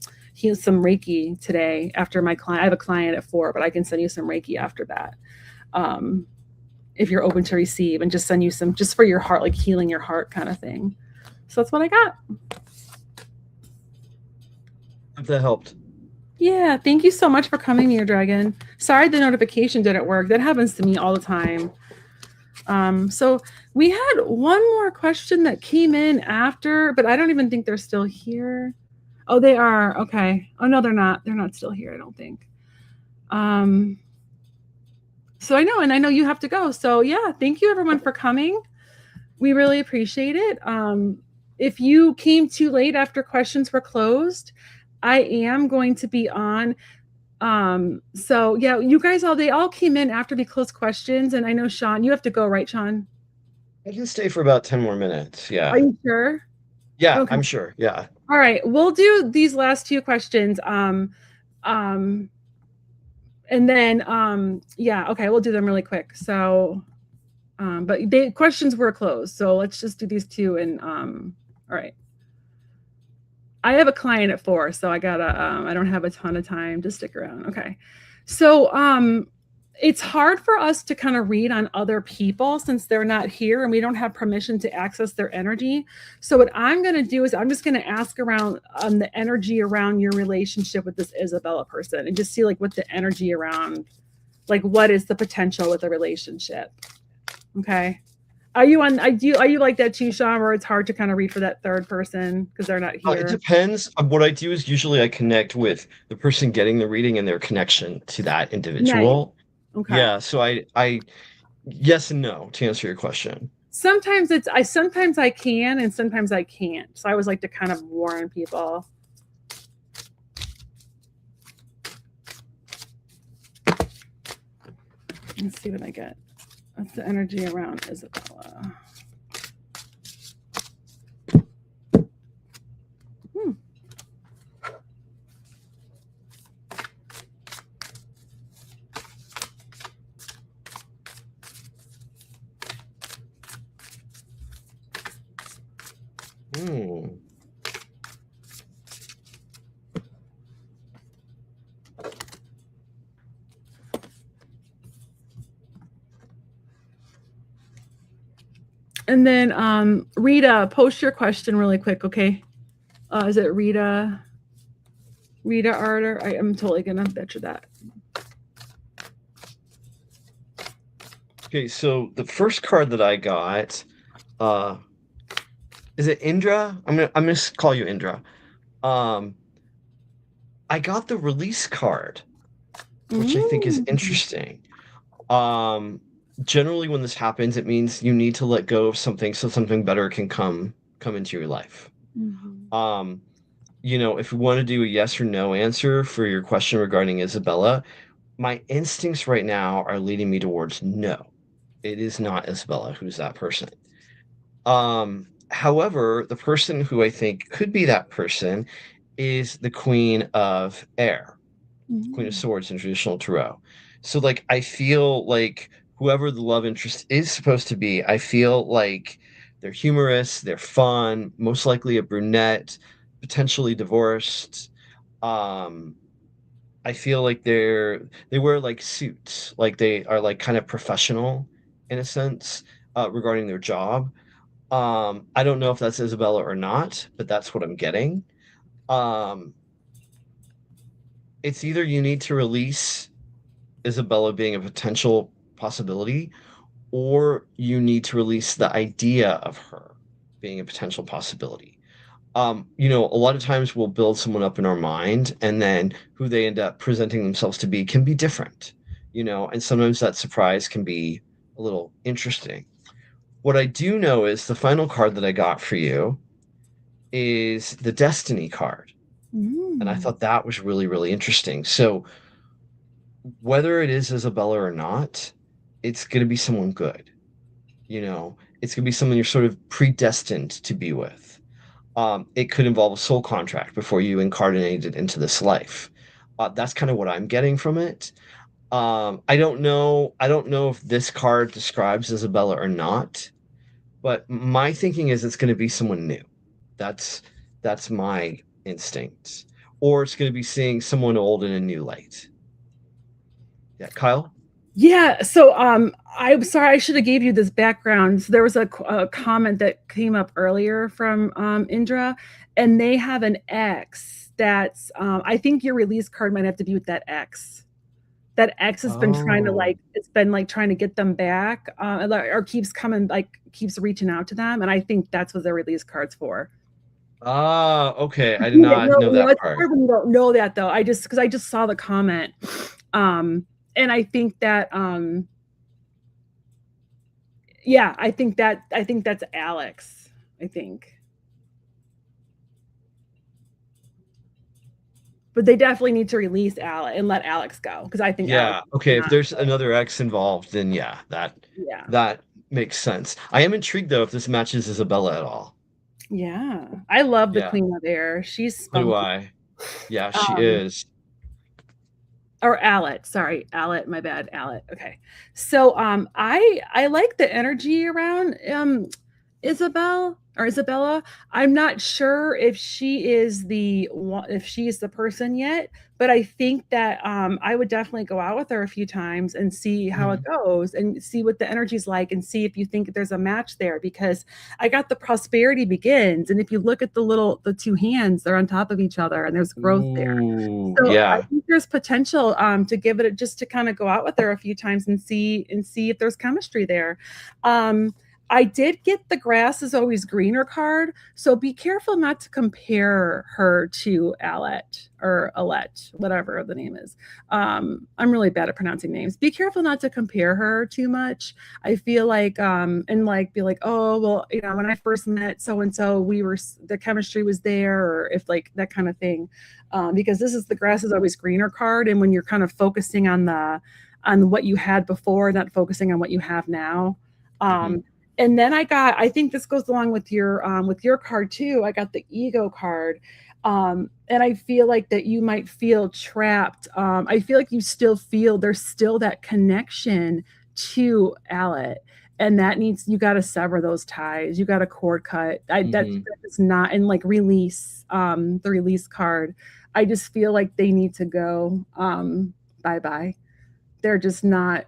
today after my client. I have a client at 4, but I can send you some Reiki after that, if you're open to receive, and just send you some just for your heart, like healing your heart kind of thing. So that's what I got. If that helped. Yeah, thank you so much for coming, Mir Dragon. Sorry the notification didn't work. That happens to me all the time. So we had one more question that came in after, but I don't even think they're still here. Oh, they are. Okay. Oh no, they're not. They're not still here, I don't think. So I know, and I know you have to go. So yeah, thank you everyone for coming. We really appreciate it. If you came too late after questions were closed, I am going to be on. So yeah, you guys they all came in after we closed questions, and I know Shaun, you have to go, right, Shaun? I can stay for about 10 more minutes. Are Yeah. you sure? Yeah, Okay. I'm sure. Yeah. All right. We'll do these last 2 questions. And then yeah, okay, we'll do them really quick. So but the questions were closed. So let's just do these 2 and all right. I have a client at 4, so I don't have a ton of time to stick around. Okay. So it's hard for us to kind of read on other people since they're not here and we don't have permission to access their energy. So what I'm going to do is I'm just going to ask around the energy around your relationship with this Isabella person, and just see like what the energy around, like what is the potential with the relationship. Okay. Are you like that too, Shaun, where it's hard to kind of read for that third person because they're not It here? depends. What I do is usually I connect with the person getting the reading and their connection to that Nice. individual. Okay. Yeah, so yes and no to answer your question. Sometimes I can and sometimes I can't. So I always like to kind of warn people. Let's see what I get. What's the energy around Isabella? Hmm. And then Rita, post your question really quick, okay? Is it Rita? Rita Arter? I'm totally gonna butcher that. Okay, so the first card that I got, uh, is it Indra? I'm gonna call you Indra. Um, I got the release card, which I think is Mm. interesting. Um, Generally when this happens, it means you need to let go of something so something better can come into your life. Mm-hmm. Um, if you want to do a yes or no answer for your question regarding Isabella, my instincts right now are leading me towards no. It is not Isabella who's that person. However, the person who I think could be that person is the Queen of Air, Queen of Mm-hmm. Swords in traditional tarot. So like I feel like whoever the love interest is supposed to be, I feel like they're humorous, they're fun, most likely a brunette, potentially divorced. Um, I feel like they wear like suits, like they are like kind of professional in a sense, regarding their job. I don't know if that's Isabella or not, but that's what I'm getting. Um, it's either you need to release Isabella being a potential possibility, or you need to release the idea of her being a potential possibility. A lot of times we'll build someone up in our mind, and then who they end up presenting themselves to be can be different, and sometimes that surprise can be a little interesting. What I do know is the final card that I got for you is the Destiny card. And I Mm. thought that was really, really interesting. So, whether it is Isabella or not, it's going to be someone good. It's going to be someone you're sort of predestined to be with. It could involve a soul contract before you incarnated into this life. That's kind of what I'm getting from it. I don't know. I don't know if this card describes Isabella or not, but my thinking is it's going to be someone new. That's that's my instinct. Or it's going to be seeing someone old in a new light. Yeah, Kyle? Yeah, so I'm sorry, I should have gave you this background. So there was a comment that came up earlier from Indra, and they have an X that's I think your release card might have to be with that X. That X has been trying to Oh. it's been like trying to get them back, or keeps coming, like keeps reaching out to them, and I think that's what their release card's for. Ah, okay. I did Yeah, not no, know no, that it's part. hard when you don't know that though. I just because I just saw the comment, um, and I think that yeah, I think that's Alex. I think, but they definitely need to release Alex and let Alex go because I think Alex Yeah. is Okay. If not. there's another X involved, then yeah, that Yeah, that makes sense. I am intrigued though if this matches Isabella at all. yeah. I love the Yeah. Queen of Air. She's So do spunky. I. Yeah, she Um, is. or Alet, sorry, Alet, my bad, Alet. Okay. So I like the energy around Isabel or Isabella. I'm not sure if she is if she's the person yet, but I think that I would definitely go out with her a few times and see how it Mhm. goes and see what the energy's like and see if you think there's a match there because I got the prosperity begins and if you look at the two hands, they're on top of each other and there's growth there. Ooh, So I yeah. think there's potential to give it just to kind of go out with her a few times and see if there's chemistry there. Um, I did get the grass is always greener card, so be careful not to compare her to Alette or Alette, whatever the name is. I'm really bad at pronouncing names. Be careful not to compare her too much. I feel like and like be like, oh well, when I first met so and so, the chemistry was there, or if like that kind of thing because this is the grass is always greener card, and when you're kind of focusing on what you had before, not focusing on what you have now. Hmm. Um, and then I think this goes along with your card too. I got the ego card. And I feel like that you might feel trapped. I feel like you still feel there's still that connection to Alec and that needs you got to sever those ties, you got to cord cut Hmm. that is not and like release the release card. I just feel like they need to go bye bye. They're just not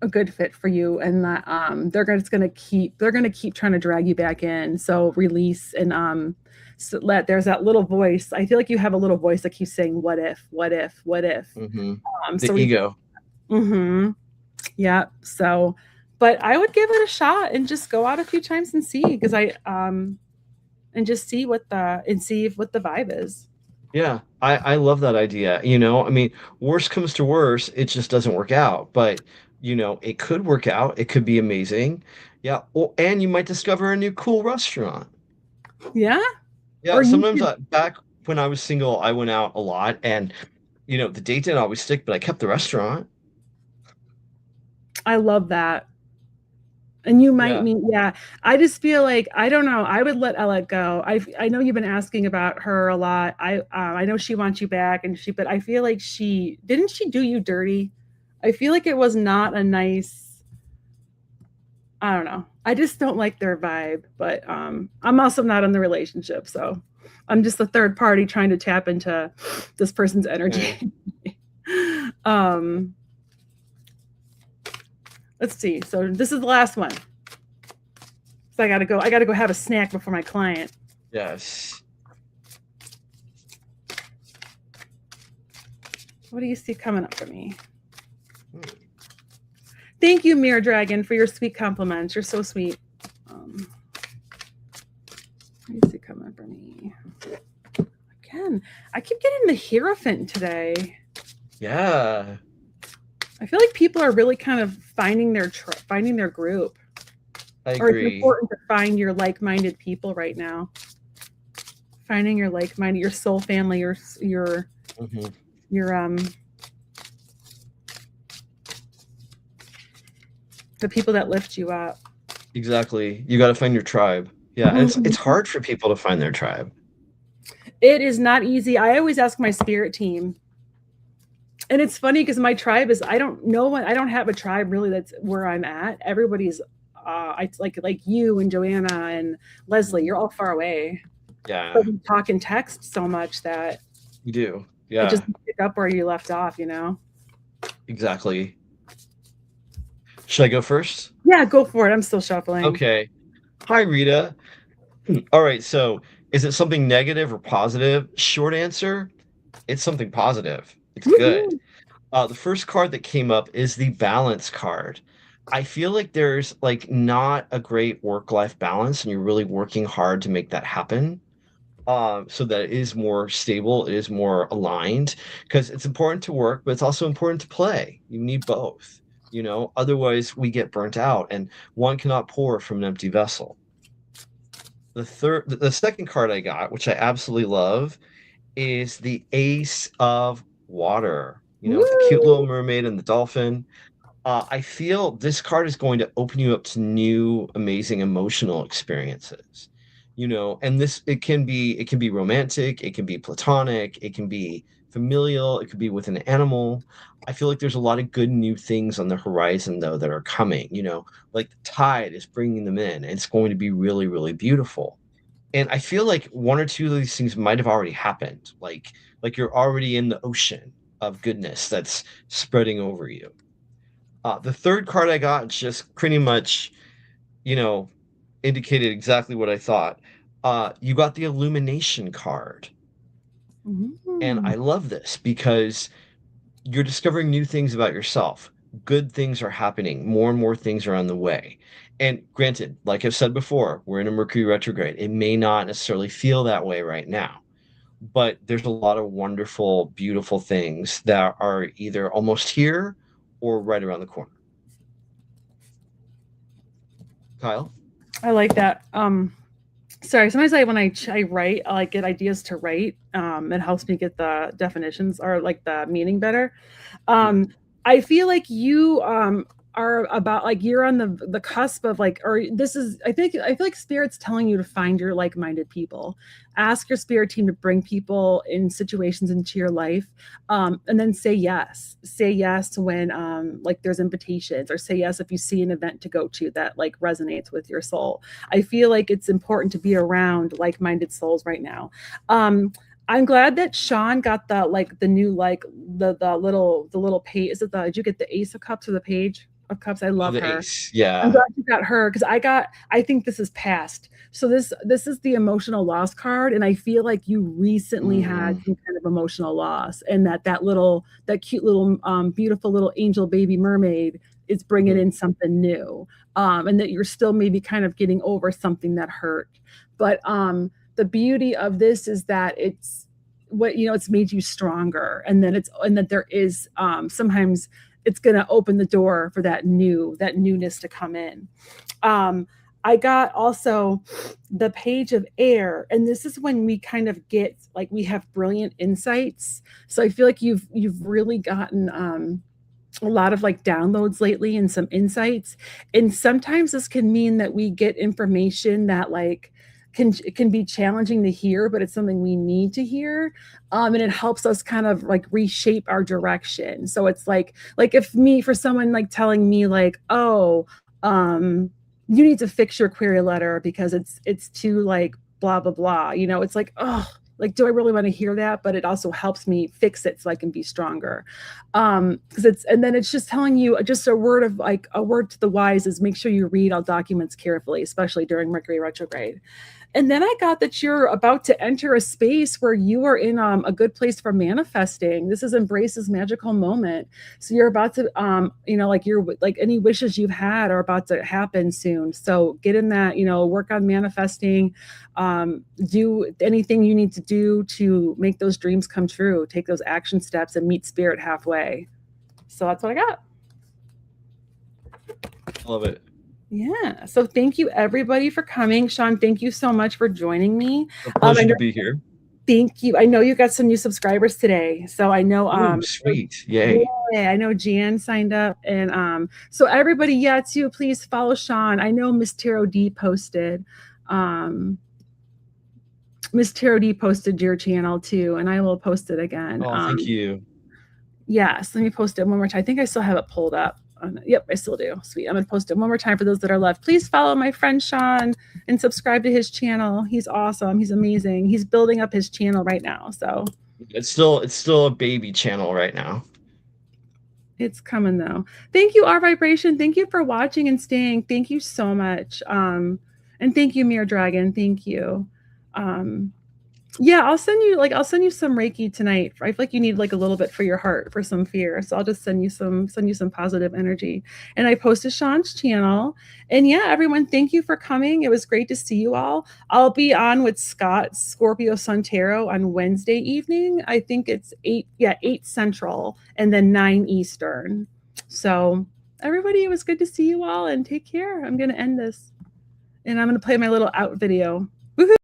a good fit for you and that they're gonna keep trying to drag you back in, so release and so let there's that little voice. I feel like you have a little voice that keeps saying what if, what if, what if. Hmm. The So ego. mm-hmm. Yeah. So, but I would give it a shot and just go out a few times and see because I and just see what the vibe is. Yeah, I love that idea. I mean, worst comes to worst, it just doesn't work out. But, it could work out. It could be amazing. Yeah. And you might discover a new cool restaurant. Yeah. Yeah, Or you sometimes could back when I was single, I went out a lot and, the date didn't always stick, but I kept the restaurant. I love that. And you might Yeah. meet, yeah. I just feel like I don't know. I would let Ella go. I know you've been asking about her a lot. I know she wants you back, but I feel like she didn't she do you dirty. I feel like it was not a nice. I don't know. I just don't like their vibe. But I'm also not in the relationship, so I'm just the third party trying to tap into this person's Okay. energy. um, let's see. So this is the last one. So I gotta go. I gotta go have a snack before my client. Yes. What do you see coming up for me? Hmm. Thank you, Mirror Dragon, for your sweet compliments. You're so sweet. What do you see coming up for me? the Hierophant today. Yeah, I feel like people are really kind of finding their group, I or it's agree. important to find your like-minded people right now. Finding your like-minded, your soul family, Hmm. your the people that lift you up. Exactly. You got to find your tribe. Yeah, and it's hard for people to find their tribe. It is not easy. I always ask my spirit team, and it's funny because my tribe is I don't have a tribe really that's where I'm at. Everybody's I like you and Joanna and Leslie. You're all far away, but Yeah, we talk and text so much that you do. I just Yeah, pick up where you left off. You know? exactly. Should I go first? Yeah, go for it. I'm still shuffling. Okay. Hi, Rita. All right, so is it something negative or positive? Short answer, it's something positive. It's good. Woo-hoo. The first card that came up is the balance card. I feel like there's like not a great work-life balance, and you're really working hard to make that happen. So that it is more stable, it is more aligned, because it's important to work, but it's also important to play. You need both, otherwise we get burnt out, and one cannot pour from an empty vessel. The second card I got, which I absolutely love, is the Ace of Water. With the cute little Woo. mermaid and the dolphin. I feel this card is going to open you up to new, amazing emotional experiences. And this it can be romantic, it can be platonic, it can be familial, it could be with an animal. I feel like there's a lot of good new things on the horizon though that are coming. Like the tide is bringing them in, and it's going to be really, really beautiful. And I feel like one or two of these things might have already happened. Like you're already in the ocean of goodness that's spreading over you. The third card I got just pretty much, you know, indicated exactly what I thought. You got the illumination card. And Mm. I love this because you're discovering new things about yourself. Good things are happening. More and more things are on the way. And granted, like I've said before, we're in a Mercury retrograde. It may not necessarily feel that way right now, but there's a lot of wonderful, beautiful things that are either almost here or right around the corner. Kyle? I like that. Sorry, sometimes when I write, I like get ideas to write. It helps me get the definitions or like the meaning better. Mhm. Um, I feel like you are about like you're on the cusp of like, or this is I feel like spirit's telling you to find your like-minded people. Ask your spirit team to bring people in situations into your life, and then say yes. Say yes when like there's invitations, or say yes if you see an event to go to that like resonates with your soul. I feel like it's important to be around like-minded souls right now. I'm glad that Shaun got the new like the little page. Is it the did you get the Ace of Cups or the Page of Cups? I Oh, love the her. ace. I'm Yeah. glad you got her because I think this is past. So this is the emotional loss card, and I feel like you recently had Mm, some kind of emotional loss, and that cute little beautiful little angel baby mermaid is bringing mhm. in something new, and that you're still maybe kind of getting over something that hurt. But the beauty of this is that it's made you stronger, and that there is sometimes it's going to open the door for that newness to come in. um I got also the Page of Air, and this is when we kind of get like we have brilliant insights. So I feel like you've really gotten a lot of like downloads lately and some insights. And sometimes this can mean that we get information that like can be challenging to hear, but it's something we need to hear. And it helps us kind of like reshape our direction. So it's like if me for someone like telling me like, oh, you need to fix your query letter because it's too like blah blah blah. It's like, oh, like do I really want to hear that? But it also helps me fix it so I can be stronger. Because and then it's just telling you just a word to the wise is make sure you read all documents carefully, especially during Mercury retrograde. And then I got that you're about to enter a space where you are in a good place for manifesting. This is Embrace's magical moment. So you're about to, like any wishes you've had are about to happen soon. So get in that, work on manifesting, do anything you need to do to make those dreams come true. Take those action steps and meet spirit halfway. So that's what I got. Love it. Yeah. So thank you everybody for coming. Shaun, thank you so much for joining me. A pleasure to be here. Thank you. I know you got some new subscribers today. So I know Ooh, sweet. Yay. yeah, I know Jan signed up. And so everybody, yeah, too, please follow Shaun. I know Miss Taro D posted. Miss Taro D posted your channel too, and I will post it again. Oh, thank you. Yes, let me post it one more time. I think I still have it pulled up. Yep, I still do. Sweet. I'm going to post it one more time for those that are left. Please follow my friend Shaun and subscribe to his channel. He's awesome. He's amazing. He's building up his channel right now. So it's still a baby channel right now. It's coming though. Thank you, Our Vibration. Thank you for watching and staying. Thank you so much. And thank you, Mirror Dragon. Thank you. Yeah, I'll send you some Reiki tonight. I feel like you need like a little bit for your heart, for some fear. So I'll just send you some positive energy. And I posted Shaun's channel. And yeah, everyone, thank you for coming. It was great to see you all. I'll be on with Scott Scorpio Sun Tarot on Wednesday evening. I think it's 8 Central and then 9 Eastern. So everybody, it was good to see you all and take care. I'm going to end this. And I'm going to play my little out video. Woohoo!